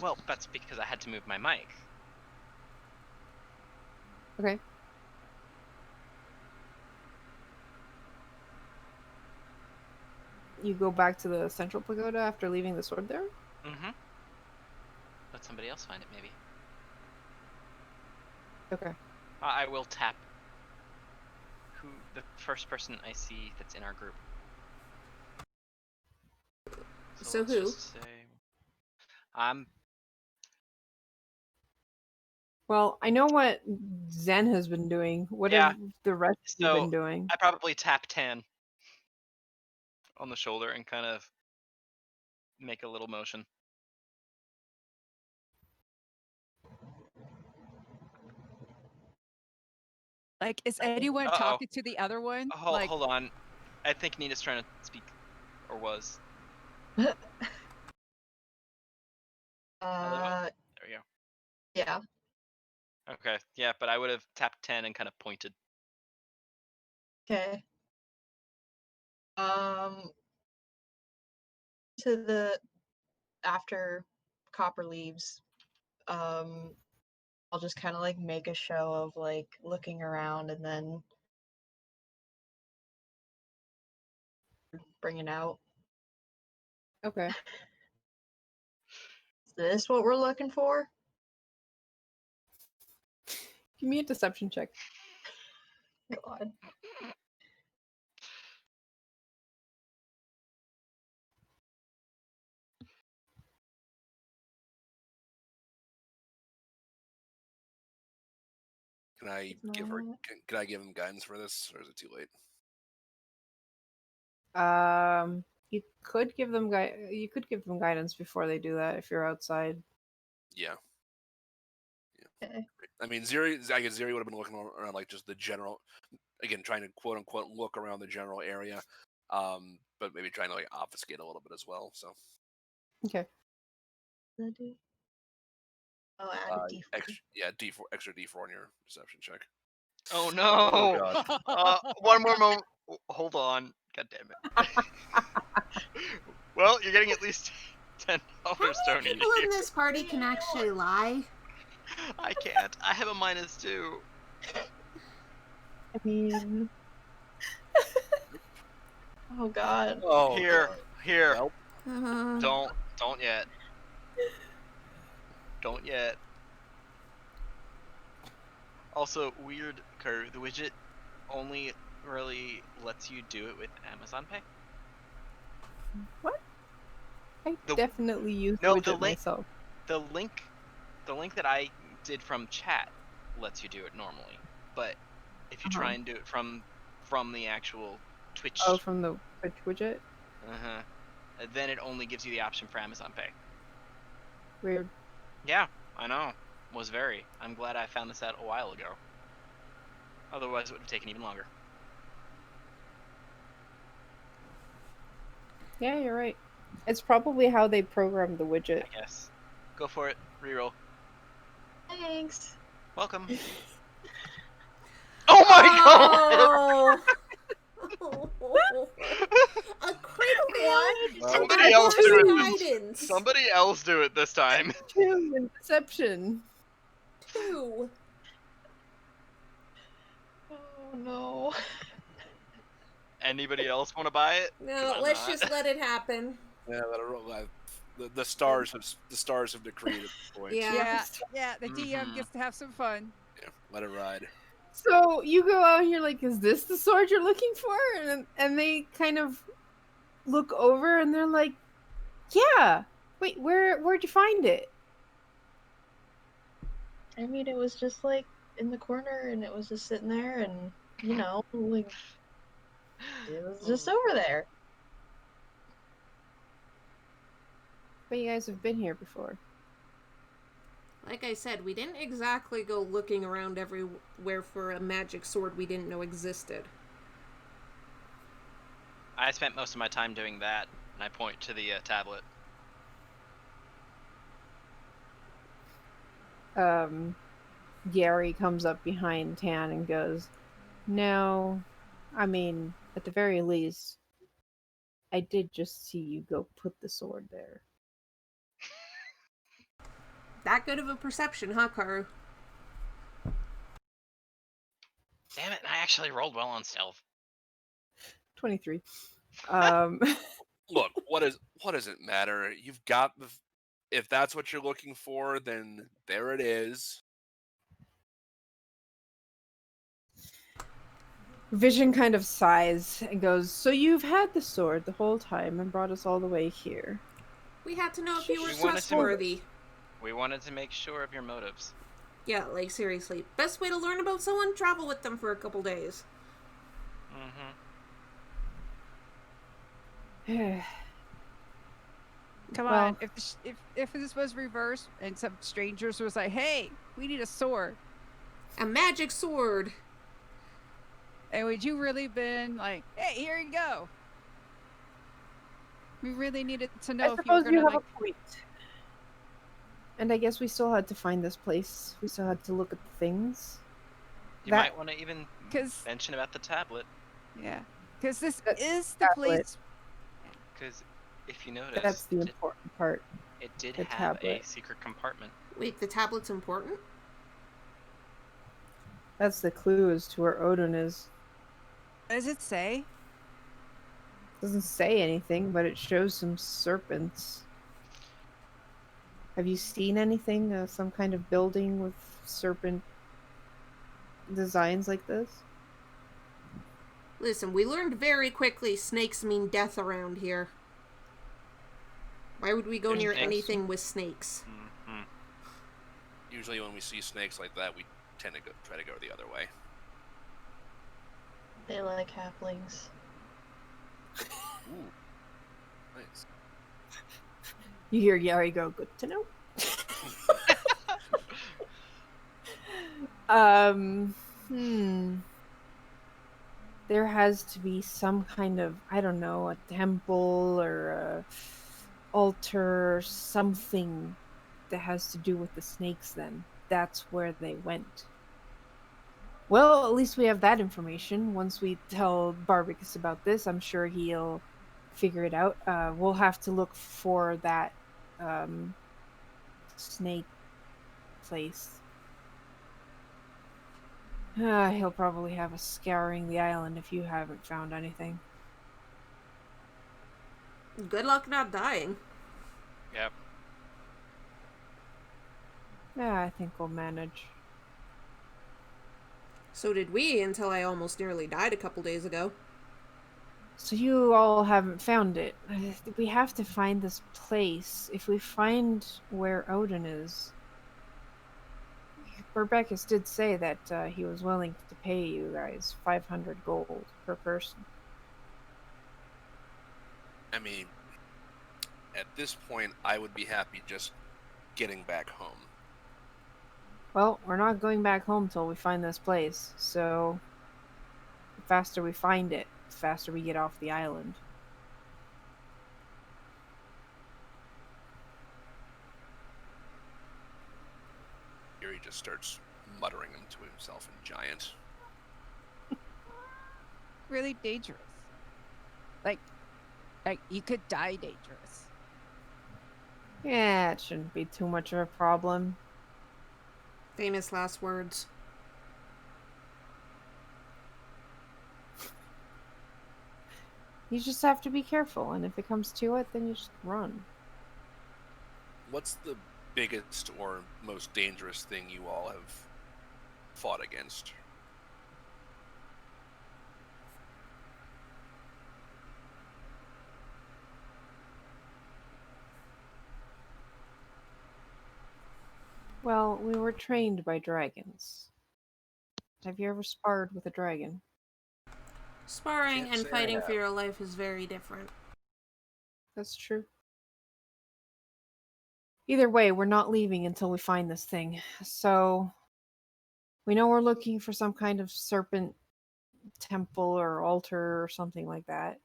B: Well, that's because I had to move my mic.
A: Okay. You go back to the central pagoda after leaving the sword there?
B: Mm-hmm. Let somebody else find it, maybe.
A: Okay.
B: I will tap the first person I see that's in our group.
D: So
B: let's
D: who?
B: just say,
A: Well, I know what Zen has been doing. What have the rest of you been doing?
B: I probably tap Tan on the shoulder and kind of make a little motion.
E: Like, is anyone talking to the other one?
B: Hold on. I think Nina's trying to speak, or was.
F: There
B: we go.
F: Yeah.
B: Okay, yeah, but I would have tapped 10 and kind of pointed.
F: Okay. To the after Copper leaves, I'll just kind of like make a show of like looking around and then bring it out.
A: Okay.
F: Is this what we're looking for?
A: Give me a deception check.
F: God.
C: Can I give him guidance for this, or is it too late?
A: You could give them guidance before they do that if you're outside.
C: Yeah.
F: Okay.
C: I mean, I guess Ziri would have been looking around like just the general, again, trying to quote unquote look around the general area, but maybe trying to like obfuscate a little bit as well. So
A: Okay.
F: What did I do? Oh, add a D4.
C: extra D4 on your perception check.
B: Oh no!
C: Oh god.
B: One more moment. Hold on. God damn it. Well, you're getting at least $10,
D: How many
B: Tony.
D: people in this party can actually lie?
B: I can't. I have a -2.
F: I mean, oh god.
C: Oh,
B: Here.
C: Well,
B: Don't yet. Don't yet. Also, weird curve. The widget only really lets you do it with Amazon Pay.
A: What? I
B: The-
A: definitely use
B: No,
A: widget
B: the link-
A: myself.
B: The link that I did from chat lets you do it normally, but if you try and do it from the actual Twitch,
A: Oh, from the Twitch widget?
B: then it only gives you the option for Amazon Pay.
A: Weird.
B: Yeah, I know. I'm glad I found this out a while ago. Otherwise, it would have taken even longer.
A: Yeah, you're right. It's probably how they programmed the widget.
B: I guess. Go for it. Reroll.
F: Thanks.
B: Welcome. Oh my god!
D: Oh. A crit one.
B: Somebody else do it.
D: Guidance.
B: Somebody else do it this time.
A: 2 in deception.
D: 2.
F: Oh no.
B: Anybody else want to buy it?
D: No,
B: I'm
D: let's
B: not.
D: just let it happen.
C: yeah, the stars have decreed at this point.
D: Yeah.
E: Yeah, the DM gets to have some fun.
C: Yeah, let it ride.
A: So you go out here like, is this the sword you're looking for? And they kind of look over and they're like, yeah. Wait, where'd you find it?
F: I mean, it was just like in the corner, and it was just sitting there, and you know, like it was just over there.
A: But you guys have been here before.
D: Like I said, we didn't exactly go looking around everywhere for a magic sword we didn't know existed.
B: I spent most of my time doing that, and I point to the tablet.
A: Gary comes up behind Tan and goes, no, I mean, at the very least, I did just see you go put the sword there.
D: That good of a perception, huh, Karu?
B: Damn it! I actually rolled well on stealth.
A: 23.
C: Look, what does it matter? You've got if that's what you're looking for, then there it is.
A: Vision kind of sighs and goes, so you've had the sword the whole time and brought us all the way here.
D: We had to know if you were
B: We wanted to-
D: trustworthy.
B: We wanted to make sure of your motives.
D: Yeah, like seriously. Best way to learn about someone, travel with them for a couple days.
E: Come
A: Well-
E: on, if this was reversed and some strangers was like, hey, we need a sword,
D: A magic sword.
E: and would you really been like, hey, here you go? We really needed to know
A: I
E: if you were
A: suppose
E: gonna
A: you have
E: like.
A: a point. And I guess we still had to find this place. We still had to look at the things.
B: You
A: That-
B: might want to even
E: Because
B: mention about the tablet,
E: yeah, because this
A: That
E: is the
A: tablet.
E: place.
B: because if you notice,
A: That's the important part.
B: it did
A: the
B: have a
A: tablet.
B: secret compartment.
D: Wait, the tablet's important?
A: That's the clue as to where Odin is.
E: What does it say?
A: Doesn't say anything, but it shows some serpents. Have you seen anything? Some kind of building with serpent designs like this?
D: Listen, we learned very quickly snakes mean death around here. Why would we go
B: There's
D: near
B: snakes.
D: anything with snakes?
C: Usually when we see snakes like that, we tend to try to go the other way.
F: They like halflings.
C: Ooh. Nice.
A: You hear Gary go, good to know. Hmm. There has to be some kind of, I don't know, a temple or a altar or something that has to do with the snakes then. That's where they went. Well, at least we have that information. Once we tell Barbicus about this, I'm sure he'll figure it out. We'll have to look for that snake place. He'll probably have us scouring the island if you haven't found anything.
D: Good luck not dying.
B: Yep.
A: Yeah, I think we'll manage.
D: So did we, until I almost nearly died a couple days ago.
A: So you all haven't found it. We have to find this place. If we find where Odin is... Rebecca did say that he was willing to pay you guys 500 gold per person.
C: I mean, at this point, I would be happy just getting back home.
A: Well, we're not going back home till we find this place, so the faster we find it, the faster we get off the island.
C: Here he just starts muttering them to himself in giant.
E: Really dangerous. Like you could die dangerous.
A: Yeah, it shouldn't be too much of a problem.
D: Famous last words.
A: You just have to be careful, and if it comes to it, then you just run.
C: What's the biggest or most dangerous thing you all have fought against?
A: Well, we were trained by dragons. Have you ever sparred with a dragon?
D: Sparring
C: Can't
D: and
C: say I
D: fighting
C: have.
D: for your life is very different.
A: That's true. Either way, we're not leaving until we find this thing. So, we know we're looking for some kind of serpent temple or altar or something like that.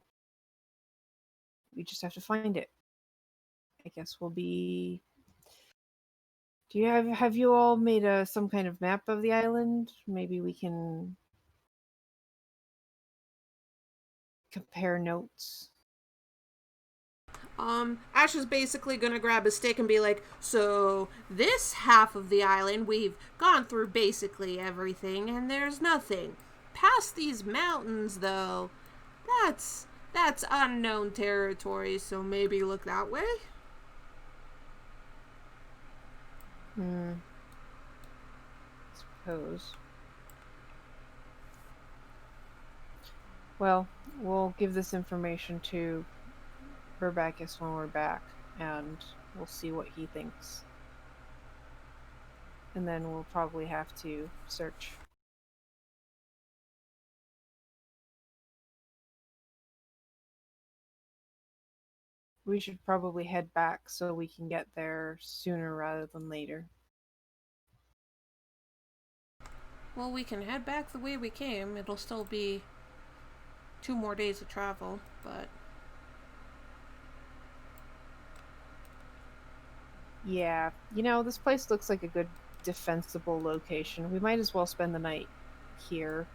A: We just have to find it. I guess we'll be... Do you have you all made some kind of map of the island? Maybe we can compare notes.
D: Ash is basically gonna grab a stick and be like, so this half of the island, we've gone through basically everything, and there's nothing. Past these mountains, though, that's unknown territory, so maybe look that way?
A: Suppose. Well, we'll give this information to Rebecca when we're back, and we'll see what he thinks. And then we'll probably have to search. We should probably head back so we can get there sooner rather than later.
D: Well, we can head back the way we came. It'll still be 2 more days of travel, but...
A: Yeah, this place looks like a good defensible location. We might as well spend the night here.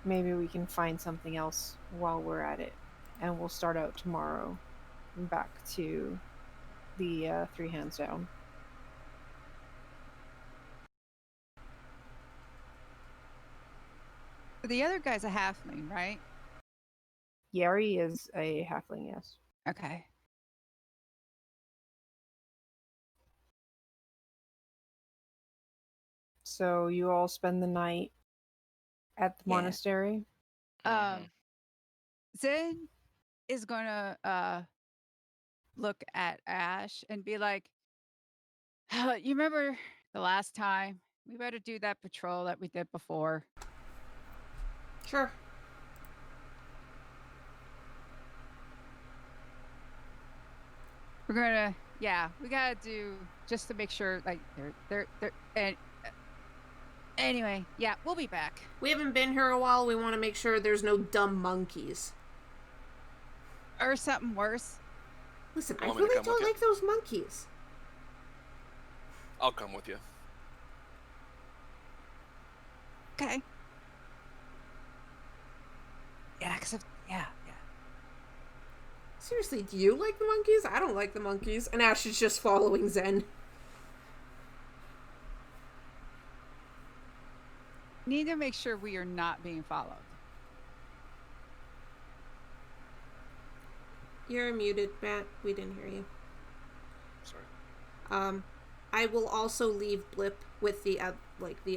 A: Maybe we can find something else while we're at it. And we'll start out tomorrow back to the 3 Hands Down.
E: The other guy's a halfling, right?
A: Yari is a halfling, yes.
E: Okay.
A: So you all spend the night at the
E: Yeah.
A: monastery?
E: Zen is gonna look at Ash and be like, you remember the last time? We better do that patrol that we did before.
D: Sure.
E: We're gonna, we gotta do just to make sure, like they're and Anyway, yeah, we'll be back.
D: We haven't been here a while. We want to make sure there's no dumb monkeys.
E: Or something worse.
D: Listen, I
C: Want me to
D: really
C: come with
D: don't
C: you?
D: like those monkeys.
C: I'll come with you.
E: Okay. Yeah, yeah.
D: Seriously, do you like the monkeys? I don't like the monkeys. And Ash is just following Zen.
E: Need to make sure we are not being followed.
D: You're muted, Matt. We didn't hear you.
C: Sorry.
D: I will also leave Blip with the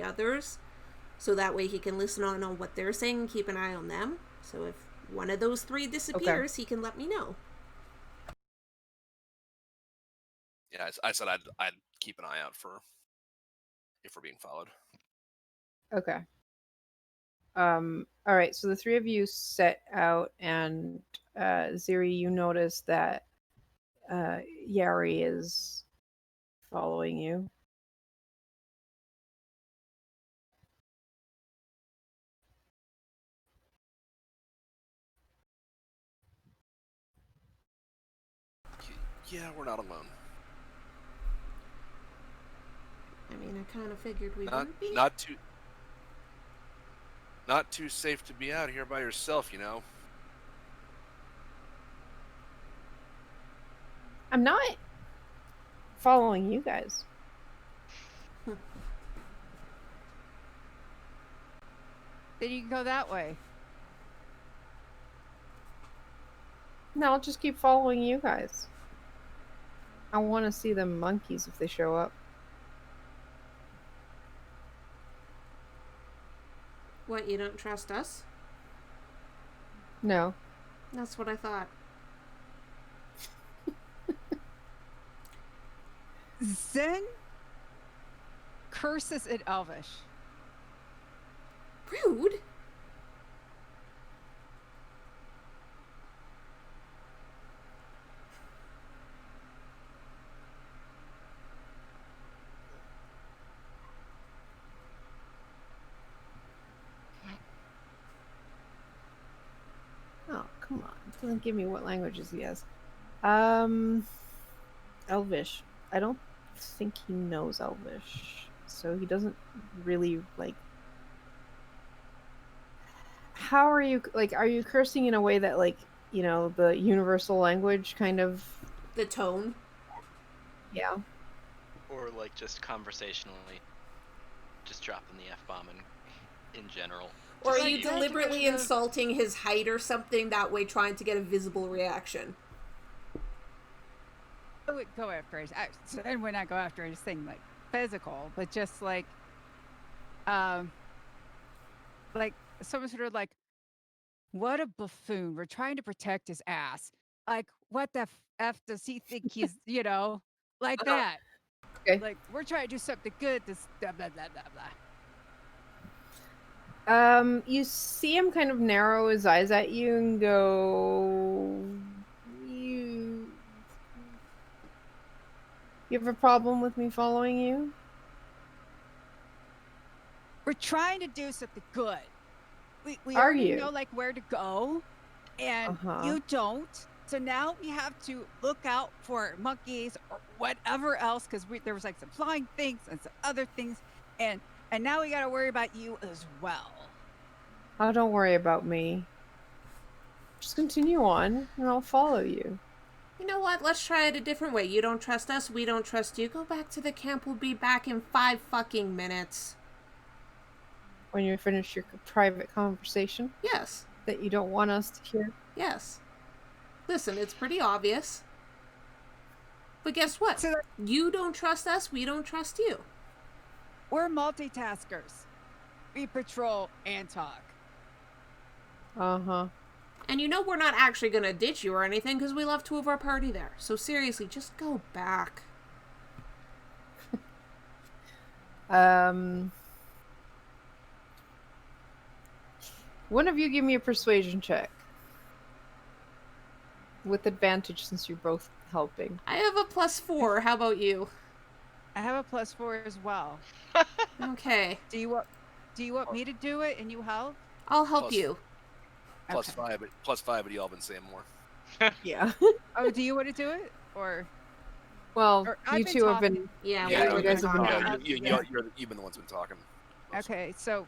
D: others, so that way he can listen on what they're saying and keep an eye on them. So if one of those three disappears, he can let me know.
C: Yeah, I said I'd keep an eye out for if we're being followed.
A: Okay. All right, so the three of you set out, and Ziri, you notice that Yari is following you.
C: Yeah, we're not alone.
D: I mean, I kind of figured we
C: Not
D: wouldn't be.
C: not too safe to be out here by yourself, you know.
A: I'm not following you guys.
E: Then you can go that way.
A: No, I'll just keep following you guys. I want to see the monkeys if they show up.
D: What, you don't trust us?
A: No.
D: That's what I thought.
E: Zen curses in Elvish.
D: Rude?
A: Oh, come on. It doesn't give me what languages he has. Elvish. I don't think he knows Elvish. So he doesn't really, like... How are you, like, are you cursing in a way that, like, you know, the universal language kind of...
D: The tone?
A: Yeah.
B: Or like just conversationally, just dropping the F-bomb in general.
D: Or are
B: Just
D: you
B: like-
D: deliberately insulting his height or something, that way trying to get a visible reaction?
E: I would go after it. And when I go after anything like physical, but just like someone sort of like, what a buffoon. We're trying to protect his ass. Like, what the F does he think he's, you know, like that.
A: Okay.
E: Like, we're trying to do something good. This blah, blah, blah, blah, blah.
A: You see him kind of narrow his eyes at you and go... You have a problem with me following you?
E: We're trying to do something good. We
A: Are
E: already
A: you?
E: know like where to go, and you don't. So now we have to look out for monkeys or whatever else, because there was like some flying things and some other things, and now we got to worry about you as well.
A: Oh, don't worry about me. Just continue on, and I'll follow you.
D: You know what? Let's try it a different way. You don't trust us, we don't trust you. Go back to the camp. We'll be back in 5 fucking minutes.
A: When you finish your private conversation
D: Yes.
A: that you don't want us to hear.
D: Yes. Listen, it's pretty obvious. But guess what?
E: So
D: You don't trust us, we don't trust you.
E: we're multitaskers. We patrol and talk.
A: Uh-huh.
D: And you know we're not actually going to ditch you or anything, because we left 2 of our party there. So seriously, just go back.
A: One of you give me a persuasion check. With advantage since you're both helping.
D: I have a +4. How about you?
E: I have a +4 as well.
D: Okay.
E: Do you want me to do it and you help?
D: I'll help
C: Plus-
D: you.
C: Plus
E: Okay.
C: 5, but y'all been saying more.
A: Yeah.
E: Oh, do you want to do it? Or
A: Well,
E: I've
A: you
E: been
A: two have
E: talking.
A: been.
D: Yeah,
C: Yeah,
A: you guys have been
E: talking.
A: talking.
E: Yeah.
C: You've been the ones been talking. mostly.
E: Okay, so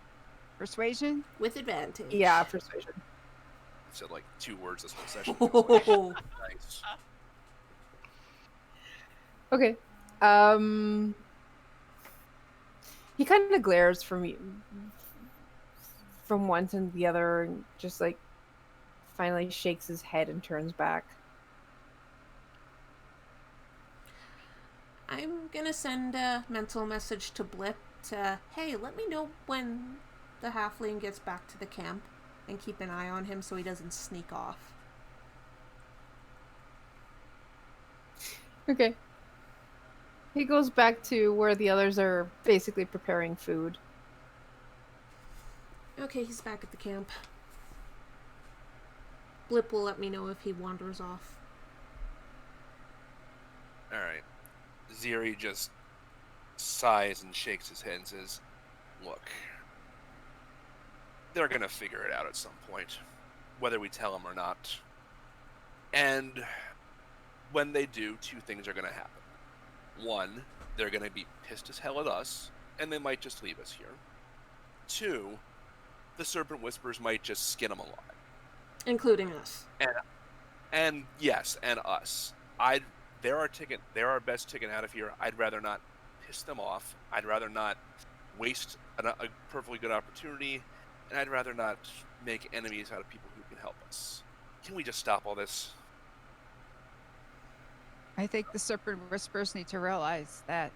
E: persuasion?
D: with advantage.
A: Yeah, persuasion.
C: I've said like 2 words this whole session.
D: Oh.
C: Nice.
A: Okay. He kind of glares from one to the other, and just like finally shakes his head and turns back.
D: I'm gonna send a mental message to Blip to, hey, let me know when the halfling gets back to the camp, and keep an eye on him so he doesn't sneak off.
A: Okay. He goes back to where the others are basically preparing food.
D: Okay, he's back at the camp. Blip will let me know if he wanders off.
C: Alright. Ziri just sighs and shakes his head and says, look, they're gonna figure it out at some point, whether we tell them or not. And when they do, 2 things are gonna happen. 1, they're gonna be pissed as hell at us, and they might just leave us here. 2, the Serpent Whisperers might just skin them alive.
D: Including us.
C: And yes, and us. They're our best ticket out of here. I'd rather not piss them off. I'd rather not waste a perfectly good opportunity, and I'd rather not make enemies out of people who can help us. Can we just stop all this?
E: I think the Serpent Whisperers need to realize that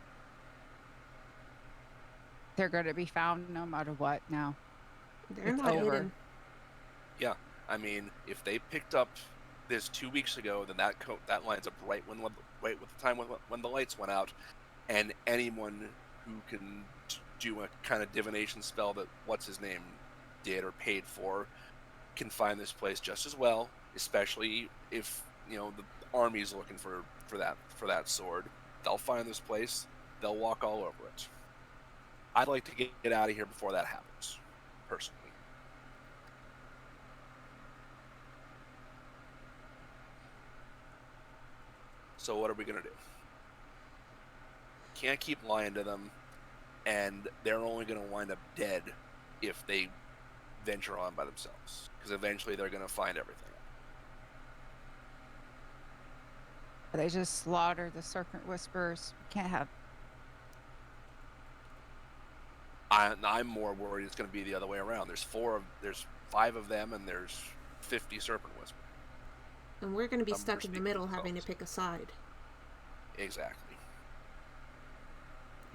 E: they're going to be found no matter what now.
D: They're
E: It's
D: not
E: over.
D: hidden.
C: Yeah, I mean, if they picked up this 2 weeks ago, then that lines up right with the time when the lights went out, and anyone who can do a kind of divination spell that what's his name did or paid for can find this place just as well. Especially if the army's looking for that sword, they'll find this place. They'll walk all over it. I'd like to get out of here before that happens, personally. So what are we going to do? Can't keep lying to them, and they're only going to wind up dead if they venture on by themselves, because eventually they're going to find everything.
E: They just slaughter the Serpent Whisperers. Can't have.
C: I'm more worried it's going to be the other way around. There's 5 of them, and there's 50 Serpent Whisperers.
D: And we're going to be
C: Numbers
D: stuck in the
C: speak
D: middle
C: for
D: having to
C: themselves.
D: pick a side.
C: Exactly.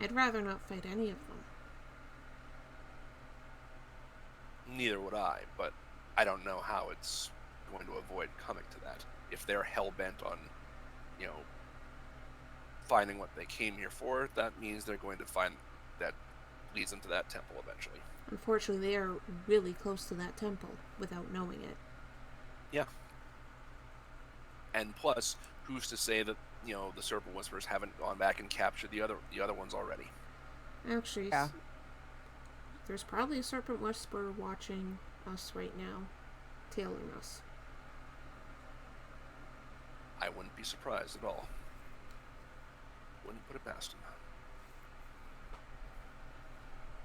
D: I'd rather not fight any of them.
C: Neither would I, but I don't know how it's going to avoid coming to that. If they're hell-bent on, finding what they came here for, that means they're going to find that leads them to that temple eventually.
D: Unfortunately, they are really close to that temple without knowing it.
C: Yeah. And plus, who's to say that, the Serpent Whisperers haven't gone back and captured the other ones already?
D: Actually,
E: Yeah.
D: There's probably a Serpent Whisperer watching us right now, tailing us.
C: I wouldn't be surprised at all. Wouldn't put it past him.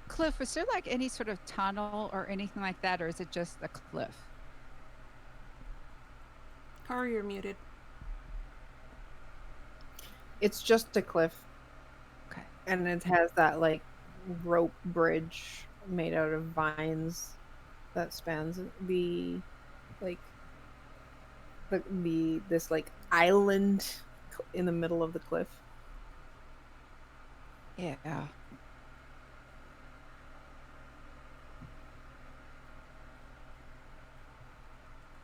E: Cliff, was there like any sort of tunnel or anything like that, or is it just a cliff?
D: Kara, you're muted.
A: It's just a cliff.
E: Okay.
A: And it has that like rope bridge made out of vines that spans this like island in the middle of the cliff.
E: Yeah.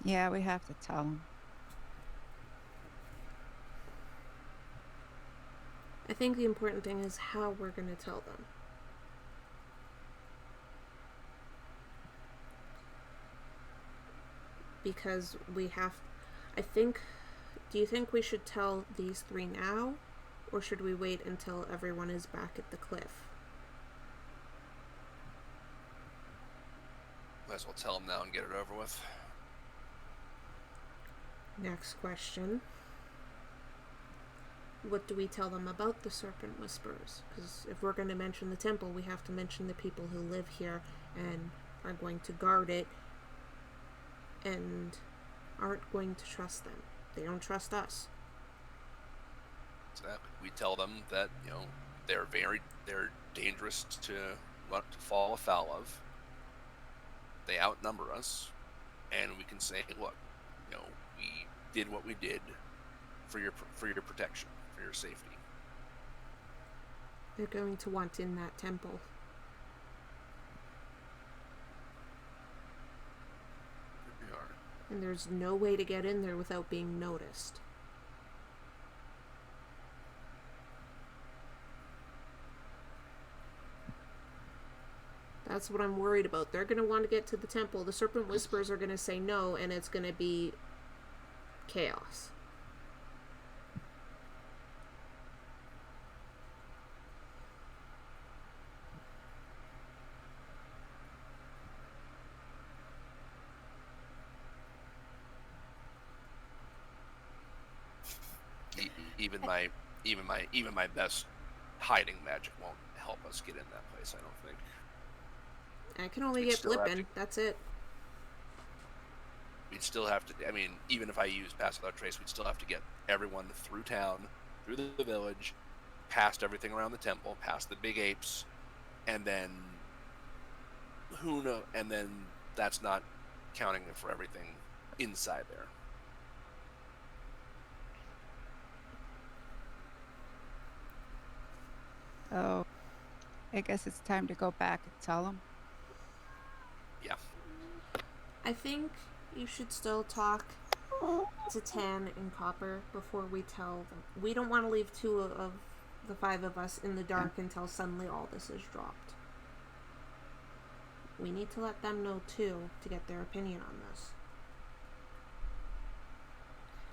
E: Yeah, we have to tell them.
D: I think the important thing is how we're going to tell them. Because we have... Do you think we should tell these 3 now? Or should we wait until everyone is back at the cliff?
C: Might as well tell them now and get it over with.
D: Next question. What do we tell them about the Serpent Whisperers? Because if we're going to mention the temple, we have to mention the people who live here and are going to guard it and aren't going to trust them. They don't trust us.
C: Exactly. We tell them that, they're dangerous to fall afoul of. They outnumber us, and we can say, look, we did what we did for your protection, for your safety.
D: They're going to want in that temple.
C: We are.
D: And there's no way to get in there without being noticed. That's what I'm worried about. They're going to want to get to the temple. The Serpent Whisperers are going to say no, and it's going to be chaos.
C: Even my best hiding magic won't help us get in that place, I don't think.
D: I can only get Flippin', that's it.
C: We'd still have to, even if I use Pass Without Trace, we'd still have to get everyone through town, through the village, past everything around the temple, past the big apes, and then and then that's not counting for everything inside there.
E: Oh, I guess it's time to go back and tell them.
C: Yeah.
D: I think you should still talk to Tan and Copper before we tell them. We don't want to leave two of the five of us in the dark until suddenly all this is dropped. We need to let them know too to get their opinion on this.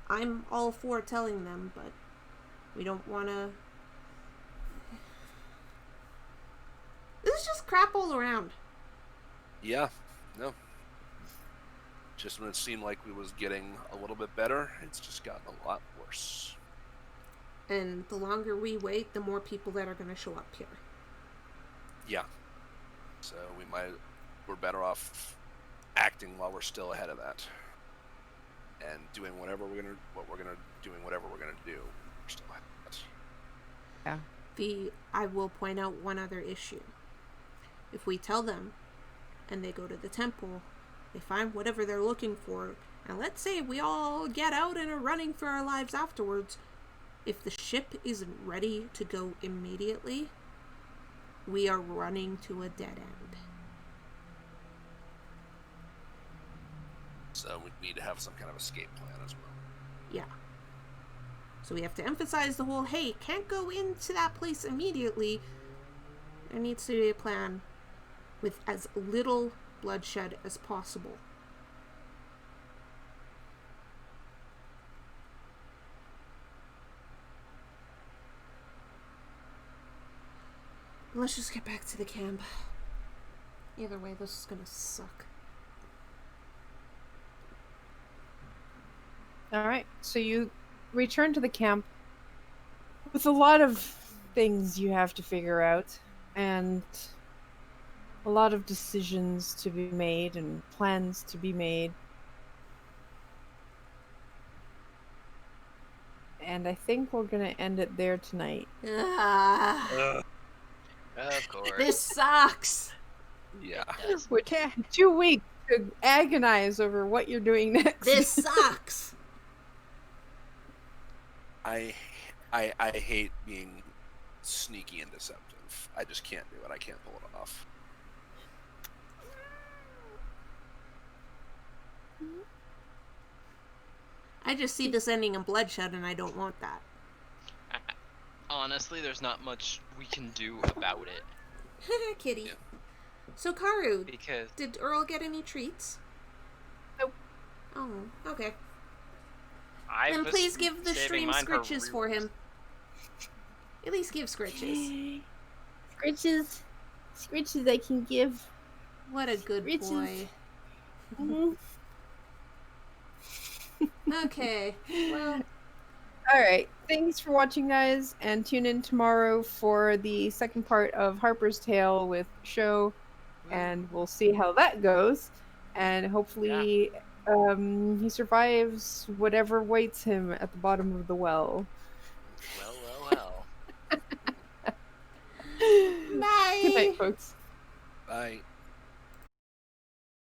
D: I'm all for telling them, but we don't want to... This is just crap all around.
C: Yeah, no. Just when it seemed like we was getting a little bit better, it's just gotten a lot worse.
D: And the longer we wait, the more people that are going to show up here.
C: Yeah. So we're better off acting while we're still ahead of that. And doing whatever we're gonna do. We're still ahead of that.
E: Yeah.
D: I will point out one other issue. If we tell them and they go to the temple, they find whatever they're looking for, and let's say we all get out and are running for our lives afterwards, if the ship isn't ready to go immediately, we are running to a dead end.
C: So we need to have some kind of escape plan as well.
D: Yeah. So we have to emphasize the whole, hey, can't go into that place immediately. There needs to be a plan with as little bloodshed as possible. Let's just get back to the camp. Either way, this is gonna suck.
A: Alright, so you return to the camp with a lot of things you have to figure out, and a lot of decisions to be made and plans to be made. And I think we're gonna end it there tonight.
D: Ah,
B: Of course.
D: this sucks!
C: Yeah.
A: We're 2 weeks to agonize over what you're doing next.
D: This sucks!
C: I hate being sneaky and deceptive. I just can't do it. I can't pull it off.
D: I just see this ending in bloodshed and I don't want that.
B: Honestly, there's not much we can do about it.
D: Kitty.
C: Yeah.
D: So, Karu,
B: Because
D: did Earl get any treats?
A: Nope.
D: Oh, okay.
B: I
D: Then
B: was
D: please give the
B: saving
D: stream
B: mine
D: Scritches for
B: reruns.
D: him. At least give Scritches.
A: Scritches, I can give.
D: What a good
A: Scritches.
D: boy.
A: Mhm.
D: Okay. Well,
A: All right. Thanks for watching, guys, and tune in tomorrow for the second part of Harper's Tale with Show, and we'll see how that goes. And hopefully, he survives whatever waits him at the bottom of the well.
B: Well.
D: bye.
A: Good night, folks.
C: Bye.